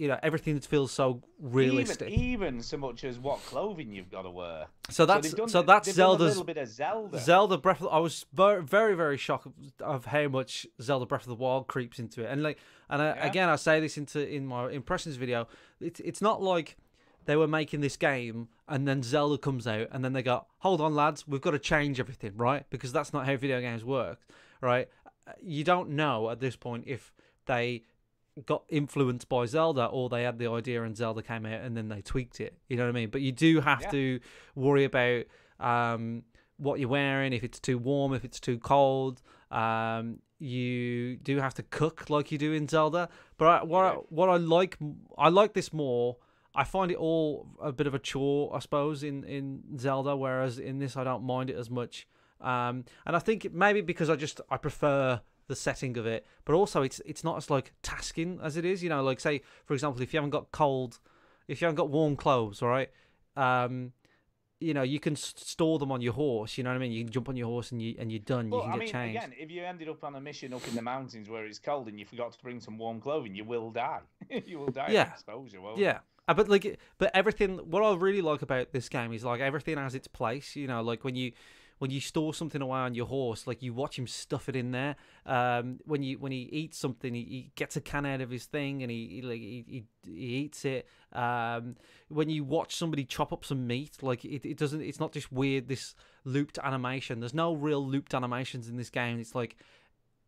everything feels so realistic. Even so much as what clothing you've got to wear. So that's Zelda's a little bit of Zelda. Zelda Breath of, I was very, very, very shocked of how much Zelda Breath of the Wild creeps into it. And again, I say this in my impressions video. It's not like they were making this game and then Zelda comes out and then they go, hold on lads, we've got to change everything, right? Because that's not how video games work, right? You don't know at this point if they got influenced by Zelda or they had the idea and Zelda came out and then they tweaked it. You know what I mean? But you do have to worry about what you're wearing, if it's too warm, if it's too cold. You do have to cook like you do in Zelda. But what I like this more. I find it all a bit of a chore, I suppose, in Zelda, whereas in this I don't mind it as much. And I think maybe because I prefer the setting of it, but also it's not as tasking as it is. Say for example, if you haven't got warm clothes, right? You can store them on your horse. You know what I mean? You can jump on your horse and you're done. You can get changed. Again, if you ended up on a mission up in the mountains where it's cold and you forgot to bring some warm clothing, you will die. You will die of exposure. Yeah. But everything. What I really like about this game is everything has its place. When you store something away on your horse, you watch him stuff it in there. When he eats something, he gets a can out of his thing and he eats it. When you watch somebody chop up some meat, it's not just weird, this looped animation. There's no real looped animations in this game. It's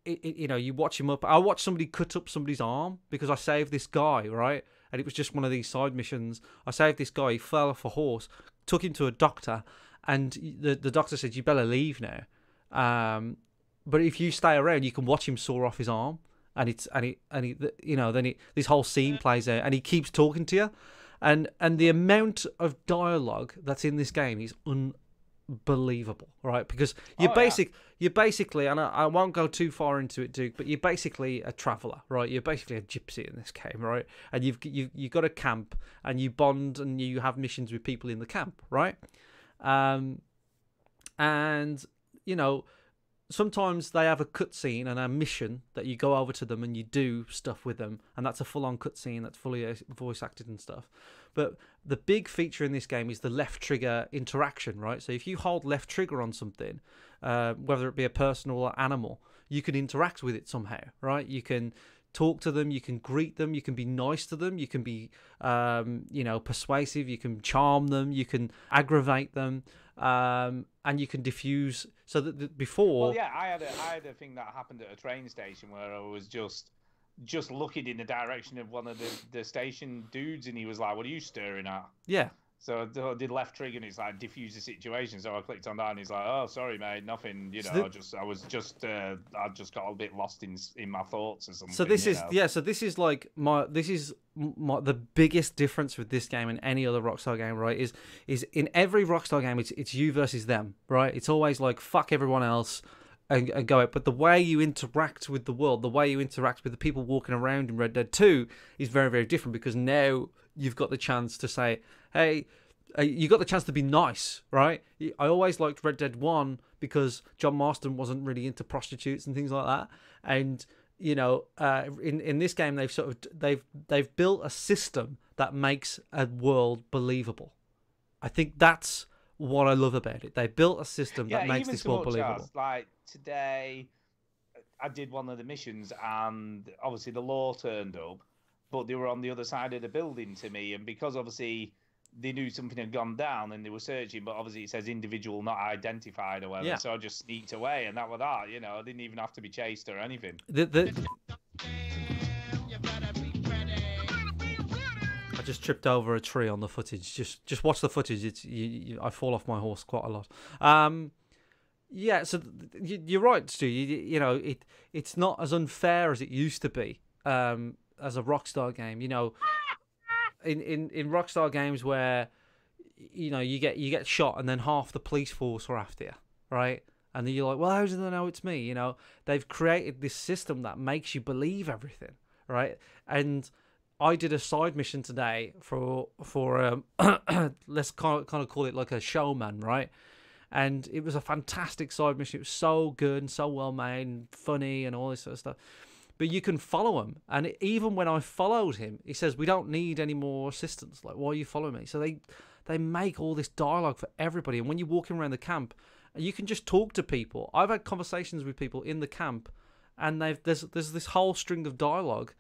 you watch him up. I watched somebody cut up somebody's arm because I saved this guy, right? And it was just one of these side missions. I saved this guy. He fell off a horse, took him to a doctor, and the doctor said, "You better leave now. But if you stay around, you can watch him saw off his arm." And this whole scene plays out, and he keeps talking to you. and the amount of dialogue that's in this game is unbelievable, right? Because you're basically, and I won't go too far into it, Duke, but you're basically a traveller, right? You're basically a gypsy in this game, right? And you've got a camp, and you bond, and you have missions with people in the camp, right? And you know, sometimes they have a cutscene and a mission that you go over to them and you do stuff with them, and that's a full-on cutscene that's fully voice acted and stuff. But the big feature in this game is the left trigger interaction, right? So if you hold left trigger on something, whether it be a person or an animal, you can interact with it somehow, right? You can talk to them, you can greet them, you can be nice to them, you can be, persuasive, you can charm them, you can aggravate them, and you can diffuse. So that before, well, yeah, I had a thing that happened at a train station where I was just looking in the direction of one of the station dudes, and he was like, "What are you staring at?" Yeah. So I did left trigger, and it's like diffuse the situation. So I clicked on that, and he's like, "Oh, sorry, mate, nothing. You know, I just got a bit lost in my thoughts or something." So this is So this is like the biggest difference with this game and any other Rockstar game, right? Is in every Rockstar game, it's you versus them, right? It's always like fuck everyone else and go out. But the way you interact with the world, the way you interact with the people walking around in Red Dead 2 is very, very different, because now you've got the chance to say, hey, you got the chance to be nice, right? I always liked Red Dead 1 because John Marston wasn't really into prostitutes and things like that. And, you know, in this game, they've built a system that makes a world believable. I think that's what I love about it. They built a system that makes this world believable. As, like today, I did one of the missions, and obviously the law turned up, but they were on the other side of the building to me, and because obviously they knew something had gone down and they were searching, but obviously it says individual not identified or whatever, yeah. So I just sneaked away, and that was that. You know, I didn't even have to be chased or anything. I just tripped over a tree on the footage. Just watch the footage. I fall off my horse quite a lot. Yeah, so you're right, Stu. You know, it's not as unfair as it used to be as a Rockstar game. You know, in Rockstar games where, you know, you get shot and then half the police force are after you, right? And then you're like, well, how do they know it's me? You know, they've created this system that makes you believe everything, right? And I did a side mission today for let's kind of call it like a showman, right? And it was a fantastic side mission. It was so good and so well made and funny and all this sort of stuff. But you can follow him, and even when I followed him, he says, "We don't need any more assistance. Like, why are you following me?" So they make all this dialogue for everybody, and when you're walking around the camp, you can just talk to people. I've had conversations with people in the camp, and there's this whole string of dialogue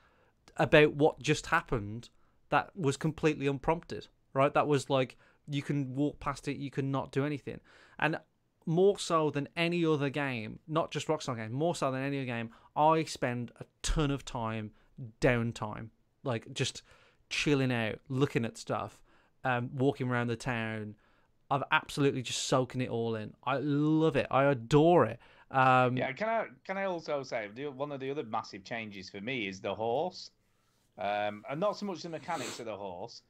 about what just happened that was completely unprompted, right? That was like, you can walk past it, you can not do anything. And more so than any other game, not just Rockstar game, more so than any other game, I spend a ton of time downtime, like just chilling out, looking at stuff, walking around the town. I'm absolutely just soaking it all in. I love it. I adore it. Yeah, can I also say one of the other massive changes for me is the horse, and not so much the mechanics of the horse,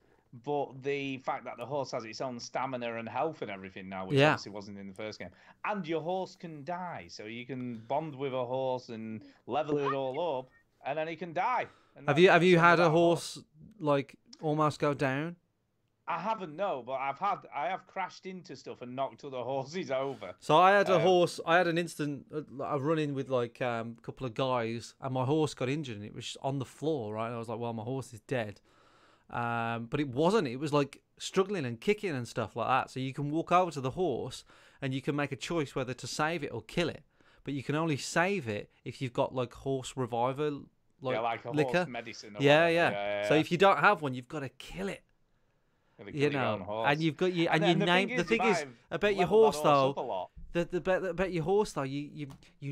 but the fact that the horse has its own stamina and health and everything now, which obviously wasn't in the first game. And your horse can die, so you can bond with a horse and level it all up, and then he can die. Have you had a horse like almost go down? I haven't, no, but I have crashed into stuff and knocked other horses over. So I had a horse. I had an instant run-in with like a couple of guys, and my horse got injured, and it was on the floor. Right, and I was like, "Well, my horse is dead," but it wasn't. It was like struggling and kicking and stuff like that. So you can walk over to the horse, and you can make a choice whether to save it or kill it. But you can only save it if you've got like horse reviver, like a liquor. horse medicine. Or yeah. So if you don't have one, you've got to kill it. You know, and you've got and you name. The thing is about your horse though. About your horse though, you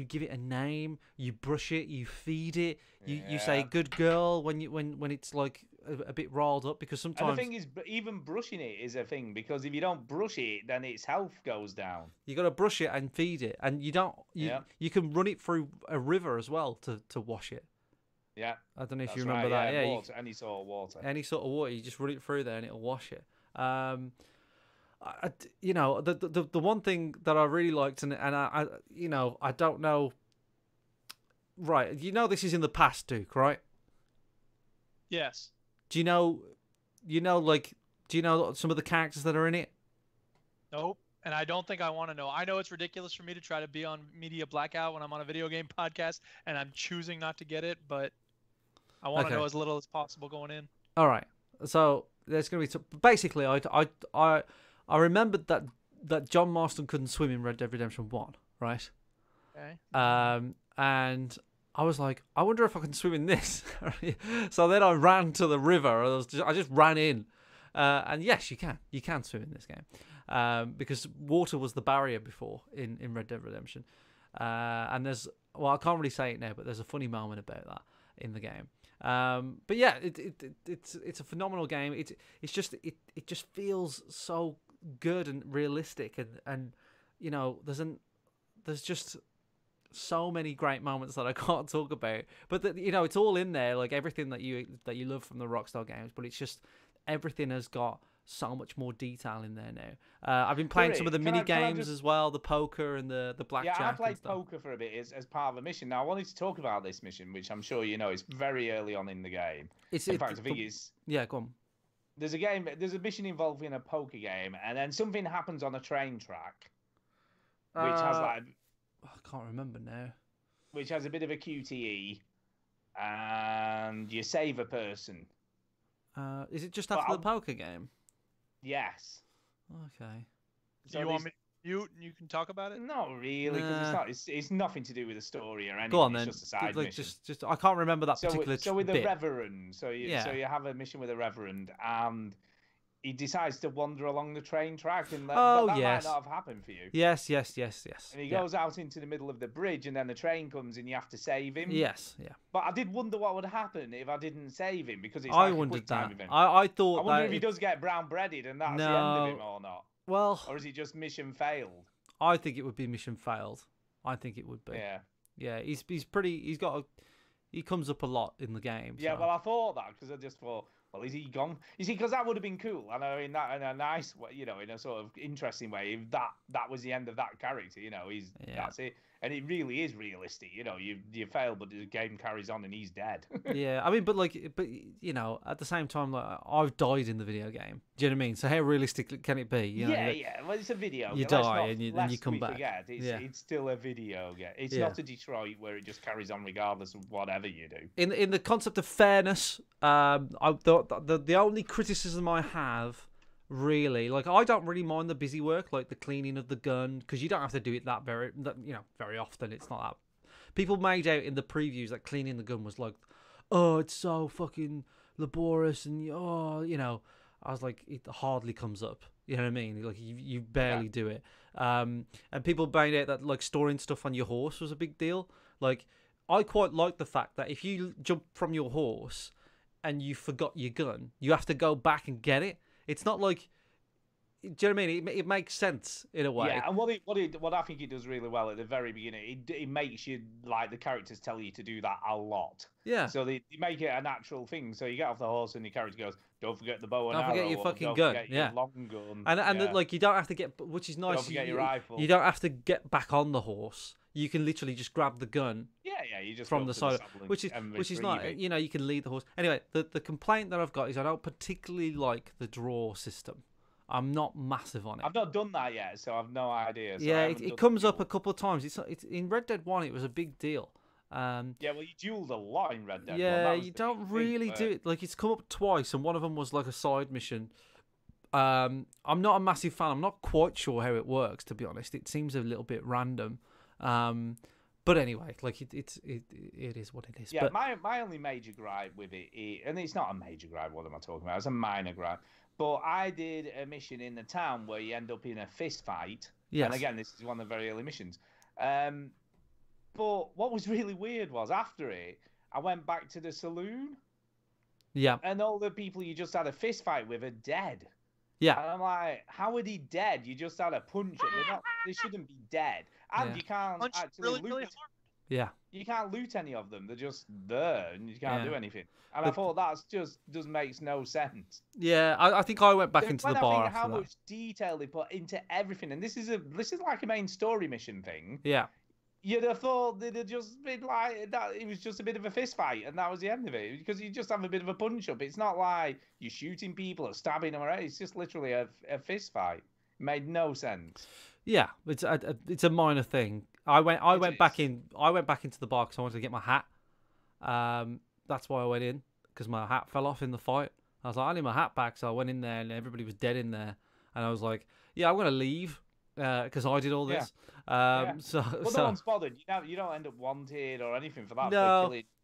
give it a name, you brush it, you feed it, you say "good girl" when it's like a bit riled up, because sometimes. And the thing is, even brushing it is a thing, because if you don't brush it, then its health goes down. You got to brush it and feed it, and you can run it through a river as well to wash it. Yeah. I don't know if That's you remember right, that. Yeah, water, any sort of water. any sort of water, you just run it through there and it'll wash it. You know, the one thing that I really liked, and I you know, I don't know. Right, you know, this is in the past, Duke, right? Yes. Do you know, like, do you know some of the characters that are in it? Nope. And I don't think I want to know. I know it's ridiculous for me to try to be on media blackout when I'm on a video game podcast, and I'm choosing not to get it, but I want to know as little as possible going in. All right. So there's going to be basically, I remembered that John Marston couldn't swim in Red Dead Redemption 1, right? Okay. And I was like, I wonder if I can swim in this. So then I ran to the river. I just ran in. And yes, you can swim in this game. Because water was the barrier before in Red Dead Redemption. And I can't really say it now, but there's a funny moment about that in the game. But yeah, it's a phenomenal game. It just feels so good and realistic, and you know, there's just so many great moments that I can't talk about. But you know, it's all in there, like everything that you love from the Rockstar games. But it's just everything has got so much more detail in there now. I've been playing some of the mini games as well, the poker and the blackjack. Yeah, I played poker for a bit as part of a mission. Now I wanted to talk about this mission, which I'm sure you know is very early on in the game. I think it's go on. There's a mission involving a poker game, and then something happens on a train track, which has like I can't remember now. Which has a bit of a QTE, and you save a person. Is it just after the poker game? Yes. Okay. So you want me? You can talk about it. Not really, because it's nothing to do with the story or anything. Go on then. It's just a side mission. Just I can't remember that particular. So with bit. the Reverend, so you have a mission with a Reverend, and he decides to wander along the train track, and that might not have happened for you. Yes. And he goes out into the middle of the bridge, and then the train comes, and you have to save him. Yes, yeah. But I did wonder what would happen if I didn't save him, because it's I like wondered a quick time that. event. I thought. I wonder if he does get brown breaded, and that's the end of him or not. Well, or is he just mission failed? I think it would be mission failed. I think it would be. Yeah. Yeah, he's pretty. He comes up a lot in the game. Yeah, so. well, I thought that because I just thought, well, is he gone? You see, because that would have been cool. I know in a nice way, you know, in a sort of interesting way. If that was the end of that character, you know, that's it. And it really is realistic. You know, you fail, but the game carries on, and he's dead. Yeah, I mean, but you know, at the same time, like I've died in the video game. Do you know what I mean? So how realistic can it be? You know, yeah. Well, it's a video game. You die and you come back. It's still a video game. It's not a Detroit where it just carries on regardless of whatever you do. In the concept of fairness, the only criticism I have. Really, like I don't really mind the busy work, like the cleaning of the gun, because you don't have to do it very often. It's not that. People made out in the previews that cleaning the gun was like, oh, it's so fucking laborious, and you know, I was like, it hardly comes up. You know what I mean? Like you barely do it. And people made out that like storing stuff on your horse was a big deal. Like I quite like the fact that if you jump from your horse and you forgot your gun, you have to go back and get it. It's not like, do you know what I mean? It makes sense in a way. Yeah, and what I think it does really well at the very beginning, it makes you, like, the characters tell you to do that a lot. Yeah. So they make it a natural thing. So you get off the horse and your character goes, don't forget the bow and arrow. Don't forget your fucking gun. Don't forget your long gun. And like, you don't have to get, which is nice. Don't forget your rifle. You don't have to get back on the horse. You can literally just grab the gun. Yeah, you just from the side, which is not, you know, you can lead the horse. Anyway, the complaint that I've got is I don't particularly like the draw system. I'm not massive on it. I've not done that yet, so I've no idea. So yeah, it comes up a couple of times. It's in Red Dead 1. It was a big deal. Yeah, well, you dueled a lot in Red Dead. Yeah, you don't really do it. Like, it's come up twice, and one of them was like a side mission. I'm not a massive fan. I'm not quite sure how it works, to be honest. It seems a little bit random. But anyway, like it is what it is. Yeah, but my only major gripe with it, and it's not a major gripe. What am I talking about? It's a minor gripe. But I did a mission in the town where you end up in a fist fight. Yes. And again, this is one of the very early missions. But what was really weird was after it, I went back to the saloon. Yeah. And all the people you just had a fist fight with are dead. Yeah. And I'm like, how are they dead? You just had a punch. They shouldn't be dead. And you can't punch actually really hard. Yeah. You can't loot any of them. They're just there, and you can't Yeah. do anything. And I thought that's just makes no sense. Yeah, I think I went back into the When I bar think how after that. much detail they put into everything, and this is like a main story mission thing. Yeah. You'd have thought they'd have just been like that. It was just a bit of a fist fight, and that was the end of it. Because you just have a bit of a punch up. It's not like you're shooting people or stabbing them. It's just literally a fist fight. It made no sense. Yeah, it's a minor thing. I went back into the bar because I wanted to get my hat. That's why I went in, because my hat fell off in the fight. I was like, I need my hat back, so I went in there and everybody was dead in there, and I was like, yeah, I'm gonna leave because I did all this. So no one's bothered. You don't end up wanted or anything for that.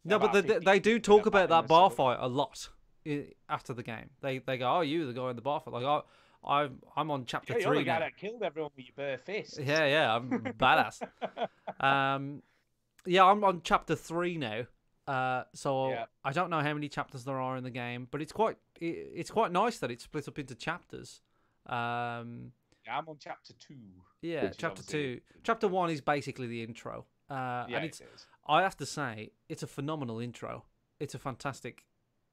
No, but they do talk about that bar fight a lot after the game. They go, oh, you the guy in the bar fight? Like, I'm on chapter 3 you're the guy now. that killed everyone with your bare fists. Yeah, I'm badass. Yeah, I'm on chapter 3 now. So Yeah. I don't know how many chapters there are in the game, but it's quite nice that it's split up into chapters. Yeah, I'm on chapter 2. Yeah, chapter 2. Chapter 1 is basically the intro. Yeah, and it is. I have to say, it's a phenomenal intro. It's a fantastic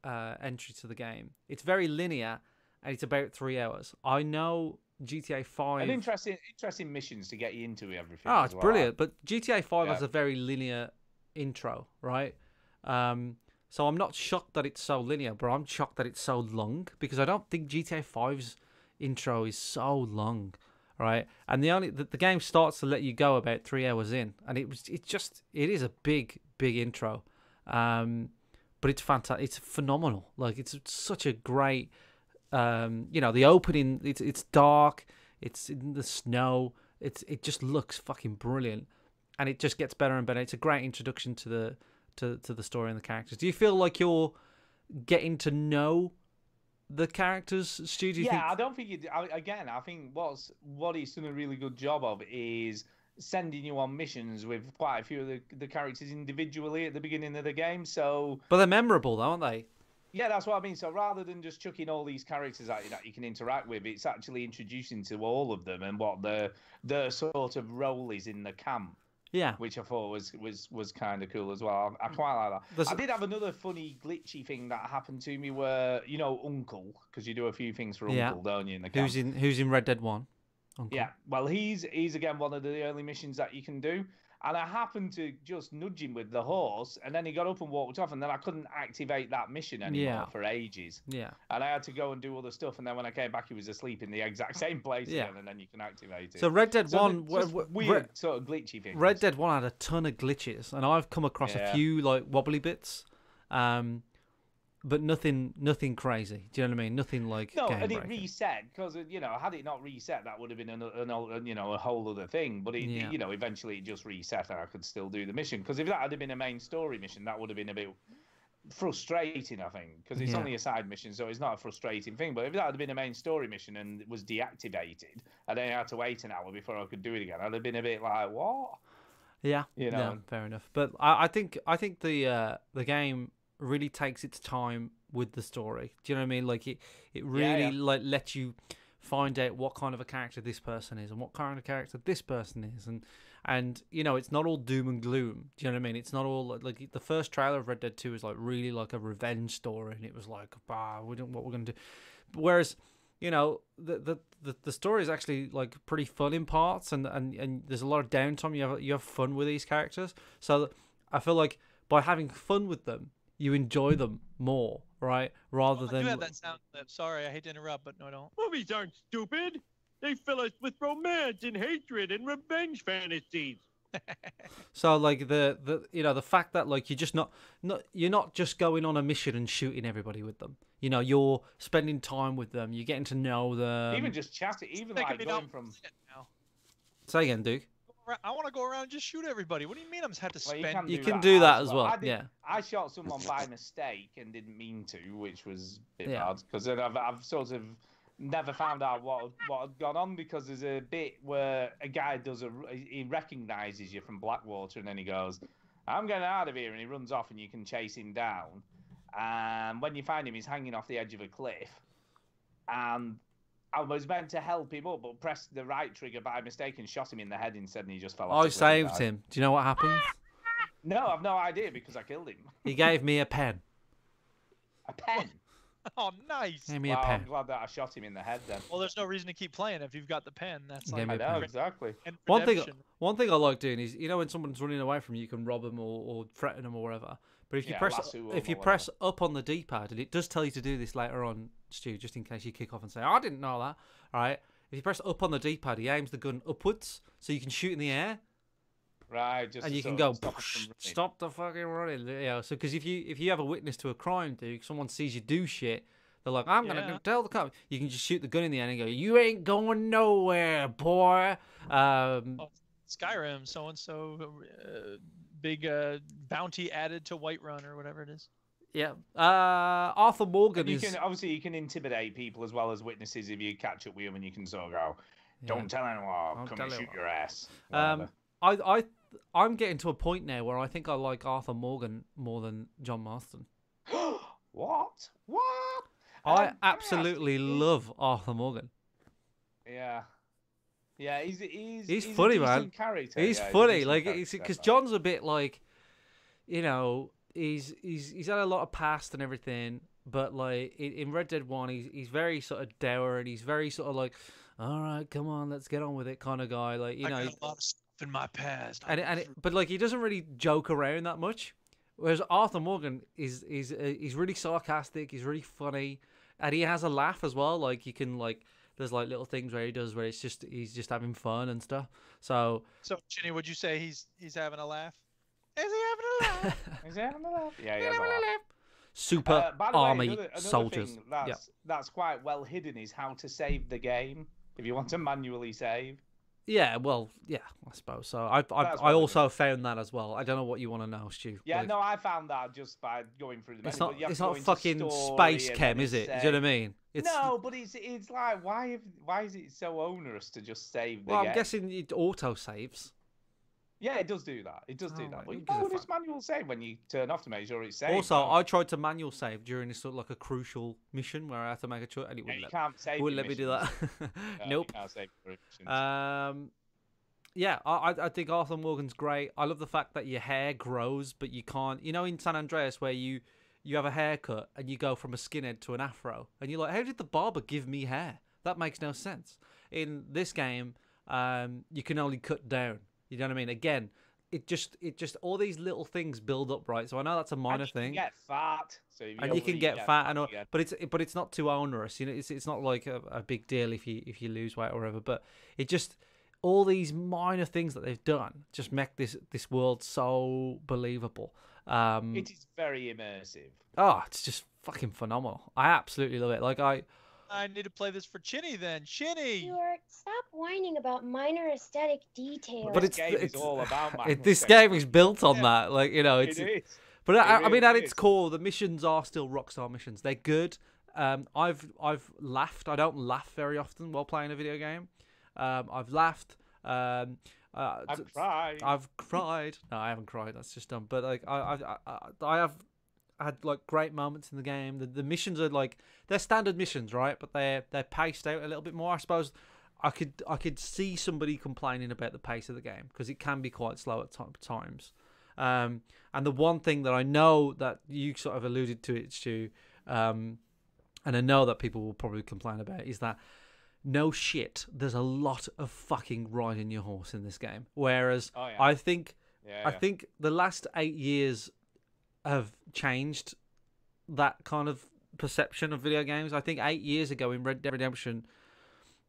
entry to the game. It's very linear, and it's about 3 hours. I know GTA 5... And interesting missions to get you into everything. Oh, as it's well. brilliant. But GTA 5 Yeah. has a very linear intro, right? So I'm not shocked that it's so linear, but I'm shocked that it's so long, because I don't think GTA 5's intro is so long, right? And the game starts to let you go about 3 hours in, and it is a big intro, but it's fantastic. It's phenomenal. Like, it's such a great, the opening. It's dark. It's in the snow. It just looks fucking brilliant, and it just gets better and better. It's a great introduction to the story and the characters. Do you feel like you're getting to know the characters, Stu? I don't think I think what he's done a really good job of is sending you on missions with quite a few of the characters individually at the beginning of the game. So, but they're memorable, though, aren't they? Yeah, that's what I mean. So rather than just chucking all these characters at you that you can interact with, it's actually introducing to all of them and what their sort of role is in the camp. Yeah, which I thought was kind of cool as well. I quite like that. I did have another funny glitchy thing that happened to me where, Uncle, because you do a few things for Uncle, don't you? In the camp? Who's in Red Dead 1? Uncle. Yeah, well, he's again one of the early missions that you can do. And I happened to just nudge him with the horse, and then he got up and walked off, and then I couldn't activate that mission anymore for ages. Yeah. And I had to go and do other stuff, and then when I came back, he was asleep in the exact same place again, and then you can activate it. So Red Dead 1... weird sort of glitchy things. Red Dead 1 had a ton of glitches, and I've come across a few, like, wobbly bits. But nothing crazy. Do you know what I mean? Nothing like and it reset because had it not reset, that would have been a whole other thing. But it eventually it just reset, and I could still do the mission. Because if that had been a main story mission, that would have been a bit frustrating, I think, because it's only a side mission, so it's not a frustrating thing. But if that had been a main story mission and it was deactivated, and then I had to wait an hour before I could do it again, I'd have been a bit like, what? Yeah, yeah, fair enough. But I think the game really takes its time with the story. Do you know what I mean? Like it really like lets you find out what kind of a character this person is and what kind of character this person is, and it's not all doom and gloom. Do you know what I mean? It's not all like the first trailer of Red Dead 2 is like really like a revenge story, and it was like, we don't what we're gonna do. Whereas the story is actually like pretty fun in parts, and there's a lot of downtime. You have fun with these characters, so I feel like by having fun with them, you enjoy them more, right? Rather than... I do have that sound clip. Sorry, I hate to interrupt, but no, I don't. Movies aren't stupid. They fill us with romance and hatred and revenge fantasies. So like the fact that like you're not just going on a mission and shooting everybody with them. You're spending time with them. You're getting to know them. Even just chatting. Even like going from... Say again, Duke. I want to go around and just shoot everybody. What do you mean I'm have to spend? You can do that as well. I shot someone by mistake and didn't mean to, which was a bit bad because then I've sort of never found out what had gone on, because there's a bit where a guy he recognizes you from Blackwater, and then he goes, "I'm getting out of here," and he runs off, and you can chase him down. And when you find him, he's hanging off the edge of a cliff, and I was meant to help him up, but pressed the right trigger by mistake and shot him in the head instead, and he just fell off. I saved him. Do you know what happened? No, I've no idea because I killed him. He gave me a pen. A pen. Oh, nice. Gave me Well, a I'm pen. glad that I shot him in the head then. Well, there's no reason to keep playing if you've got the pen. That's Gave like me a I know, pen. exactly. and One thing redemption. I like doing is, you know, when someone's running away from you, you can rob them or threaten them or whatever. But if you Yeah, press lasso 'em if you or press up on the D-pad, and it does tell you to do this later on, Stu, just in case you kick off and say, "I didn't know that." All right. If you press up on the D-pad, he aims the gun upwards, so you can shoot in the air, Right, just and to you can sort go of stop us from running. stop the fucking running. You know, so because if you have a witness to a crime, dude, someone sees you do shit. They're like, I'm gonna Yeah. go tell the cop. You can just shoot the gun in the air and go, "You ain't going nowhere, boy." Skyrim, so and so, big bounty added to Whiterun or whatever it is. Yeah. Arthur Morgan You is. can obviously you can intimidate people as well as witnesses if you catch up with them, and you can sort of go, "Don't tell anyone, I'll Don't come tell and shoot anyone." your ass." I'm getting to a point now where I think I like Arthur Morgan more than John Marston. What? What? I absolutely love Arthur Morgan. Yeah. Yeah, he's He's a funny, decent man. Character. He's yeah, a funny, decent like character, because but- John's a bit like, you know, he's had a lot of past and everything, but like in Red Dead 1, he's very sort of dour and he's very sort of like, all right, come on, let's get on with it kind of guy. Like, you know, I got a lot of stuff in my past. but like he doesn't really joke around that much. Whereas Arthur Morgan is really sarcastic. He's really funny, and he has a laugh as well. Like you can like there's like little things where he does where he's just having fun and stuff. So Chinny, would you say he's having a laugh? Is he having a laugh? Is he having a laugh? Yeah, he has a laugh. super By the way, army another soldiers. thing that's quite well hidden is how to save the game if you want to manually save. Yeah, well, yeah, I suppose so. I That's I what also found that as well. I don't know what you want to know, Stu. Yeah, Like, no, I found that just by going through the menu. it's not but you have it's to go not into fucking story space and chem, then is it? Do you know save. what I mean? It's No, but it's like why is it so onerous to just save the well, game? I'm guessing it auto saves. Yeah, it does do that. It does do Oh, that. who But you gives a know, it's fuck? manual save when you turn off to make sure it's saved. Also, don't I tried to manual save during this sort of like a crucial mission where I had to make a choice, and it you? wouldn't You let, can't save. wouldn't your let me do missions. that. No, Nope. You can't save your missions. Yeah, I think Arthur Morgan's great. I love the fact that your hair grows, but you can't. You know, in San Andreas where you have a haircut and you go from a skinhead to an afro, and you're like, how did the barber give me hair? That makes no sense. In this game, you can only cut down. You know what I mean? Again, it just all these little things build up, right? So I know that's a minor And you thing. can get fat, so if And you can get fat and all, again. but it's not too onerous. You know, it's not like a big deal if you lose weight or whatever. But it just all these minor things that they've done just make this world so believable. It is very immersive. Oh, it's just fucking phenomenal. I absolutely love it. Like I need to play this for Chinny then. Chinny! Stuart, stop whining about minor aesthetic details. but This game is it's all about this manual game is built on Yeah. that. Like you know, It it's is. But I mean, really at its is. core, the missions are still Rockstar missions. They're good. I've laughed. I don't laugh very often while playing a video game. I've laughed. I've cried. I've cried. No, I haven't cried. That's just dumb. But like, I have had like great moments in the game. The missions are like they're standard missions, right? But they're paced out a little bit more. I suppose I could see somebody complaining about the pace of the game because it can be quite slow at times. And the one thing that I know that you sort of alluded to it, Stu, and I know that people will probably complain about is that no shit, there's a lot of fucking riding your horse in this game. Whereas Oh, yeah. I think Yeah, I yeah. think the last 8 years have changed that kind of perception of video games. I think 8 years ago in Red Dead Redemption,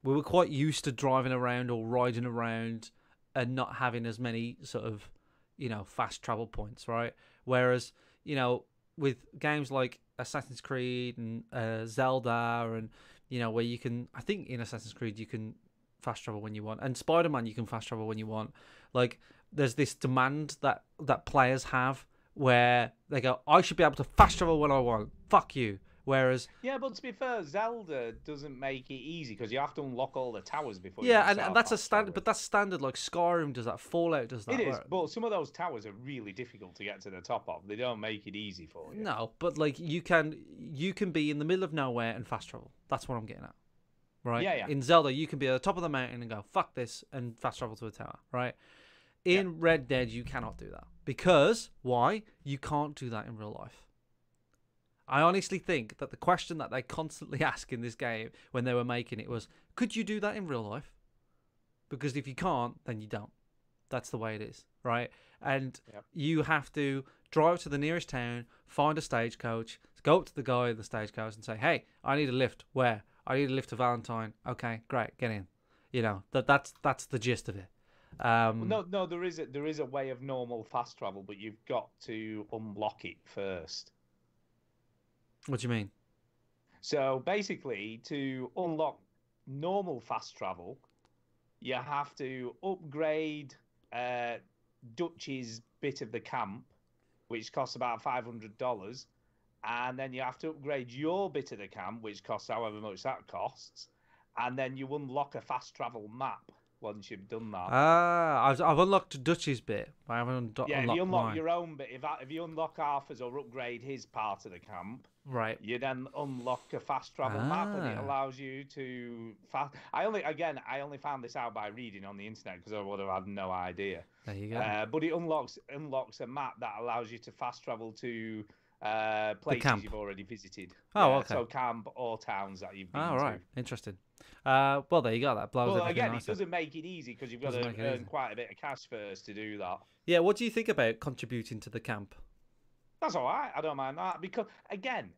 we were quite used to driving around or riding around and not having as many sort of, you know, fast travel points, right? Whereas, you know, with games like Assassin's Creed and Zelda and, you know, where you can, I think in Assassin's Creed you can fast travel when you want, and Spider-Man you can fast travel when you want. Like, there's this demand that players have where they go, I should be able to fast travel when I want. Fuck you. Whereas Yeah, but to be fair, Zelda doesn't make it easy because you have to unlock all the towers before. yeah, you can and start that's a fast standard, traveling. but that's standard. Like Skyrim does that, Fallout does that. It is, where- but some of those towers are really difficult to get to the top of. They don't make it easy for you. No, but like you can be in the middle of nowhere and fast travel. That's what I'm getting at, right? Yeah, yeah. In Zelda, you can be at the top of the mountain and go fuck this and fast travel to a tower, right? In Red Dead, you cannot do that. Because, why? You can't do that in real life. I honestly think that the question that they constantly ask in this game when they were making it was, could you do that in real life? Because if you can't, then you don't. That's the way it is, right? And you have to drive to the nearest town, find a stagecoach, go up to the guy at the stagecoach and say, hey, I need a lift. Where? I need a lift to Valentine. Okay, great, get in. You know, that's the gist of it. No, there is a way of normal fast travel, but you've got to unlock it first. What do you mean? So basically, to unlock normal fast travel, you have to upgrade Dutch's bit of the camp, which costs about $500, and then you have to upgrade your bit of the camp, which costs however much that costs, and then you unlock a fast travel map once you've done that. I've unlocked Dutch's bit. I haven't unlocked if you unlock mine. your own bit, if you unlock Arthur's or upgrade his part of the camp, right, you then unlock a fast travel map, and it allows you to fast. I only found this out by reading on the internet because I would have had no idea. There you go. But it unlocks a map that allows you to fast travel to places you've already visited. Oh, okay. So camp or towns that you've been to. Right, interesting. Well, there you go. That blows Well, everything again, else it doesn't make it easy because you've got Doesn't make to it earn easy. quite a bit of cash first to do that. Yeah, what do you think about contributing to the camp? That's all right. I don't mind that because, again,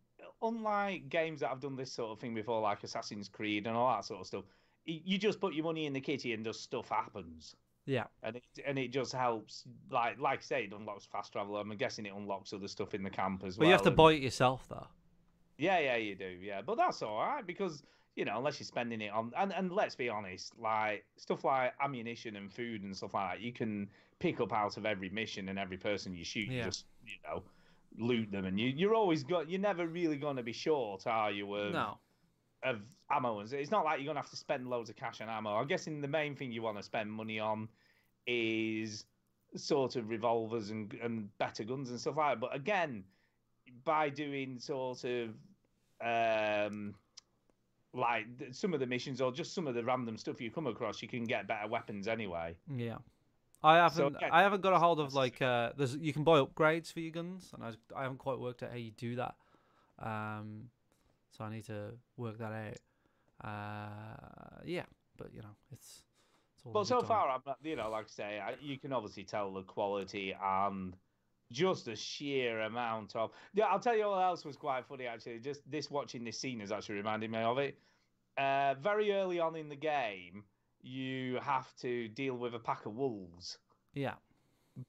unlike games that have done this sort of thing before, like Assassin's Creed and all that sort of stuff, you just put your money in the kitty and just stuff happens. Yeah, and it just helps. Like I say, it unlocks fast travel. I'm guessing it unlocks other stuff in the camp as well. But you have to buy it yourself, though. Yeah, you do. Yeah, but that's all right because unless you're spending it on and let's be honest, like stuff like ammunition and food and stuff like that, you can pick up out of every mission and every person you shoot. You just loot them, and you're never really going to be short, are you? Of ammo, and it's not like you're going to have to spend loads of cash on ammo. I'm guessing the main thing you want to spend money on is sort of revolvers and better guns and stuff like that. But again, by doing sort of like some of the missions or just some of the random stuff you come across, you can get better weapons anyway. Yeah. I haven't got a hold of like you can buy upgrades for your guns, and I haven't quite worked out how you do that. So I need to work that out. Yeah, but it's all. But so far, I'm not, like I say, you can obviously tell the quality and just the sheer amount of. Yeah, I'll tell you what else was quite funny actually. Just watching this scene has actually reminded me of it. Very early on in the game, you have to deal with a pack of wolves. Yeah.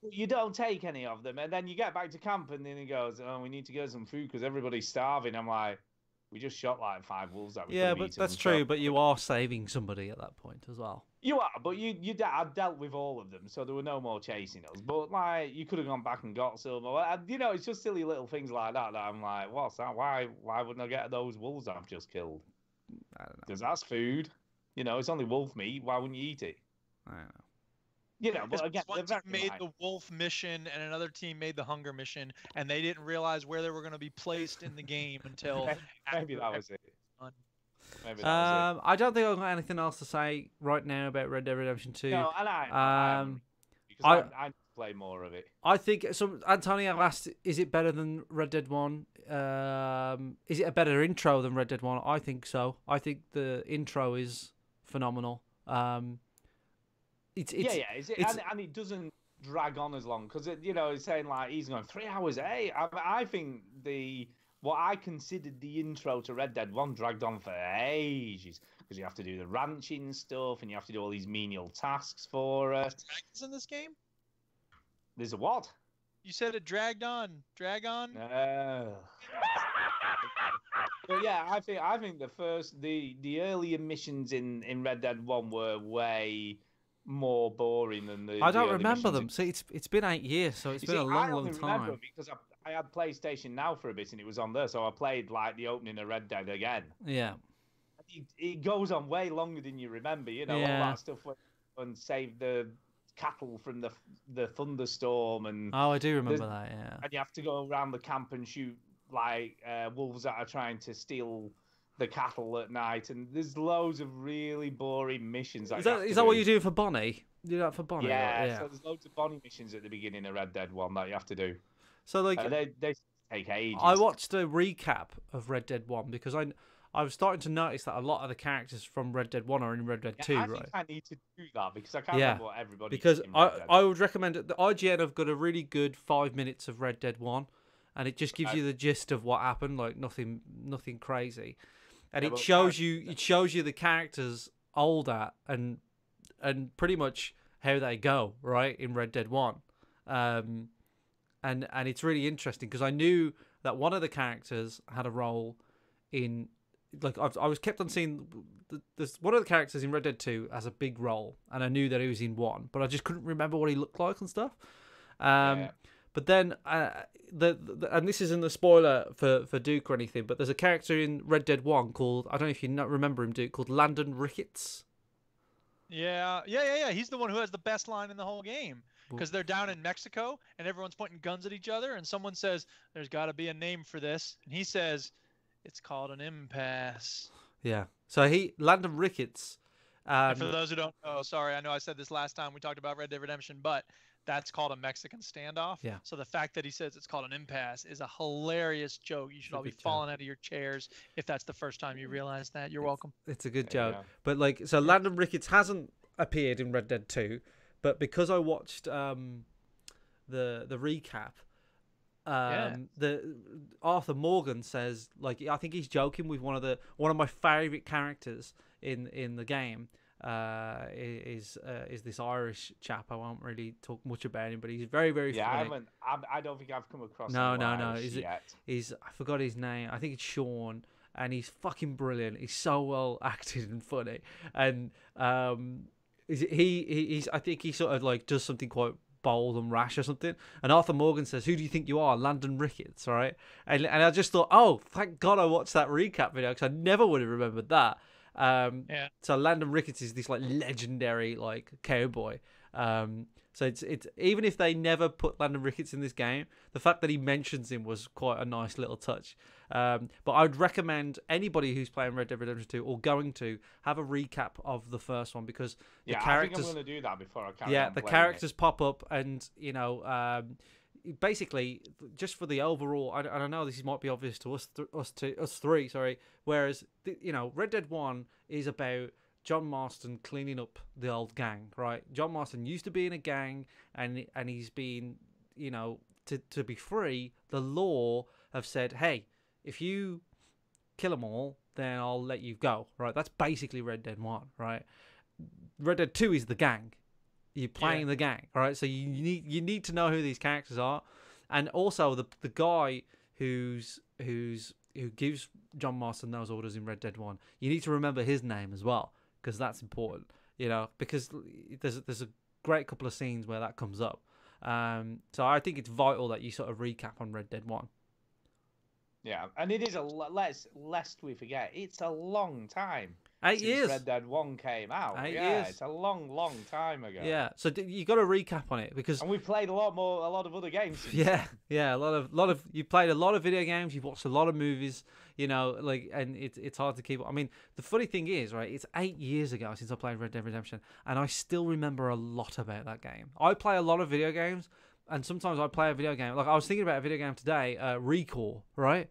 But you don't take any of them, and then you get back to camp, and then he goes, "Oh, we need to get some food because everybody's starving." I'm like, "We just shot like 5 wolves that we but that's true. But you are saving somebody at that point as well. You are, but I dealt with all of them, so there were no more chasing us. But like, you could have gone back and got some. It's just silly little things like that I'm like, what's that? Why wouldn't I get those wolves I've just killed? I don't know. Because that's food. It's only wolf meat. Why wouldn't you eat it? I don't know. But again, one team made the wolf mission and another team made the hunger mission, and they didn't realize where they were going to be placed in the game until maybe that was it. I don't think I've got anything else to say right now about Red Dead Redemption 2. No, and I need to play more of it. I think Antonio asked, is it better than Red Dead 1? Is it a better intro than Red Dead 1? I think so. I think the intro is phenomenal. And it doesn't drag on as long because it's saying like he's going 3 hours. Hey, I think what I considered the intro to Red Dead 1 dragged on for ages because you have to do the ranching stuff and you have to do all these menial tasks for dragons in this game. There's a what? You said it dragged on. Drag on? But yeah, I think the earlier missions in Red Dead 1 were way more boring than the. I don't the remember them. See, it's been 8 years, so it's been a long time. I remember because I had PlayStation Now for a bit and it was on there, so I played like the opening of Red Dead again. Yeah. It goes on way longer than you remember. All that stuff and save the cattle from the thunderstorm and. Oh, I do remember that. Yeah. And you have to go around the camp and shoot like wolves that are trying to steal the cattle at night, and there's loads of really boring missions. Is that what you're doing for Bonnie? Do that for Bonnie? Yeah, so there's loads of Bonnie missions at the beginning of Red Dead 1 that you have to do. So like they take ages. I watched a recap of Red Dead 1 because I was starting to notice that a lot of the characters from Red Dead 1 are in Red Dead 2, I right? think I need to do that because I can't remember what everybody Because did in Red Dead. I would recommend it. The IGN have got a really good 5 minutes of Red Dead 1, and it just gives you the gist of what happened, like nothing crazy. And it shows you the characters older and pretty much how they go, right, in Red Dead 1. And it's really interesting because I knew that one of the characters had a role in, like, I was kept on seeing this one of the characters in Red Dead 2 has a big role, and I knew that he was in 1, but I just couldn't remember what he looked like and stuff. But then, and this isn't a spoiler for Duke or anything, but there's a character in Red Dead 1 called, I don't know if you remember him, Duke, called Landon Ricketts. Yeah. He's the one who has the best line in the whole game. Because they're down in Mexico and everyone's pointing guns at each other, and someone says, "There's got to be a name for this," and he says, "It's called an impasse." Yeah. So Landon Ricketts. And for those who don't know, sorry, I know I said this last time we talked about Red Dead Redemption, but that's called a Mexican standoff. Yeah. So the fact that he says it's called an impasse is a hilarious joke. You should all be falling out of your chairs if that's the first time you realize that. You're welcome. It's a good joke. But like, so Landon Ricketts hasn't appeared in Red Dead 2, but because I watched the recap, the Arthur Morgan says, like, I think he's joking with one of my favorite characters in the game. Is this Irish chap? I won't really talk much about him, but he's very, very funny. I don't think I've come across. No. Yet. I forgot his name. I think it's Sean, and he's fucking brilliant. He's so well acted and funny, and he's I think he sort of like does something quite bold and rash or something. And Arthur Morgan says, "Who do you think you are, Landon Ricketts?" Right? And I just thought, oh, thank God I watched that recap video because I never would have remembered that. So Landon Ricketts is this like legendary like cowboy. So it's even if they never put Landon Ricketts in this game, the fact that he mentions him was quite a nice little touch. But I would recommend anybody who's playing Red Dead Redemption 2 or going to have a recap of the first one because the characters. I think I'm going to do that before I carry on the characters pop up, and basically just for the overall. I know this might be obvious to us three. Sorry. Whereas Red Dead 1 is about John Marston cleaning up the old gang, right? John Marston used to be in a gang, and he's been, to be free. The law have said, hey, if you kill them all, then I'll let you go, right? That's basically Red Dead 1, right? Red Dead 2 is the gang. You're playing the gang, right? So you need to know who these characters are, and also the guy who gives John Marston those orders in Red Dead 1. You need to remember his name as well, because that's important, because there's a great couple of scenes where that comes up. So I think it's vital that you sort of recap on Red Dead 1. Yeah, and it is lest we forget, it's a long time. 8 years. Red Dead 1 came out. 8 years. It's a long, long time ago. Yeah, so you got to recap on it because. And we played a lot of other games. Yeah, a lot of. You played a lot of video games. You've watched a lot of movies. And it's hard to keep. I mean, the funny thing is, right? It's 8 years ago since I played Red Dead Redemption, and I still remember a lot about that game. I play a lot of video games, and sometimes I play a video game. Like I was thinking about a video game today, Recall, right?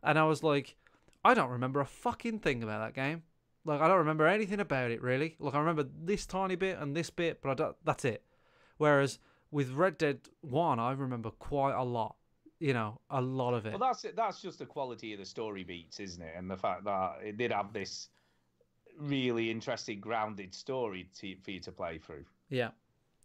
And I was like, I don't remember a fucking thing about that game. Like, I don't remember anything about it, really. Like, I remember this tiny bit and this bit, but that's it. Whereas with Red Dead 1, I remember quite a lot. A lot of it. Well, that's just the quality of the story beats, isn't it? And the fact that it did have this really interesting, grounded story for you to play through. Yeah.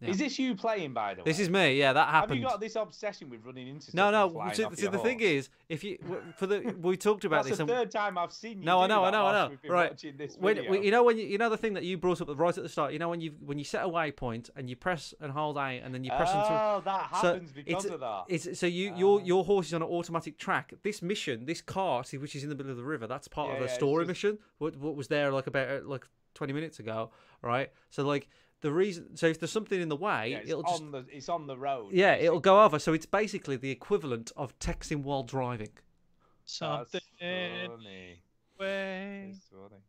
Is this you playing, by the way? This is me. Yeah, that happened. Have you got this obsession with running into stuff? No. So the thing is, we talked about this. That's the third time I've seen you. No, I know. Right. When the thing that you brought up right at the start. When you set a waypoint and you press and hold A and then you press and oh, that happens because of that. Your horse is on an automatic track. This mission, this car, which is in the middle of the river, that's part of a story mission. What was there about 20 minutes ago, right? So the reason, so if there's something in the way, it's on the road. Yeah, it'll go over. So it's basically the equivalent of texting while driving. Something funny. way. Funny.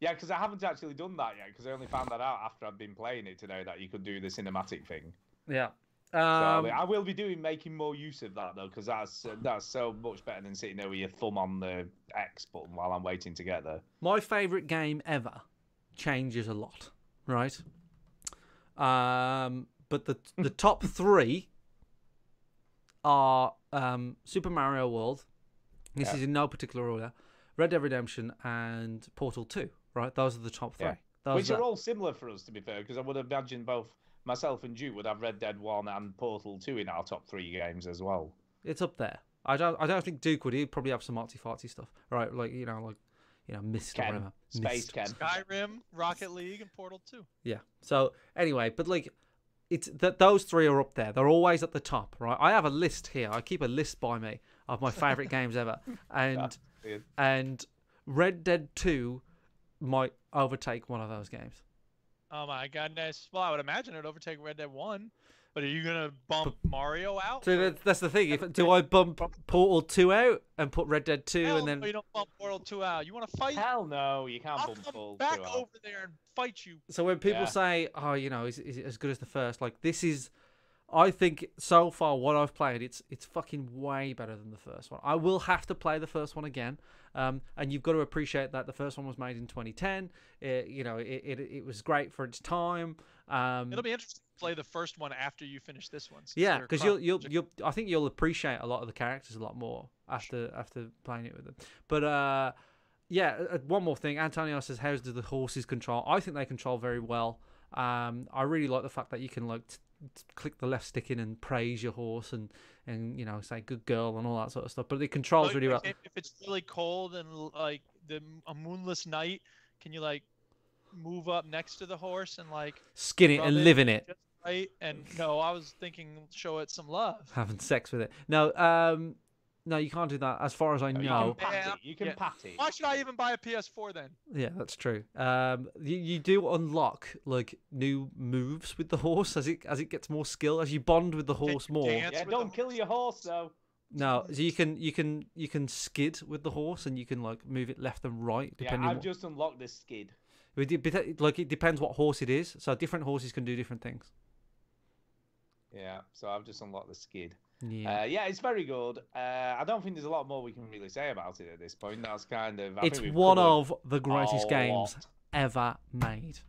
Yeah, because I haven't actually done that yet, because I only found that out after I've been playing it today, that you could do the cinematic thing. Yeah. So I will be making more use of that, though, because that's so much better than sitting there with your thumb on the X button while I'm waiting to get there. My favourite game ever changes a lot, right? But the top three are Super Mario World. This is in no particular order. Red Dead Redemption and Portal 2, right? Those are the top three. Yeah. Which are all similar for us, to be fair, because I would imagine both myself and Duke would have Red Dead 1 and Portal 2 in our top 3 games as well. It's up there. I don't think Duke would. He'd probably have some arty-farty stuff, right? Like Myst or whatever. Space Ken. Skyrim, Rocket League, and Portal 2. Yeah. So anyway, but like, it's that those three are up there. They're always at the top, right? I have a list here. I keep a list by me of my favorite games ever, and Red Dead 2 might overtake one of those games. Oh my goodness! Well, I would imagine it'd overtake Red Dead 1. But are you gonna bump Mario out? So that's the thing. Do I bump Portal 2 out and put Red Dead 2 Hell and then? No, you don't bump Portal 2 out. You want to fight? Hell no, you can't I'll bump come Portal back 2 out. over there and fight you. So when people say, "Oh, is it as good as the first?" Like this is, I think so far what I've played, it's fucking way better than the first one. I will have to play the first one again, and you've got to appreciate that the first one was made in 2010. It was great for its time. It'll be interesting to play the first one after you finish this one. Yeah, because I think you'll appreciate a lot of the characters a lot more after playing it with them. But one more thing. Antonio says, "How do the horses control?" I think they control very well. I really like the fact that you can click the left stick in and praise your horse and say good girl and all that sort of stuff. But it controls really well. If it's really cold and like a moonless night, can you move up next to the horse and skin it and live in it? Just right? And no, I was thinking show it some love. Having sex with it. No, no, you can't do that. As far as I know, you can pat it. Why should I even buy a PS4 then? Yeah, that's true. You do unlock new moves with the horse as it gets more skill, as you bond with the horse more. Yeah, don't kill your horse though. No, so you can skid with the horse and you can move it left and right depending. I've just unlocked the skid. It depends what horse it is. So different horses can do different things. Yeah, so I've just unlocked the skid. Yeah, it's very good. I don't think there's a lot more we can really say about it at this point. That's kind of. It's one of the greatest games ever made.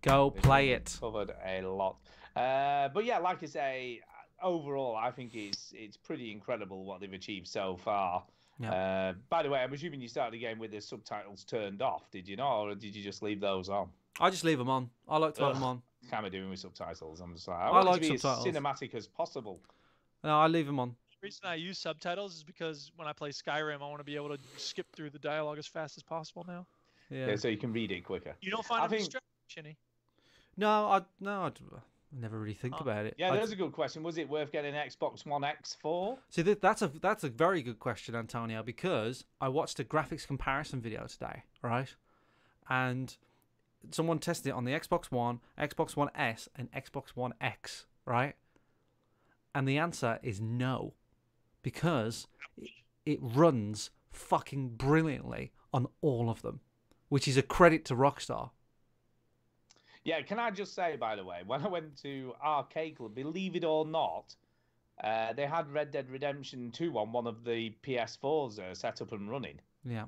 Go play it. Covered a lot, but yeah, like I say, overall, I think it's pretty incredible what they've achieved so far. Yeah. By the way, I'm assuming you started the game with the subtitles turned off, did you not, or did you just leave those on? I just leave them on. I like to have them on. Kind of doing with subtitles. I'm just I want it to be subtitles. as cinematic as possible. No, I leave them on. The reason I use subtitles is because when I play Skyrim, I want to be able to skip through the dialogue as fast as possible now. Yeah, so you can read it quicker. You don't find it distracting, Shinny? No, I never really think about it. Yeah, that's a good question. Was it worth getting an Xbox One X for? See, that's a very good question, Antonio, because I watched a graphics comparison video today, right? And someone tested it on the Xbox One, Xbox One S, and Xbox One X, right? And the answer is no, because it runs fucking brilliantly on all of them, which is a credit to Rockstar. Yeah, can I just say, by the way, when I went to Arcade Club, believe it or not, they had Red Dead Redemption 2 on one of the PS4s set up and running. Yeah.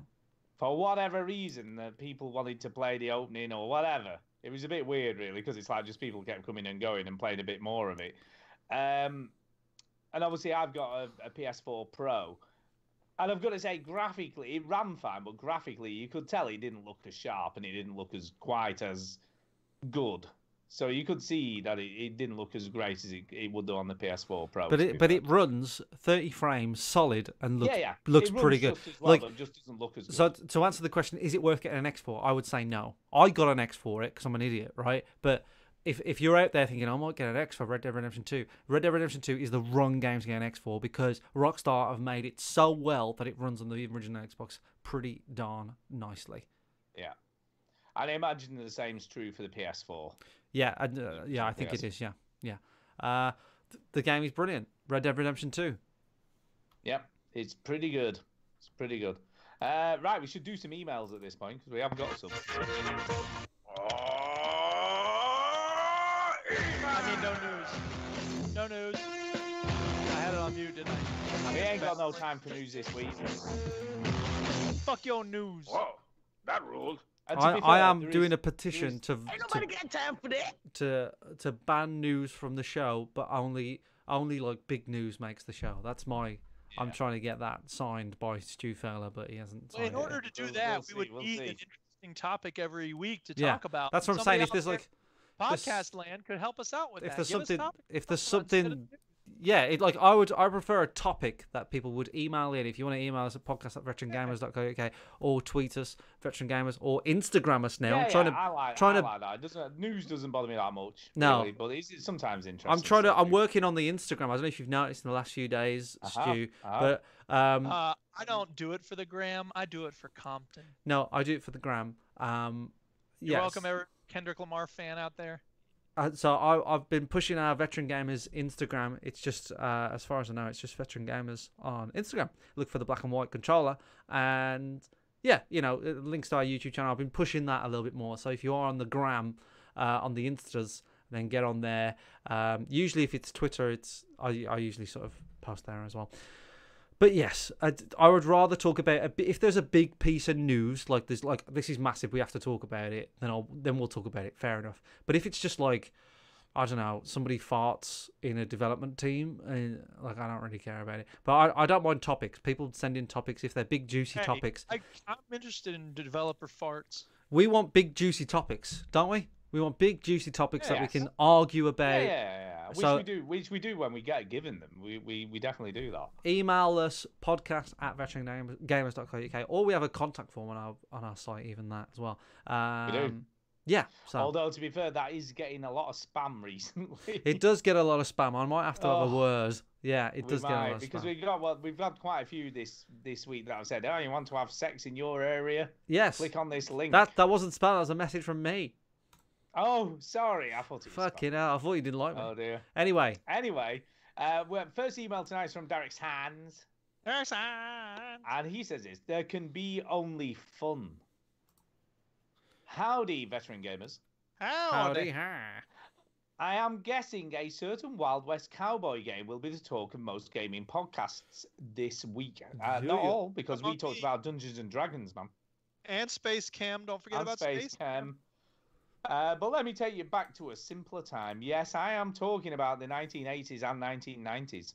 For whatever reason, people wanted to play the opening or whatever. It was a bit weird, really, because it's just people kept coming and going and playing a bit more of it. And obviously, I've got a PS4 Pro. And I've got to say, graphically, it ran fine, but graphically, you could tell it didn't look as sharp and it didn't look as quite as good. So you could see that it didn't look as great as it would do on the PS4 Pro. But it runs 30 frames solid and looks it pretty good. Just as well, it just doesn't look as good. So to answer the question, is it worth getting an X for? I would say no. I got an X for it because I'm an idiot, right? But if you're out there thinking, I might get an X for Red Dead Redemption 2, Red Dead Redemption 2 is the wrong game to get an X for because Rockstar have made it so well that it runs on the original Xbox pretty darn nicely. Yeah. And I imagine the same's true for the PS4. Yeah, I think it is. Yeah. The game is brilliant. Red Dead Redemption 2. Yep, it's pretty good. It's pretty good. Right, we should do some emails at this point because we haven't got some. I mean, no news. No news. I had it on mute, didn't I? We ain't got no time for news this week. Fuck your news. Whoa, that ruled. And to be I fair, am there doing is- a petition Ain't nobody got time for that. to ban news from the show, but only like big news makes the show. That's my. I'm trying to get that signed by Stu Fowler, but he hasn't Well, signed in order it. to do We'll that, see, we would we'll need see. an interesting topic every week to Yeah, talk about. That's what I'm Somebody saying. If out there's there like in there's- podcast land could help us out with if that. there's Give us something topics if to there's talk about instead of something news. yeah, I prefer a topic that people would email in. If you want to email us at podcast@veterangamers.co.uk or tweet us, Veteran Gamers, or Instagram us now. Yeah, I'm trying I like that. News doesn't bother me that much. No. really, but it's sometimes interesting. I'm trying to. stuff I'm too. working on the Instagram. I don't know if you've noticed in the last few days, Stu, but I don't do it for the gram. I do it for Compton. no, I do it for the gram. You're Yes. welcome, every Kendrick Lamar fan out there. So I've been pushing our Veteran Gamers Instagram. It's just, as far as I know, it's just Veteran Gamers on Instagram. Look for the black and white controller, and yeah, links to our YouTube channel. I've been pushing that a little bit more. So if you are on the gram, on the Instas, then get on there. Usually, if it's Twitter, I usually sort of post there as well. But yes, I would rather talk about if there's a big piece of news like this is massive, we have to talk about it. Then we'll talk about it. Fair enough. But if it's just like, I don't know, somebody farts in a development team, and like I don't really care about it. But I don't mind topics. People send in topics if they're big juicy topics. I'm interested in developer farts. We want big juicy topics, don't we? We want big juicy topics that we Yes. can argue about. Yeah. So- Which we do when we get given them. We definitely do that. Email us podcast@veterangamers.co.uk, or we have a contact form on our site, even that as well. We do. Yeah, so Although to be fair, that is getting a lot of spam recently. it does get a lot of spam. I might have to have a Oh. word. Yeah, it We does get a lot might, of because spam. we've got quite a few this week that have said, "Oh, you want to have sex in your area? Yes, Click on this link." that wasn't spam. That was a message from me. Oh, sorry, I thought it was Fucking spam. hell, I thought you didn't like me. Oh dear. Anyway, Anyway, first email tonight is from Derek's Hands, and he says this: there can be only fun. Howdy, veteran gamers. howdy, hi. I am guessing a certain Wild West cowboy game will be the talk of most gaming podcasts this week. Not all, because we talked about Dungeons and Dragons, man. And Space Cam. Don't forget And about Space Cam. But let me take you back to a simpler time. Yes, I am talking about the 1980s and 1990s.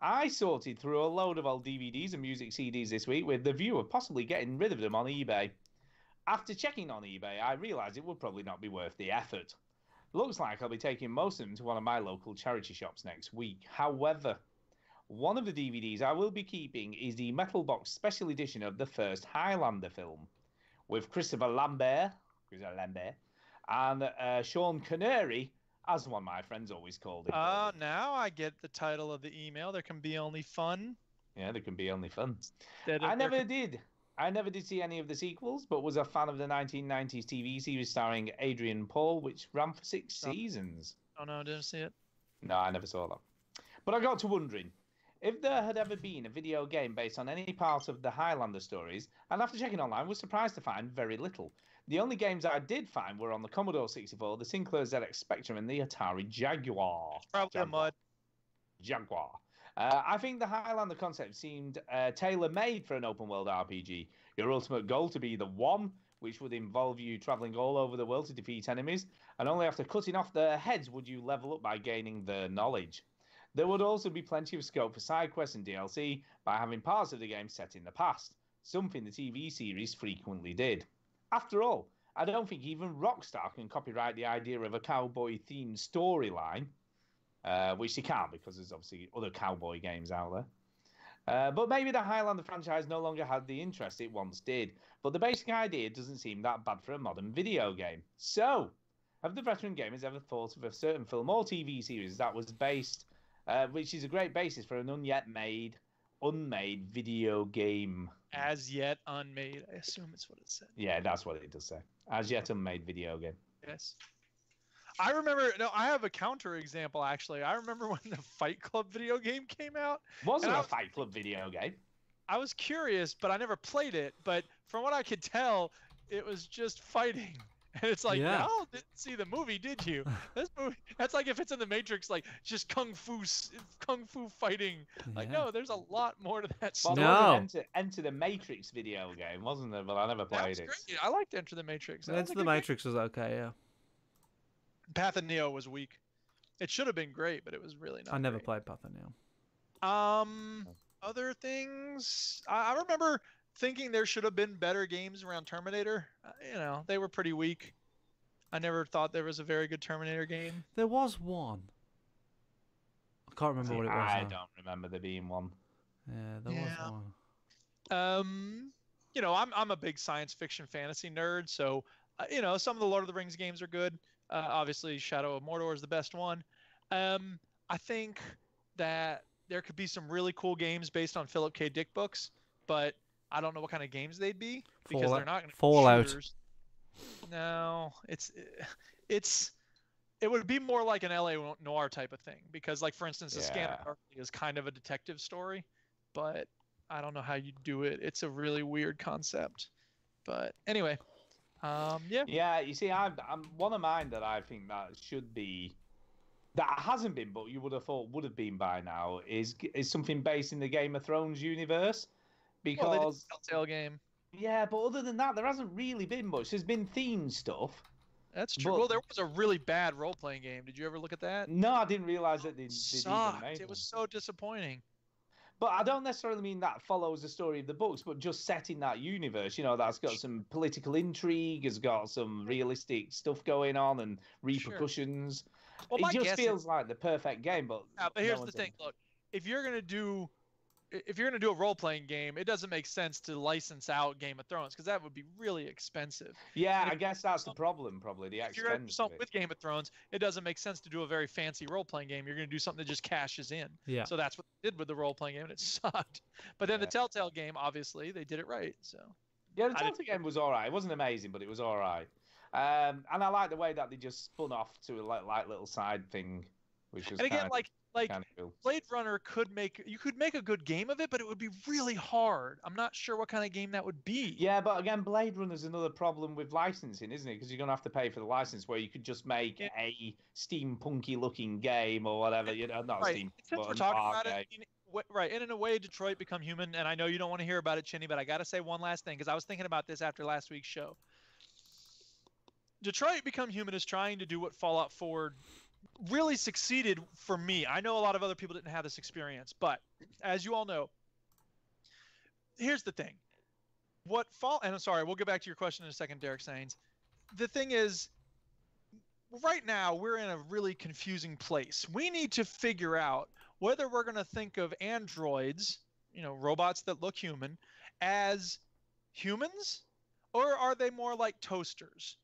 I sorted through a load of old DVDs and music CDs this week with the view of possibly getting rid of them on eBay. After checking on eBay, I realised it would probably not be worth the effort. Looks like I'll be taking most of them to one of my local charity shops next week. However, one of the DVDs I will be keeping is the Metal Box Special Edition of the first Highlander film, with Christopher Lambert and Sean Connery, as one of my friends always called him. Now I get the title of the email. There can be only fun. Yeah, there can be only fun. That I there never can- did. I never did see any of the sequels, but was a fan of the 1990s TV series starring Adrian Paul, which ran for 6 seasons. Oh no, I didn't see it. No, I never saw that. But I got to wondering, if there had ever been a video game based on any part of the Highlander stories, and after checking online, was surprised to find very little. The only games I did find were on the Commodore 64, the Sinclair ZX Spectrum, and the Atari Jaguar. Probably a mud. Jaguar. I think the Highlander concept seemed tailor-made for an open-world RPG. Your ultimate goal to be the one, which would involve you traveling all over the world to defeat enemies, and only after cutting off their heads would you level up by gaining their knowledge. There would also be plenty of scope for side quests and DLC by having parts of the game set in the past, something the TV series frequently did. After all, I don't think even Rockstar can copyright the idea of a cowboy-themed storyline, which they can't because there's obviously other cowboy games out there. But maybe the Highlander franchise no longer had the interest it once did. But the basic idea doesn't seem that bad for a modern video game. So, have the veteran gamers ever thought of a certain film or TV series that was based, which is a great basis for an unmade video game? As yet unmade. I assume it's what it said. Yeah, that's what it does say. As yet unmade video game. Yes. I remember. No, I have a counter example actually. I remember when the Fight Club video game came out. Wasn't And a I- Fight Club video game. I was curious, but I never played it. But from what I could tell, it was just fighting. And it's like, Yeah. y'all didn't see the movie, did you? This movie, that's like if it's in the Matrix, like just kung fu fighting. Like, Yeah. no, there's a lot more to that Well, story. there No. was an Enter the Matrix video game, wasn't there? But I never That played was it. great. I liked Enter the Matrix. That was Into a the good game. Matrix was okay, yeah. Path of Neo was weak. It should have been great, but it was really not. I never great. played Path of Neo. Other things. I remember thinking there should have been better games around Terminator. You know, they were pretty weak. I never thought there was a very good Terminator game. There was one. I can't remember what it was. I now. don't remember there being one. Yeah, there Yeah. was one. You know, I'm a big science fiction fantasy nerd, so you know, some of the Lord of the Rings games are good. Obviously, Shadow of Mordor is the best one. I think that there could be some really cool games based on Philip K. Dick books, but I don't know what kind of games they'd be because they're not going to be Fallout. shooters. No, it would be more like an LA Noir type of thing because, like, for instance, the Scan of Darkly is kind of a detective story, but I don't know how you do it. It's a really weird concept. But anyway, yeah. Yeah, you see, I'm one of mine that I think that should be, that hasn't been, but you would have thought would have been by now, is something based in the Game of Thrones universe, because Well, they did the Telltale game. yeah, but other than that, there hasn't really been much. There's been theme stuff. That's true. But- Well, there was a really bad role-playing game. Did you ever look at that? No, I didn't realize that they'd even Sucked. made It was one. so disappointing. But I don't necessarily mean that follows the story of the books, but just set in that universe. You know, that's got some political intrigue, has got some realistic stuff going on, and repercussions. Well, my It just guess feels like the perfect game, but Yeah, but no here's the one's thing. done Look, if you're gonna do a role-playing game, it doesn't make sense to license out Game of Thrones because that would be really expensive. it. Yeah, And I if- guess that's the problem, probably the If you're gonna do expense of something it. with Game of Thrones, it doesn't make sense to do a very fancy role-playing game. You're gonna do something that just cashes in. Yeah. So that's what they did with the role-playing game, and it sucked. But then the Yeah. Telltale game, obviously, they did it right. So Yeah, the I didn't- Telltale game was all right. It wasn't amazing, but it was all right. And I like the way that they just spun off to a like little side thing, which was and again, like kind of cool. Blade Runner could make a good game of it, but it would be really hard. I'm not sure what kind of game that would be. Yeah, but again, Blade Runner's another problem with licensing, isn't it? Because you're going to have to pay for the license, where you could just make a steampunky looking game or whatever. You know, not Right. steam, Since but we're an talking art about it, game. right, and in a way, Detroit Become Human, and I know you don't want to hear about it, Chinny, but I got to say one last thing because I was thinking about this after last week's show. Detroit Become Human is trying to do what Fallout 4 really succeeded for me. I know a lot of other people didn't have this experience, but as you all know, here's the thing. And I'm sorry, we'll get back to your question in a second, Derek Sainz. The thing is, right now we're in a really confusing place. We need to figure out whether we're going to think of androids, you know, robots that look human, as humans, or are they more like toasters?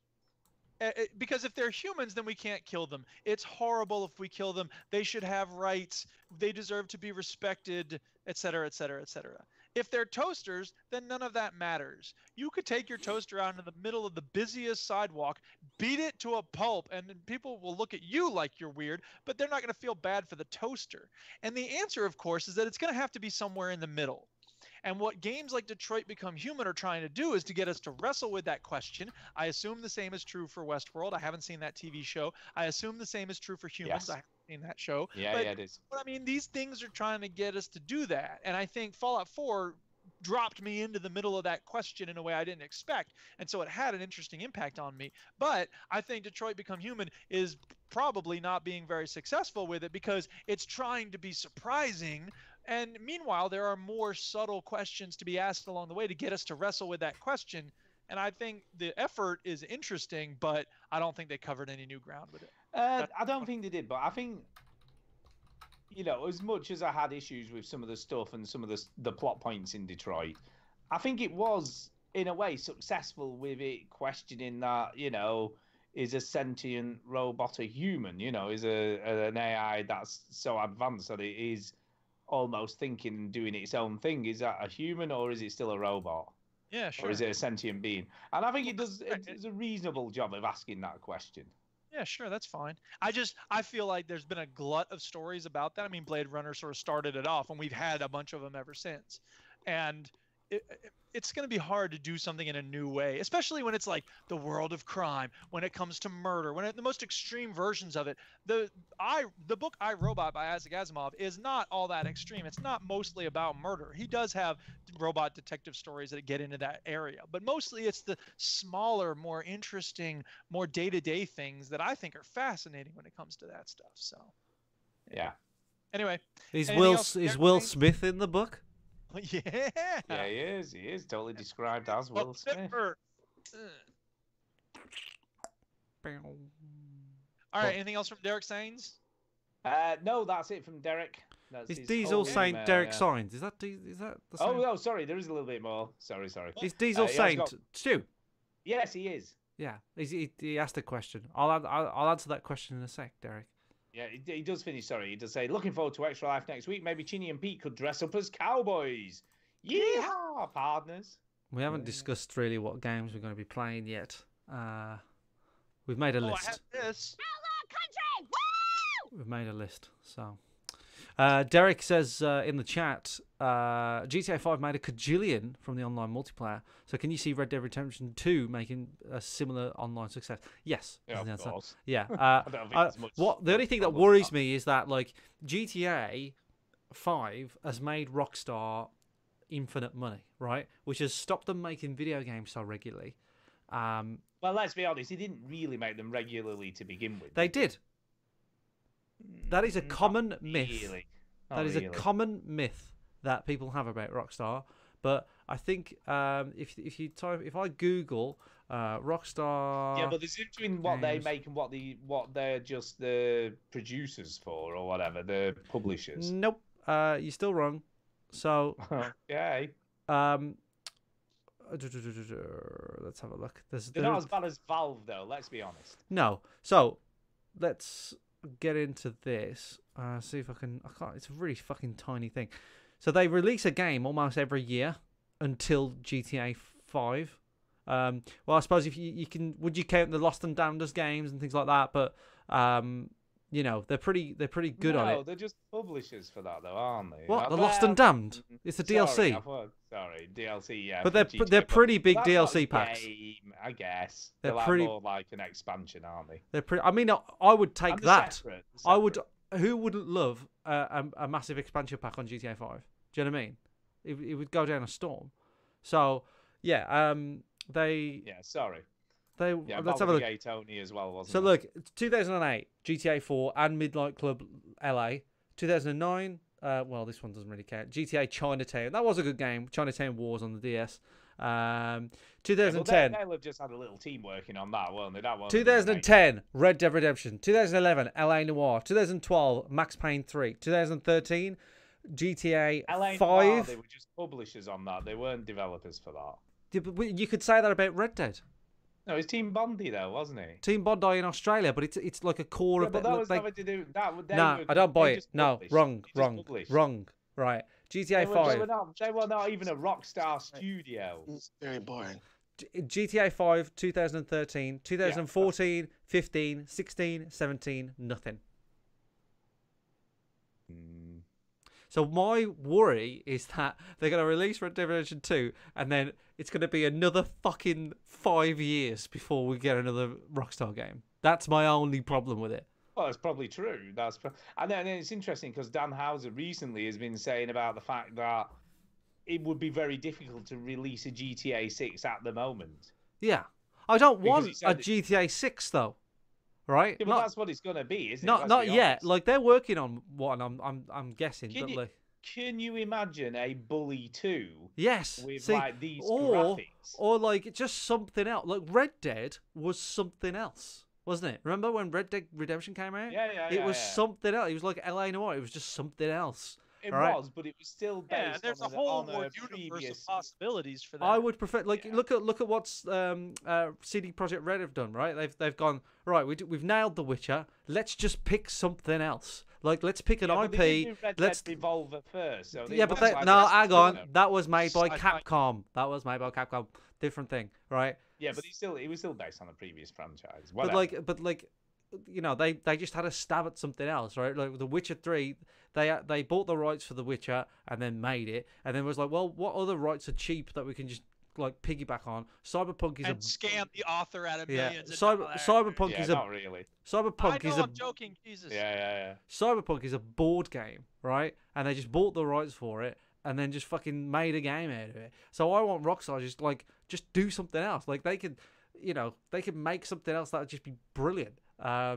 Because if they're humans, then we can't kill them. It's horrible if we kill them. They should have rights. They deserve to be respected, et cetera, et cetera, et cetera. If they're toasters, then none of that matters. You could take your toaster out in the middle of the busiest sidewalk, beat it to a pulp, and then people will look at you like you're weird, but they're not going to feel bad for the toaster. And the answer, of course, is that it's going to have to be somewhere in the middle. And what games like Detroit Become Human are trying to do is to get us to wrestle with that question. I assume the same is true for Westworld. I haven't seen that TV show. I assume the same is true for Humans. Yes. I haven't seen that show. Yeah, But yeah, it is. But I mean, these things are trying to get us to do that. And I think Fallout 4 dropped me into the middle of that question in a way I didn't expect. And so it had an interesting impact on me. But I think Detroit Become Human is probably not being very successful with it because it's trying to be surprising. And meanwhile, there are more subtle questions to be asked along the way to get us to wrestle with that question. And I think the effort is interesting, but I don't think they covered any new ground with it. I don't think they did, but I think, you know, as much as I had issues with some of the stuff and some of the plot points in Detroit, I think it was, in a way, successful with it questioning that, you know, is a sentient robot a human? You know, is an AI that's so advanced that it is almost thinking and doing its own thing? Is that a human or is it still a robot? Yeah, sure. Or is it a sentient being? And I think it does a reasonable job of asking that question. Yeah, sure, that's fine. I feel like there's been a glut of stories about that. I mean, Blade Runner sort of started it off, and we've had a bunch of them ever since. and it's going to be hard to do something in a new way, especially when it's like the world of crime, when it comes to murder, the most extreme versions of it. The book I, Robot by Isaac Asimov is not all that extreme. It's not mostly about murder. He does have robot detective stories that get into that area, but mostly it's the smaller, more interesting, more day-to-day things that I think are fascinating when it comes to that stuff. So, yeah. Anyway, is Will Smith in the book? Yeah. Yeah, he is. He is totally described as Will Smith. All right. Anything else from Derek Sains? No, that's it from Derek. Is Diesel Saint Derek Sains? Is that the same? Oh no, sorry. There is a little bit more. Sorry. Is Diesel Saint Stu? Yes, he is. Yeah, he asked a question. I'll answer that question in a sec, Derek. Yeah, he does finish. Sorry, he does say, looking forward to Extra Life next week. Maybe Chinny and Pete could dress up as cowboys. Yeehaw, partners. We haven't discussed really what games we're going to be playing yet. We've made a list. I have this. Outlaw country! Woo! We've made a list. So, Derek says in the chat, GTA 5 made a cajillion from the online multiplayer. So can you see Red Dead Redemption 2 making a similar online success? Yes. Yeah, of course. Yeah. The only thing that worries me is that like GTA 5 has made Rockstar infinite money, right? Which has stopped them making video games so regularly. Well, let's be honest. He didn't really make them regularly to begin with. They did. That is a common myth. Really. That is a common myth that people have about Rockstar. But I think if I Google Rockstar, yeah, but there's between what they make and what they're just the producers for or whatever, the publishers. Nope, you're still wrong. So okay. Let's have a look. They're not as bad as Valve, though. Let's be honest. No. So let's get into this. See if I can't. It's a really fucking tiny thing. So they release a game almost every year until GTA 5. Well, I suppose if you can, would you count the Lost and Damned as games and things like that? But you know, they're pretty good on it. No, they're just publishers for that, though, aren't they? What? The Lost and Damned? It's a DLC. Sorry, DLC. Yeah, but they're pretty big DLC packs. Game, I guess they're pretty more like an expansion, aren't they? They're pretty. I mean, I would take that. Separate. I would. Who wouldn't love a massive expansion pack on GTA 5? Do you know what I mean? It would go down a storm. So yeah, they. Yeah, sorry. Let's have a look. Tony as well, wasn't so look, 2008, GTA 4 and Midnight Club LA. 2009, well, this one doesn't really count. GTA Chinatown. That was a good game. Chinatown Wars on the DS. 2010. They'll have just had a little team working on that, won't they? 2010, Red Dead Redemption. 2011, LA Noire. 2012, Max Payne 3. 2013, GTA LA 5. Noire, they were just publishers on that. They weren't developers for that. Yeah, but you could say that about Red Dead. No, it's Team Bondi though, wasn't he? Team Bondi in Australia, but it's like a core of but that was nothing to do. No, I don't buy it. No, wrong. Right. GTA 5. They were not even a Rockstar studio. It's very boring. GTA 5, 2013, 2014, 15, 16, 17, nothing. So my worry is that they're going to release Red Dead Redemption 2 and then it's going to be another fucking 5 years before we get another Rockstar game. That's my only problem with it. Well, that's probably true. And then it's interesting because Dan Houser recently has been saying about the fact that it would be very difficult to release a GTA 6 at the moment. Yeah. I don't want a GTA 6 though. Right? Yeah, but that's what it's gonna be, isn't it? Not yet. Like they're working on one. I'm guessing. Can you imagine a Bully 2? Yes. With like these graphics, or like just something else. Like Red Dead was something else, wasn't it? Remember when Red Dead Redemption came out? Yeah. It was something else. It was like LA Noire. It was just something else. It was, but it was still based there's on a whole more universe of possibilities for that. I would prefer, look at what's CD Projekt Red have done, right? They've gone, right, we've nailed The Witcher. Let's just pick something else. Like, let's pick an IP. Let's Devolve at first. So but hang on. That was made by Capcom. Different thing, right? Yeah, but it was still based on a previous franchise. Whatever. But you know, they just had a stab at something else, right? Like The Witcher 3, they bought the rights for The Witcher and then made it, and then was like, well, what other rights are cheap that we can just like piggyback on? Cyberpunk is and scam the author out of millions. Cyberpunk is not really. Cyberpunk I know, is I'm joking. Jesus. Yeah. Cyberpunk is a board game, right? And they just bought the rights for it and then just fucking made a game out of it. So I want Rockstar just do something else. Like they could, you know, they could make something else that would just be brilliant. I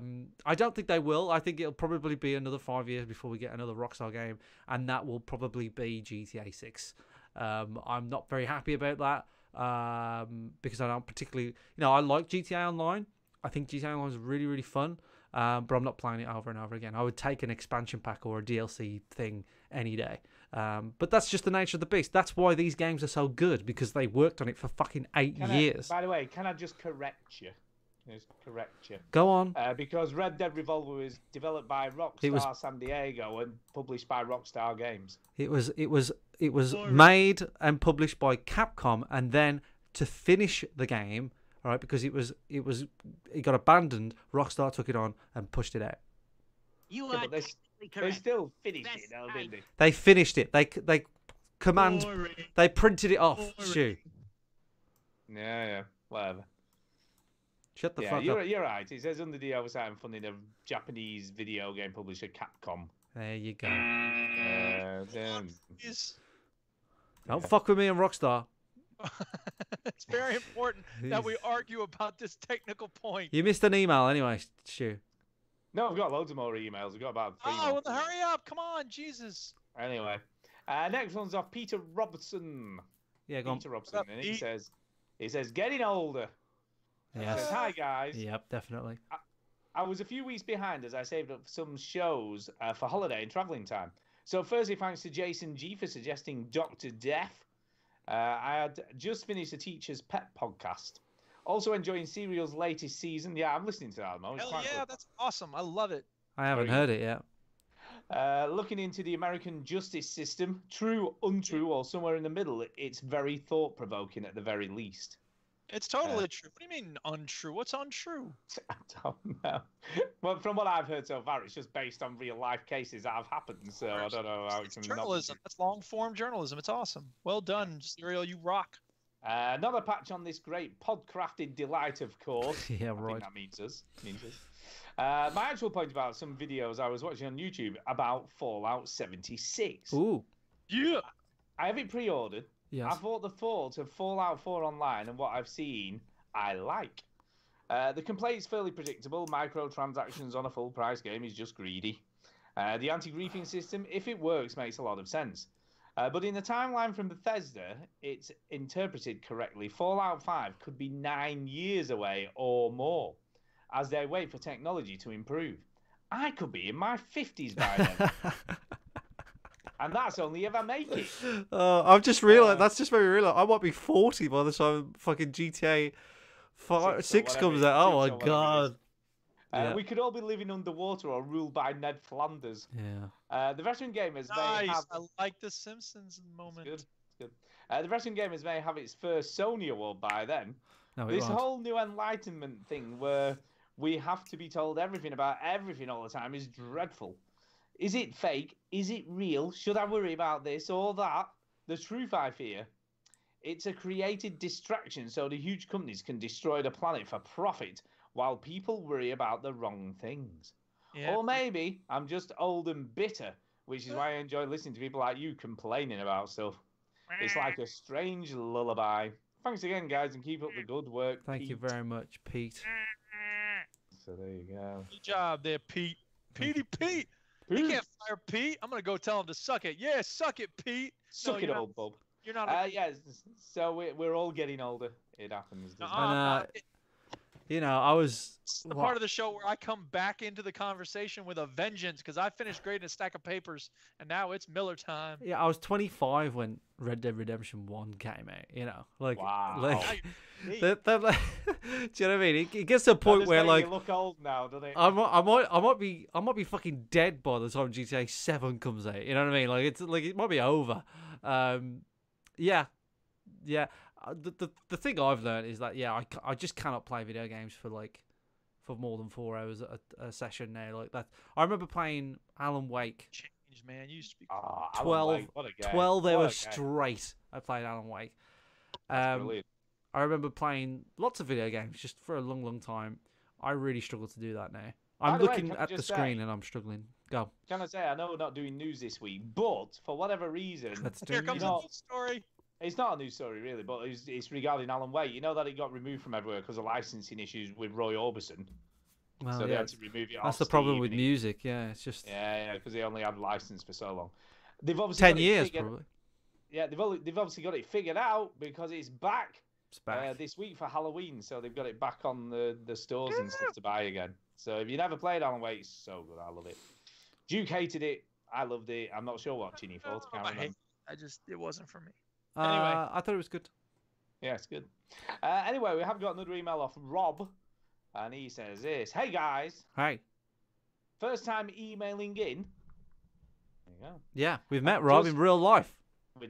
don't think they will. I think it'll probably be another 5 years before we get another Rockstar game, and that will probably be GTA 6. I'm not very happy about that because I don't particularly, you know, I like GTA Online. I think GTA Online is really, really fun, but I'm not playing it over and over again. I would take an expansion pack or a DLC thing any day. But that's just the nature of the beast. That's why these games are so good, because they worked on it for fucking 8 years. By the way, can I just correct you? Go on. Because Red Dead Revolver was developed by Rockstar San Diego and published by Rockstar Games. It was made and published by Capcom, and then to finish the game, right? Because it got abandoned. Rockstar took it on and pushed it out. You are they still finished it, though, didn't they? They finished it. They Boring. They printed it off. Stu. Yeah, whatever. Shut the fuck up. You're right. It says under the oversight and funding of Japanese video game publisher Capcom. There you go. Don't fuck with me and Rockstar. It's very important that we argue about this technical point. You missed an email anyway, Stu. No, I've got loads of more emails. We've got about 3 more. Oh, well, hurry up. Come on, Jesus. Anyway, next one's off Peter Robertson. Yeah, go on. Peter Robertson, and he says, getting older. Yes. Says, hi, guys. Yep, definitely. I was a few weeks behind as I saved up some shows for holiday and travelling time. So firstly, thanks to Jason G for suggesting Dr. Death. I had just finished a Teacher's Pet podcast. Also enjoying Serial's latest season. Yeah, I'm listening to that at the moment. Hell yeah, good. That's awesome. I love it. I haven't heard it yet. Looking into the American justice system, true, untrue, or somewhere in the middle, it's very thought-provoking at the very least. It's totally true. What do you mean untrue? What's untrue? I don't know. Well, from what I've heard so far, it's just based on real-life cases that have happened, so I don't know how it's journalism. That's long-form journalism. It's awesome. Well done, Serial. You rock. Another patch on this great pod-crafted delight, of course. Yeah, right. I think that means us. My actual point about some videos I was watching on YouTube about Fallout 76. Ooh. Yeah. I have it pre-ordered. Yes. I thought the thought of Fallout 4 Online and what I've seen, I like. The complaint's fairly predictable. Microtransactions on a full-price game is just greedy. The anti-griefing system, if it works, makes a lot of sense. But in the timeline from Bethesda, it's interpreted correctly. Fallout 5 could be 9 years away or more as they wait for technology to improve. I could be in my 50s by then. And that's only if I make it. I've just realised, that's just very real. I might be 40 by the time fucking GTA 6 comes out. Oh my god. We could all be living underwater or ruled by Ned Flanders. Yeah. The veteran gamers nice. may have... I like the Simpsons moment. It's good. The veteran gamers may have its first Sony award by then. No, this whole new enlightenment thing where we have to be told everything about everything all the time is dreadful. Is it fake? Is it real? Should I worry about this or that? The truth, I fear, it's a created distraction so the huge companies can destroy the planet for profit while people worry about the wrong things. Yeah. Or maybe I'm just old and bitter, which is why I enjoy listening to people like you complaining about stuff. It's like a strange lullaby. Thanks again, guys, and keep up the good work, Thank you very much, Pete. So there you go. Good job there, Pete. Pete. You can't fire Pete. I'm going to go tell him to suck it. Yeah, suck it, Pete. Suck it, old bub. You're not. Yeah, so we're all getting older. It happens. You know, I was... It's the part of the show where I come back into the conversation with a vengeance because I finished grading a stack of papers, and now it's Miller time. Yeah, I was 25 when Red Dead Redemption 1 came out, you know. Like, wow. Like, do you know what I mean? It gets to a point where, like... You look old now, doesn't it? I might be fucking dead by the time GTA 7 comes out, you know what I mean? Like, it's like, it might be over. Yeah. The thing I've learned is that I just cannot play video games for for more than 4 hours a session now. Like that. I remember playing Alan Wake. Change, man. You used to be. Ah, 12, Alan Wake, what a game. 12 What a hours game. straight. I played Alan Wake. That's brilliant. I remember playing lots of video games just for a long, long time. I really struggle to do that now. I'm the way, looking can I at the just screen say- and I'm struggling. Go. Can I say, I know we're not doing news this week, but for whatever reason, Let's do Here it. comes know- a news story. it's not a news story really, but it's regarding Alan Wake. You know that it got removed from everywhere because of licensing issues with Roy Orbison. Well, So they yeah, had to remove it. that's off the problem Steam with and it- music. Yeah, it's just Yeah, because they only had license for so long. They've obviously 10 got it years figured- probably. Yeah, they've obviously got it figured out because it's back, It's back. this week for Halloween. So they've got it back on the stores and stuff to buy again. So if you never played Alan Wake, it's so good. I love it. Duke hated it. I loved it. I'm not sure what Chinny thought. I can't remember. It wasn't for me. I thought it was good. Yeah, it's good. Anyway, we have got another email off Rob, and he says this: "Hey guys, Hey, first time emailing in." There you go. yeah, we've met Rob just- in real life. We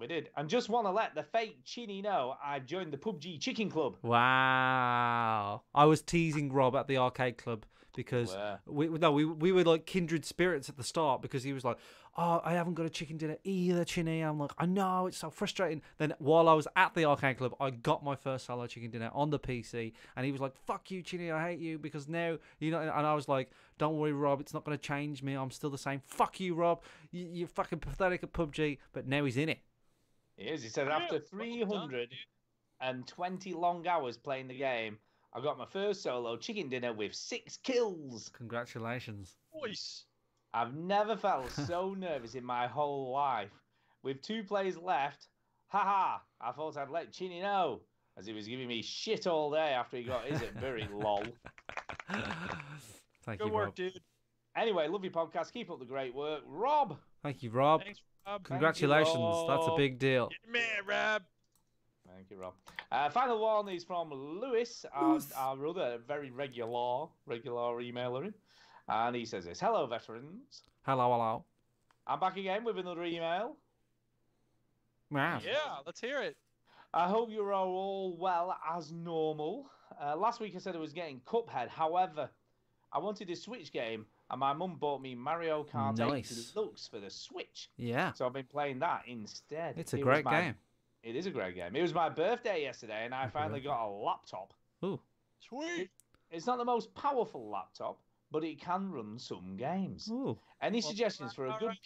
did, and just want to let the fake Chinny know I've joined the PUBG Chicken Club. Wow. I was teasing Rob at the arcade club because we were like kindred spirits at the start because he was like, "Oh, I haven't got a chicken dinner either, Chinny." I'm like, "I know, it's so frustrating." Then while I was at the arcade club, I got my first solo chicken dinner on the PC, and he was like, "Fuck you, Chinny, I hate you because now you know." And I was like, "Don't worry, Rob, it's not going to change me. I'm still the same. Fuck you, Rob. You're fucking pathetic at PUBG." But now he's in it. He is. He said after 320 long hours playing the game, I got my first solo chicken dinner with 6 kills. Congratulations. Voice. I've never felt so nervous in my whole life. With 2 players left, haha, I thought I'd let Chinny know, as he was giving me shit all day after he got his at Bury, lol. Thank Good you, work, Rob. dude. Anyway, love your podcast. Keep up the great work. Rob. Thank you, Rob. Thanks, Rob. Congratulations. That's a Rob. big deal. Get your man, Rob. Thank you, Rob. Final one is from Lewis, our other very regular emailer. And he says this: "Hello, veterans. Hello. I'm back again with another email. Wow. Yeah, let's hear it. I hope you're all well as normal. Last week I said I was getting Cuphead. However, I wanted a Switch game, and my mum bought me Mario Kart 8 Nice. Deluxe for the Switch. Yeah. So I've been playing that instead. It's a It was great my- game. It is a great game. It was my birthday yesterday, and I finally got a laptop. Ooh. Sweet. It's not the most powerful laptop, but it can run some games. Ooh. Any Well, suggestions for a good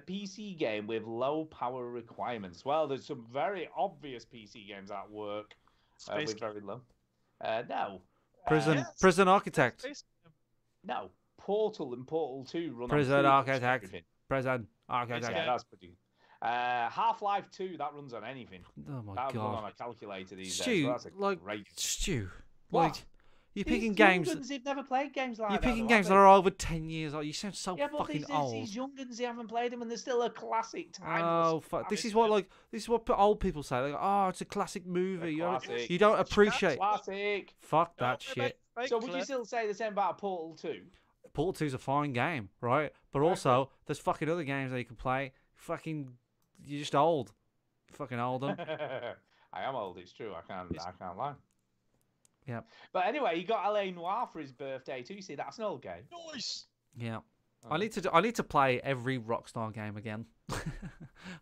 PC game with low power requirements? Well, there's some very obvious PC games that work Space with very low. No. Prison Yes. Prison Architect. Space Game. No. Portal and Portal 2 run Prison on full Architect. everything. Prison Architect. Yeah, that's pretty good. Half-Life 2, that runs on anything. Oh my That run on god. a calculator these days. Stu, So that's a like great... Stu, What? like you're picking These games. young'uns, they've never played games like You're that. picking though, games have that they? are over 10 years old. You sound so Yeah, but fucking these old. young'uns, they haven't played them, and they're still a classic timeless. Oh fuck! This is what old people say. Like, oh, it's a classic movie. Classic. You don't appreciate. Classic. Fuck that Don't worry shit. about So fake would you clip. still say the same about Portal 2? Portal 2 is a fine game, right? But also, there's fucking other games that you can play. Fucking, you're just old. Fucking old. I am old, it's true. I can't lie. Yep. But anyway, he got LA Noire for his birthday too. You see, that's an old game. Nice. Yeah. I need to play every Rockstar game again.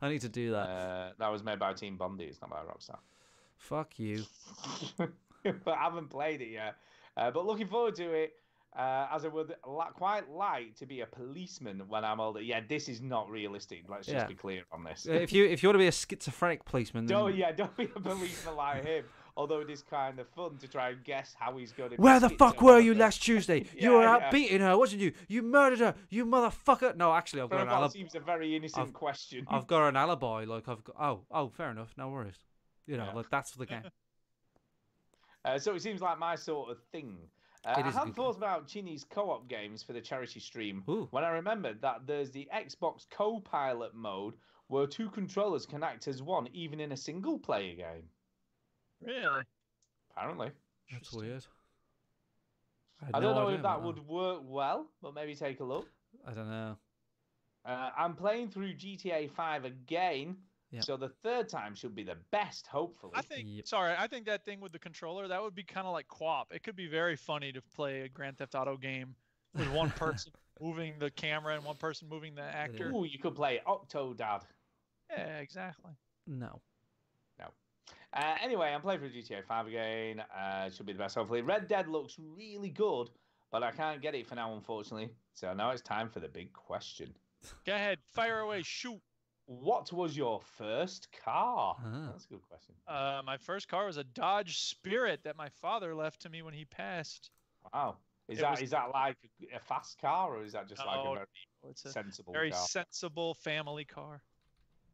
I need to do that. That was made by Team Bondi. It's not by Rockstar. Fuck you. But I haven't played it yet. But looking forward to it. As I would quite like to be a policeman when I'm older. Yeah, this is not realistic. Let's just Yeah. be clear on this. If you want to be a schizophrenic policeman, then Don't be a policeman like him. Although it is kind of fun to try and guess how he's going to. where the fuck were you last? last Tuesday? You were Yeah, out yeah. beating her, wasn't you? You murdered her, you motherfucker. No, actually, I've got For an what alibi. seems a very innocent question. I've got an alibi. Like I've got. Oh, fair enough. No worries. You know, Yeah. like that's for the game. So it seems like my sort of thing. I It is a had good thought about Chinny's co-op games for the charity stream Ooh. when I remembered that there's the Xbox co-pilot mode where 2 controllers can act as one, even in a single-player game. Really? Apparently. That's Interesting. weird. I don't know idea if that about would work well, but maybe take a look. I don't know. I'm playing through GTA 5 again. Yep. So the third time should be the best, hopefully. I think. Yep. Sorry, I think that thing with the controller that would be kind of like QWOP. It could be very funny to play a Grand Theft Auto game with one person moving the camera and one person moving the actor. Ooh, you could play Octodad. Yeah, exactly. No. Anyway, I'm playing for GTA 5 again. It should be the best, hopefully. Red Dead looks really good, but I can't get it for now, unfortunately. So now it's time for the big question. Go ahead, fire away, shoot. What was your first car? Ah. That's a good question. My first car was a Dodge Spirit that my father left to me when he passed. Wow. Is It that was- is that like a fast car, or is that just like a No, very It's a sensible very car? sensible family car.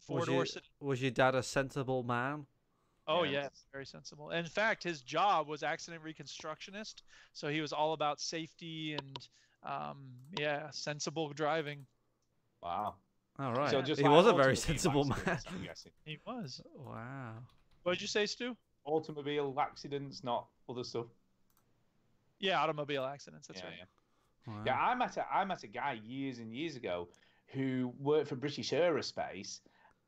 Was, Four-door sedan. was your dad a sensible man? Oh Yeah. yeah, very sensible. In fact, his job was accident reconstructionist, so he was all about safety and sensible driving. Wow. All right. So just he like was a very automobile sensible man. accidents, I'm guessing. He was. Wow. What did you say, Stu? Automobile accidents, not other stuff. Yeah, automobile accidents. That's right. Yeah. Wow. Yeah, I met a guy years and years ago who worked for British Aerospace,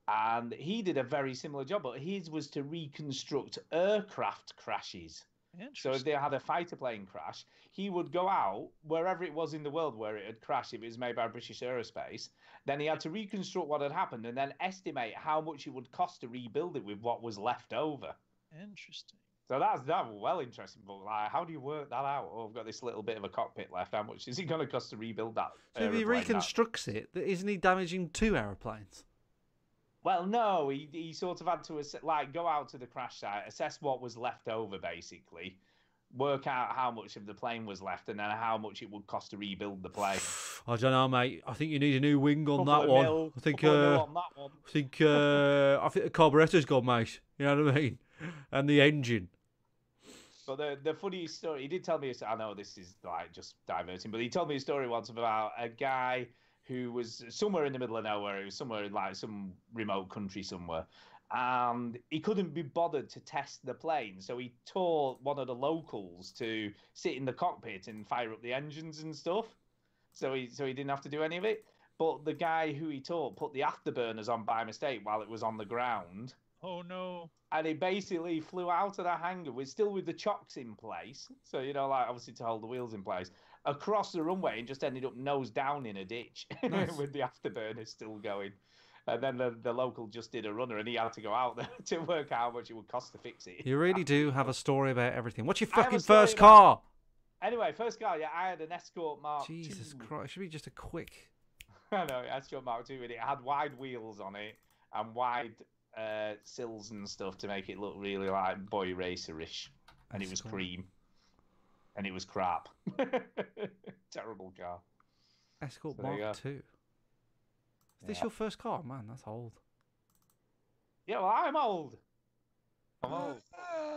and he did a very similar job, but his was to reconstruct aircraft crashes. So if Interesting. they had a fighter plane crash, he would go out wherever it was in the world where it had crashed, if it was made by British Aerospace, then he had to reconstruct what had happened and then estimate how much it would cost to rebuild it with what was left over. Interesting. So that's well interesting, but like, how do you work that out? Oh, I've got this little bit of a cockpit left. How much is it going to cost to rebuild that? So if he aeroplane now? reconstructs it, isn't he damaging 2 aeroplanes? Well, no, he sort of had to go out to the crash site, assess what was left over, basically, work out how much of the plane was left, and then how much it would cost to rebuild the plane. I don't know, mate. I think you need a new wing on Couple that of one. mil, I think. couple of mil on that one. I think the carburetor's gone, mate. You know what I mean? And the engine. But the funny story, he did tell me, I know this is like just diverting, but he told me a story once about a guy who was somewhere in the middle of nowhere. It was somewhere in like some remote country somewhere. And he couldn't be bothered to test the plane. So he taught one of the locals to sit in the cockpit and fire up the engines and stuff. So he didn't have to do any of it. But the guy who he taught put the afterburners on by mistake while it was on the ground. Oh no. And he basically flew out of the hangar with the chocks in place. So, like obviously to hold the wheels in place, across the runway and just ended up nose down in a ditch Nice. with the afterburners still going. And then the local just did a runner and he had to go out there to work out how much it would cost to fix it. You really do have a story about everything. What's your I have a fucking story first about- car? Anyway, first car, yeah, I had an Escort Mark Jesus II. Christ. It should be just a quick. I know, Escort Mark II, and it had wide wheels on it and wide sills and stuff to make it look really like boy racer-ish. And it was Escort. cream. And it was crap. Terrible car. Escort So there you Mark II. Is this Yeah. your first car? Man, that's old. Yeah, well, I'm old. I'm old.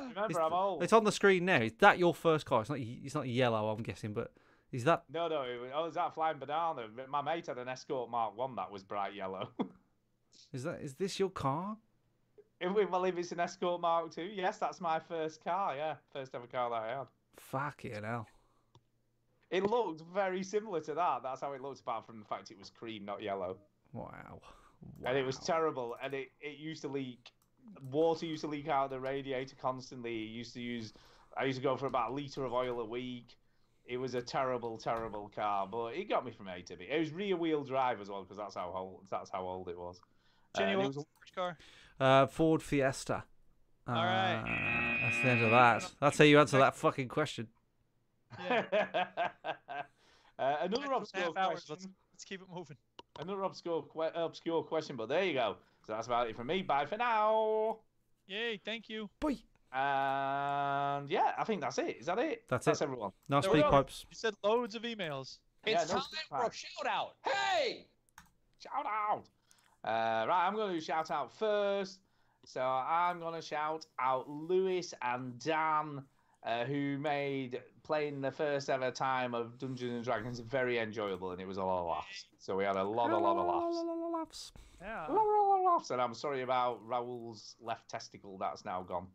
Remember, I'm old. It's on the screen now. Is that your first car? It's not yellow, I'm guessing, but is that... No, it was that Flying Banana. My mate had an Escort Mark 1 that was bright yellow. Is this your car? If it's an Escort Mark II, yes, that's my first car, yeah. First ever car that I had. Fucking hell. It looked very similar to that. That's how it looked, apart from the fact it was cream, not yellow. Wow. And it was terrible. And it used to leak. Water used to leak out of the radiator constantly. I used to go for about a litre of oil a week. It was a terrible, terrible car, but it got me from A to B. It was rear wheel drive as well, because that's how old it was. Jenny, And what it was was the first car? Ford Fiesta. All right. That's the end of that. That's how you answer that fucking question. Yeah. Another 2.5 obscure hours. question. Let's keep it moving. Another obscure question, but there you go. So that's about it from me. Bye for now. Yay! Thank you. Boy. And yeah, I think that's it. Is that it? That's That's it. everyone. No There we speak go. pipes. You said loads of emails. Yeah, It's no time speak for a pipes. shout out. Hey! Shout out. Right, I'm going to shout out first. So I'm going to shout out Lewis and Dan, who made playing the first ever time of Dungeons and Dragons very enjoyable, and it was a lot of laughs. So we had a lot of laughs. Yeah. A lot of laughs. And I'm sorry about Raoul's left testicle that's now gone.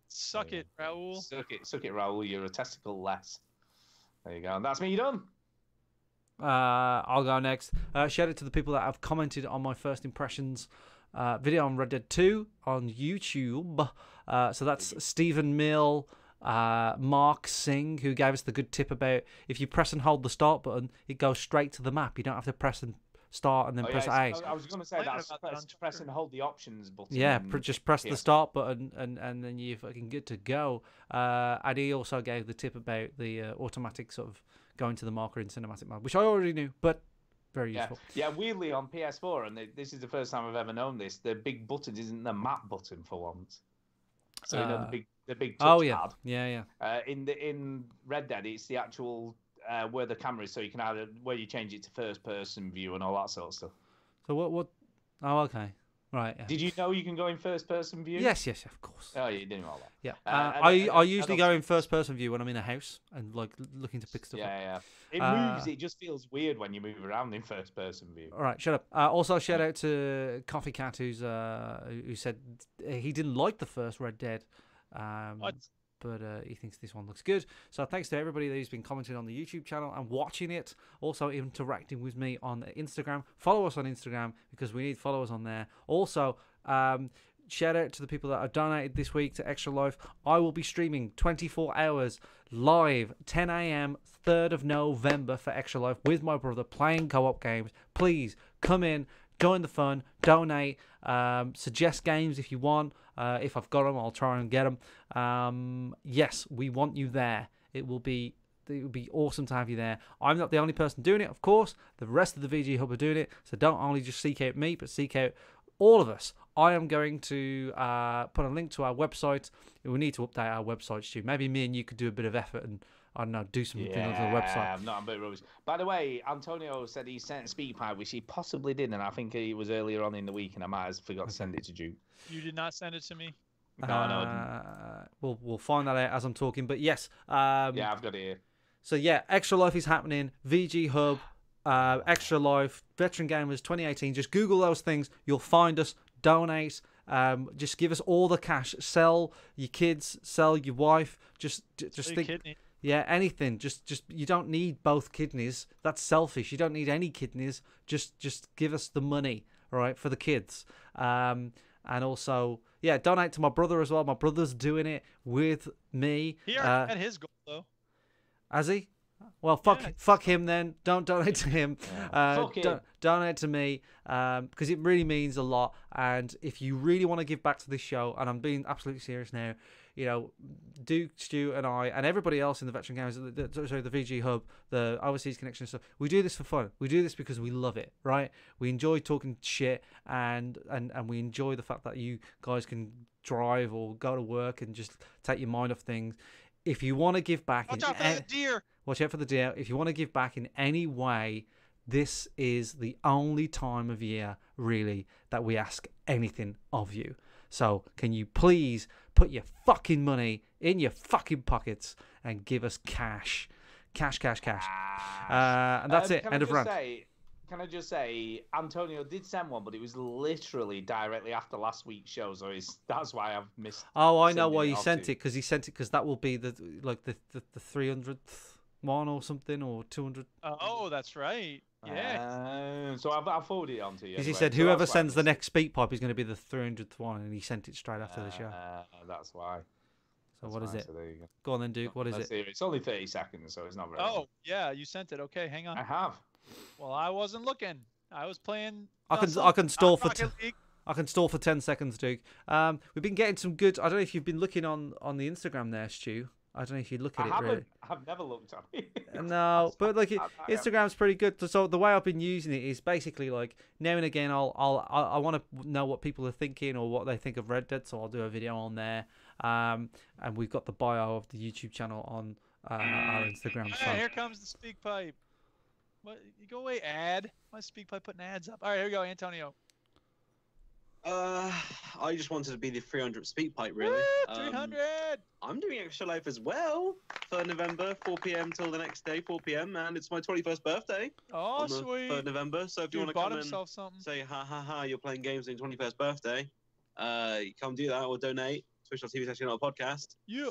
Suck it, Raul. Suck it, Raoul. You're a testicle less. There you go. And that's me done. I'll go next. Shout out to the people that have commented on my first impressions video on Red Dead 2 on YouTube. So that's Stephen Mill, Mark Singh, who gave us the good tip about if you press and hold the start button, it goes straight to the map. You don't have to press and start and then press A. I was going to say that's press and hold the options button. Yeah, just press the start button and then you're fucking good to go. And he also gave the tip about the automatic sort of going to the marker in cinematic mode, which I already knew, but very useful. Yeah, weirdly on PS4, and this is the first time I've ever known this, the big button isn't the map button for once. So you know the big touchpad. Yeah. In Red Dead, it's the actual where the camera is, so you can where you change it to first person view and all that sort of stuff. So what? Oh, okay. Right. Yeah. Did you know you can go in first person view? Yes, of course. Oh, you didn't know all that. Yeah. I usually go in first person view when I'm in a house and like looking to pick stuff up. Yeah. It moves. It just feels weird when you move around in first person view. All right, shut up. Also, shout out to Coffee Cat, who said he didn't like the first Red Dead. But he thinks this one looks good. So thanks to everybody who's been commenting on the YouTube channel and watching it. Also interacting with me on Instagram. Follow us on Instagram because we need followers on there. Also, shout out to the people that have donated this week to Extra Life. I will be streaming 24 hours live, 10 a.m., 3rd of November for Extra Life with my brother playing co-op games. Please come in, join the fun, donate, suggest games if you want. If I've got them, I'll try and get them. Yes, we want you there. It will be awesome to have you there. I'm not the only person doing it, of course. The rest of the VG Hub are doing it. So don't only just seek out me, but seek out all of us. I am going to put a link to our website. We need to update our website, Stu. Maybe me and you could do a bit of effort and, I don't know, do something on the website. Yeah, I'm not a bit rubbish. By the way, Antonio said he sent a SpeakPipe, which he possibly did, and I think it was earlier on in the week, and I might have forgot to send it to Duke. You did not send it to me? No, I didn't. We'll find that out as I'm talking, but yes. Yeah, I've got it here. So yeah, Extra Life is happening. VG Hub, Extra Life, Veteran Gamers 2018. Just Google those things. You'll find us. Donate. Just give us all the cash. Sell your kids. Sell your wife. Just think. Kidney. Yeah, anything. Just you don't need both kidneys. That's selfish. You don't need any kidneys. Just give us the money, all right, for the kids. And also, yeah, donate to my brother as well. My brother's doing it with me. He already had his goal though. Has he? Well, fuck him then. Don't donate to him. Donate to me because it really means a lot. And if you really want to give back to this show, and I'm being absolutely serious now, you know, Duke, Stu, and I, and everybody else in the Veteran Games, the VG Hub, the Overseas Connection stuff, we do this for fun. We do this because we love it, right? We enjoy talking shit, and we enjoy the fact that you guys can drive or go to work and just take your mind off things. If you want to give back... Watch out for the deer! Watch out for the deer. If you want to give back in any way, this is the only time of year, really, that we ask anything of you. So, can you please put your fucking money in your fucking pockets and give us cash? Cash. And that's it. End of rant. Can I just say, Antonio did send one, but it was literally directly after last week's show, so that's why I've missed. Oh, I know why he sent it, because he sent it because that will be the 300th one or something, or 200. Oh, that's right. Yeah. So I'll forward it on to you. Because he said whoever sends the next SpeakPipe is going to be the 300th one, and he sent it straight after the show. That's why. So what is it? So there you go. Go on then, Duke. What is it? It's only 30 seconds, so it's not very long. Yeah, you sent it. Okay, hang on. I have. Well, I wasn't looking. I was playing. I can stall for I can stall for 10 seconds, Duke. We've been getting some good. I don't know if you've been looking on the Instagram there, Stu. I don't know if you look at it really. I've never looked at it. No, but like Instagram's pretty good. So the way I've been using it is basically like now and again I want to know what people are thinking or what they think of Red Dead, so I'll do a video on there. And we've got the bio of the YouTube channel on our Instagram. So here comes the SpeakPipe. What? You go away, ad. My SpeakPipe putting ads up. All right, here we go, Antonio. I just wanted to be the 300th SpeakPipe, really. 300! I'm doing Extra Life as well for November, 4 p.m. till the next day, 4 p.m. And it's my 21st birthday. Oh, on the sweet. 3rd November. So if you want to come and something. say, ha, you're playing games on your 21st birthday, you come do that or donate. Twitch.tv is actually not a podcast. Yeah.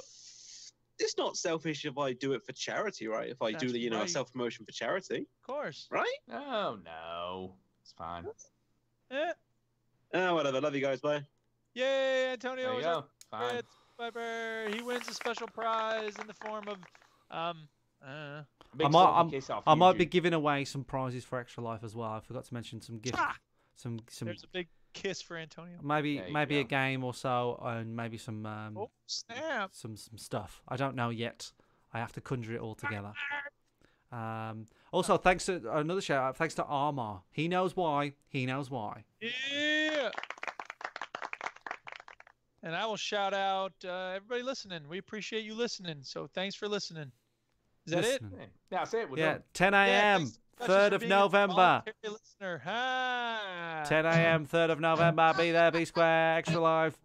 It's not selfish if I do it for charity, right? If I do the, a self-promotion for charity. Of course. Right? Oh, no. It's fine. Yeah. Whatever. Love you guys. Bye. Yay, Antonio! There you is our go. Fine. favorite subscriber. He wins a special prize in the form of Big I salty kiss off might be YouTube. giving away some prizes for Extra Life as well. I forgot to mention some gifts, some there's a big kiss for Antonio. maybe There you a go. game or so, and maybe some Oh snap! some stuff. I don't know yet. I have to conjure it all together. Also, thanks to another shout out. Thanks to Armar. He knows why. He knows why. Yeah. And I will shout out everybody listening. We appreciate you listening. So thanks for listening. Is that Listening. Yeah, that's it. We're Yeah, done. 10 it? a.m. Thanks so much 3rd for of being a November. voluntary listener. Ah. 10 a.m. 3rd of November. Be there, be square. Extra Life.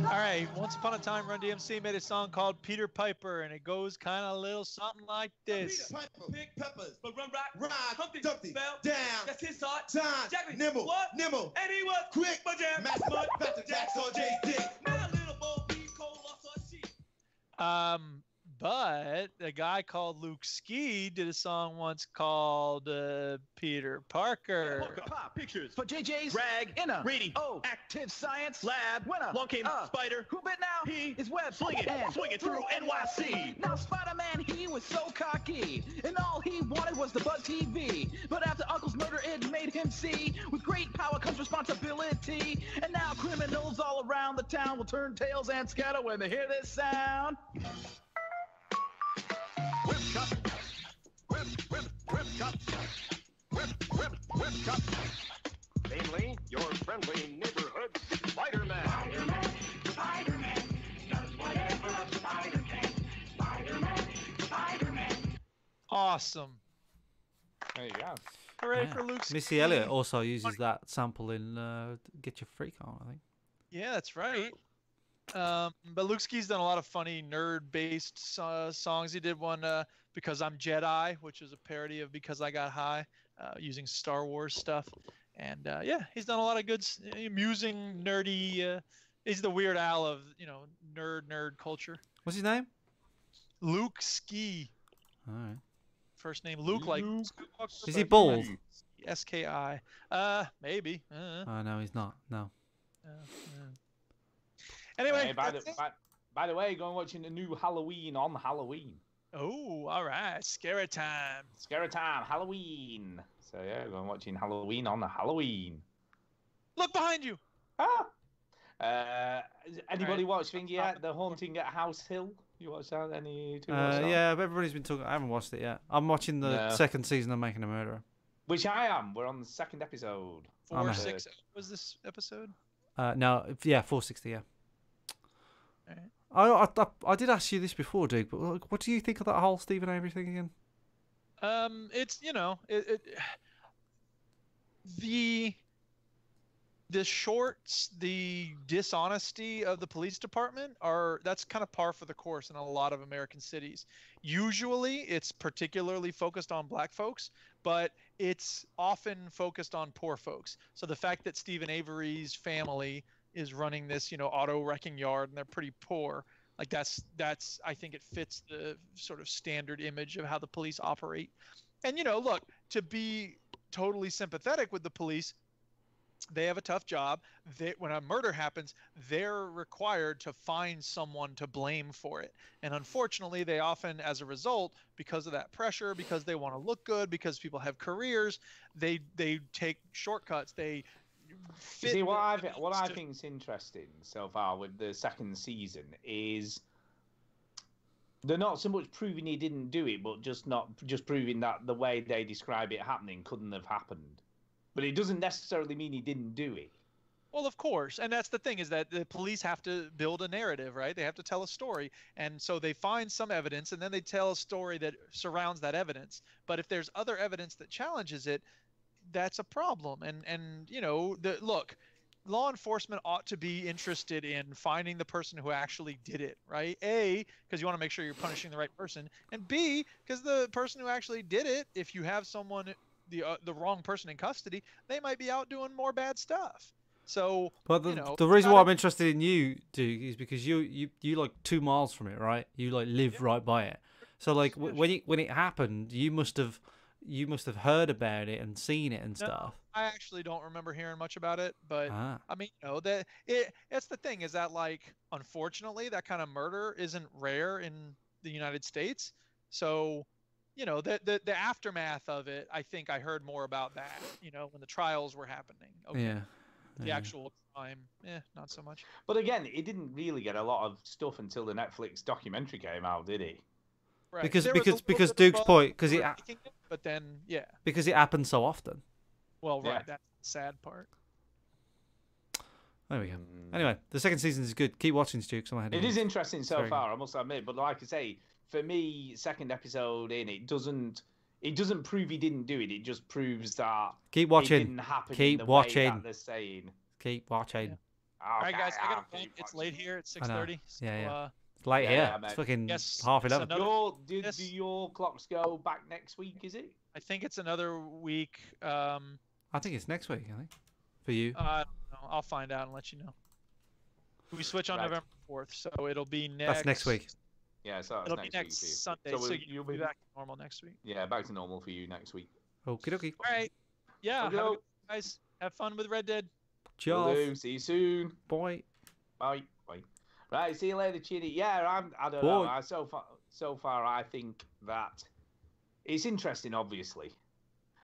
All right. Once upon a time, Run DMC made a song called Peter Piper, and it goes kind of a little something like this. Pick peppers, but run right, ride, Dumpty, fell down. That's his heart. Time, Jackman, nimble, what? Nimble, and he was quick, but jam, mass mud, Dr. Jack's on Jay's dick. Now little Bo Peep Cole lost her sheep. But a guy called Luke Ski did a song once called Peter Parker. Pop pictures For JJ's Rag, Inner reading, Active Science lab, Winner long came spider, Who bit now? he is web swinging, and swinging through NYC. Now Spider-Man, he was so cocky, and all he wanted was the Buzz TV. But after Uncle's murder, it made him see, with great power comes responsibility. And now criminals all around the town will turn tails and scatter when they hear this sound. Whip cup, whip, whip, whip cup, whip, whip, whip cup. Namely, your friendly neighborhood Spider-Man. Spider-Man, Spider-Man, does whatever a spider can. Spider-Man, Spider-Man. Awesome. There you go. Hooray Yeah. for Luke Ski. Missy Elliott also uses that sample in Get Your Freak On, I think. Yeah, that's right. But Luke Ski's done a lot of funny nerd-based songs. He did one Because I'm Jedi, which is a parody of Because I Got High, using Star Wars stuff. And yeah, he's done a lot of good, amusing, nerdy. He's the Weird Al of nerd culture. What's his name? Luke Ski. All right. First name Luke, like Skywalker, Is he but bald? S-K-I. Maybe. Oh, no, he's not. No. Anyway, Hey, by the way, go and watching the new Halloween on Halloween. oh, all right, scary time. Scary time, Halloween. So yeah, go and watching Halloween on the Halloween. Look behind you. Anybody Right. watch thing yet? The Haunting at House Hill. You watch that? Any? Two watch that? Yeah, but everybody's been talking. I haven't watched it yet. I'm watching the No. second season of Making a Murderer. Which I am. We're on the second episode. I'm ahead. 460 was this episode? No, yeah, 460, yeah. Alright. I did ask you this before, Duke, but what do you think of that whole Stephen Avery thing again? It's the shorts, the dishonesty of the police department that's kind of par for the course in a lot of American cities. Usually it's particularly focused on black folks, but it's often focused on poor folks. So the fact that Stephen Avery's family is running this, auto wrecking yard and they're pretty poor, like that's I think it fits the sort of standard image of how the police operate. And look, to be totally sympathetic with the police, they have a tough job. When a murder happens, they're required to find someone to blame for it. And unfortunately, they often, as a result, because of that pressure, because they want to look good, because people have careers, they take shortcuts. They fit. See, what I think is interesting so far with the second season is they're not so much proving he didn't do it, but just proving that the way they describe it happening couldn't have happened. But it doesn't necessarily mean he didn't do it. Well, of course. And that's the thing, is that the police have to build a narrative, right? They have to tell a story. And so they find some evidence, and then they tell a story that surrounds that evidence. But if there's other evidence that challenges it, that's a problem. And look, law enforcement ought to be interested in finding the person who actually did it, right? A, because you want to make sure you're punishing the right person, and B, because the person who actually did it, if you have someone, the wrong person in custody, they might be out doing more bad stuff. So, but the reason why I'm interested in you, Duke, is because you like 2 miles from it, right? You like live right by it. So like when it happened, you must have heard about it and seen it and stuff. I actually don't remember hearing much about it, but Ah. I mean, it's the thing is that, like, unfortunately, that kind of murder isn't rare in the United States. So, the aftermath of it, I think I heard more about that, when the trials were happening. Okay. Yeah. The actual crime, not so much. But again, it didn't really get a lot of stuff until the Netflix documentary came out, did he? Right. Because Duke's point, because but then because it happens so often. Well, right, that's the sad part. There we go. Anyway, the second season is good. Keep watching, Duke. It is interesting so far, I must admit. But like I say, for me, second episode in, it doesn't prove he didn't do it. It just proves that keep watching. It didn't happen Keep in the watching. way that they're saying. Keep watching. Yeah. All right, guys, I gotta run. It's late here. It's 6:30. So, yeah. It's late here. It's fucking half 11. Do your clocks go back next week? Is it? I think it's another week. I think it's next week. I think for you. I don't know. I'll find out and let you know. We switch on November 4th, so it'll be next. That's next week. Yeah, so it'll be next Sunday. So you'll be back to normal next week. Yeah, back to normal for you next week. Okie dokie. All right. Yeah. Guys, have fun with Red Dead. Ciao. See you soon. Bye. Bye. Right, see you later, Chinny. Yeah, I don't know. So far, I think that it's interesting, obviously,